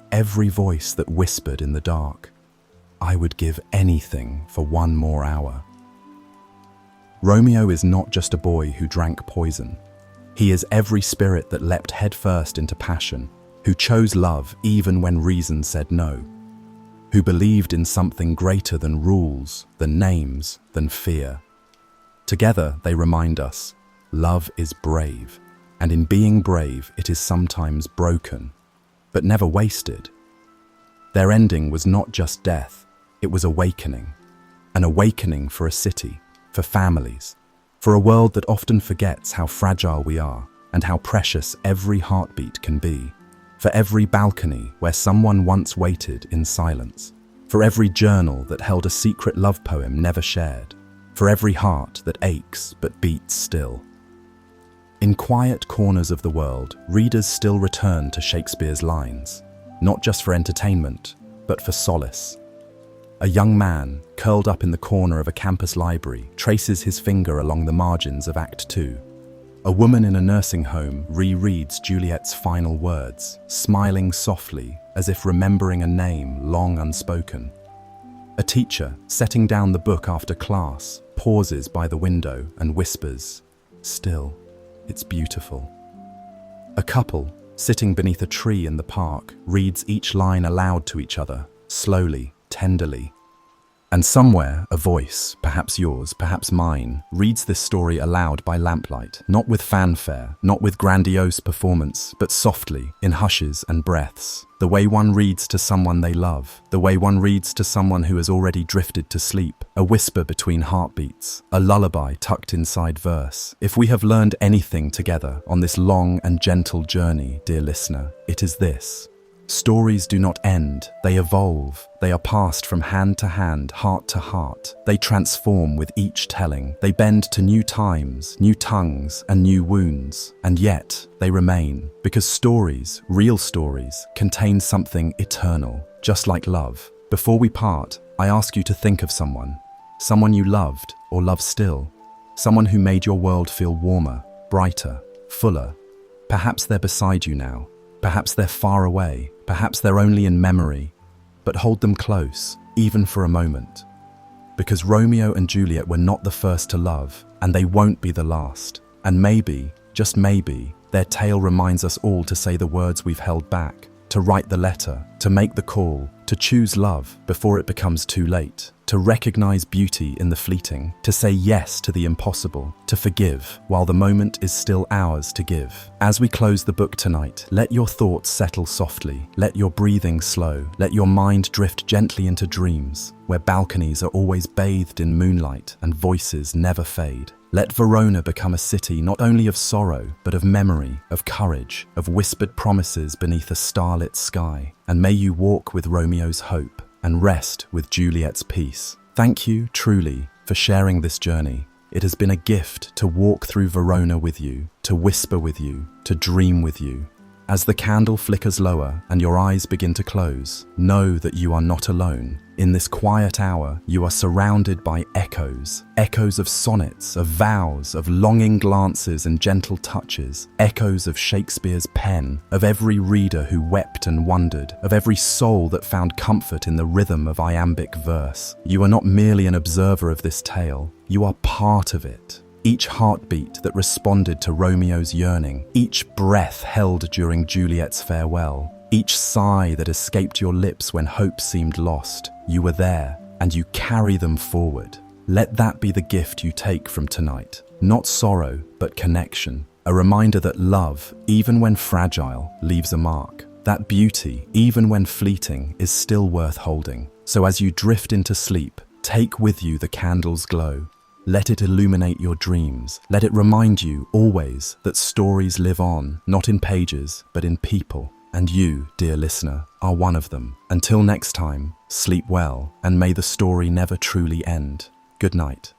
Every voice that whispered in the dark, "I would give anything for one more hour." Romeo is not just a boy who drank poison. He is every spirit that leapt headfirst into passion, who chose love even when reason said no. Who believed in something greater than rules, than names, than fear. Together they remind us, love is brave, and in being brave it is sometimes broken, but never wasted. Their ending was not just death, it was awakening. An awakening for a city, for families, for a world that often forgets how fragile we are and how precious every heartbeat can be. For every balcony where someone once waited in silence. For every journal that held a secret love poem never shared. For every heart that aches but beats still. In quiet corners of the world, readers still return to Shakespeare's lines, not just for entertainment, but for solace. A young man, curled up in the corner of a campus library, traces his finger along the margins of Act 2. A woman in a nursing home rereads Juliet's final words, smiling softly as if remembering a name long unspoken. A teacher, setting down the book after class, pauses by the window and whispers, "Still, it's beautiful." A couple, sitting beneath a tree in the park, reads each line aloud to each other, slowly, tenderly. And somewhere, a voice, perhaps yours, perhaps mine, reads this story aloud by lamplight, not with fanfare, not with grandiose performance, but softly, in hushes and breaths. The way one reads to someone they love, the way one reads to someone who has already drifted to sleep, a whisper between heartbeats, a lullaby tucked inside verse. If we have learned anything together on this long and gentle journey, dear listener, it is this. Stories do not end, they evolve. They are passed from hand to hand, heart to heart. They transform with each telling. They bend to new times, new tongues, and new wounds. And yet, they remain. Because stories, real stories, contain something eternal, just like love. Before we part, I ask you to think of someone you loved or love still. Someone who made your world feel warmer, brighter, fuller. Perhaps they're beside you now. Perhaps they're far away, perhaps they're only in memory, but hold them close, even for a moment. Because Romeo and Juliet were not the first to love, and they won't be the last. And maybe, just maybe, their tale reminds us all to say the words we've held back, to write the letter, to make the call, to choose love before it becomes too late, to recognize beauty in the fleeting, to say yes to the impossible, to forgive while the moment is still ours to give. As we close the book tonight, let your thoughts settle softly, let your breathing slow, let your mind drift gently into dreams, where balconies are always bathed in moonlight and voices never fade. Let Verona become a city not only of sorrow, but of memory, of courage, of whispered promises beneath a starlit sky. And may you walk with Romeo's hope and rest with Juliet's peace. Thank you, truly, for sharing this journey. It has been a gift to walk through Verona with you, to whisper with you, to dream with you. As the candle flickers lower and your eyes begin to close, know that you are not alone. In this quiet hour, you are surrounded by echoes. Echoes of sonnets, of vows, of longing glances and gentle touches. Echoes of Shakespeare's pen, of every reader who wept and wondered, of every soul that found comfort in the rhythm of iambic verse. You are not merely an observer of this tale, you are part of it. Each heartbeat that responded to Romeo's yearning, each breath held during Juliet's farewell, each sigh that escaped your lips when hope seemed lost, you were there, and you carry them forward. Let that be the gift you take from tonight. Not sorrow, but connection. A reminder that love, even when fragile, leaves a mark. That beauty, even when fleeting, is still worth holding. So as you drift into sleep, take with you the candle's glow. Let it illuminate your dreams. Let it remind you always that stories live on, not in pages, but in people. And you, dear listener, are one of them. Until next time, sleep well, and may the story never truly end. Good night.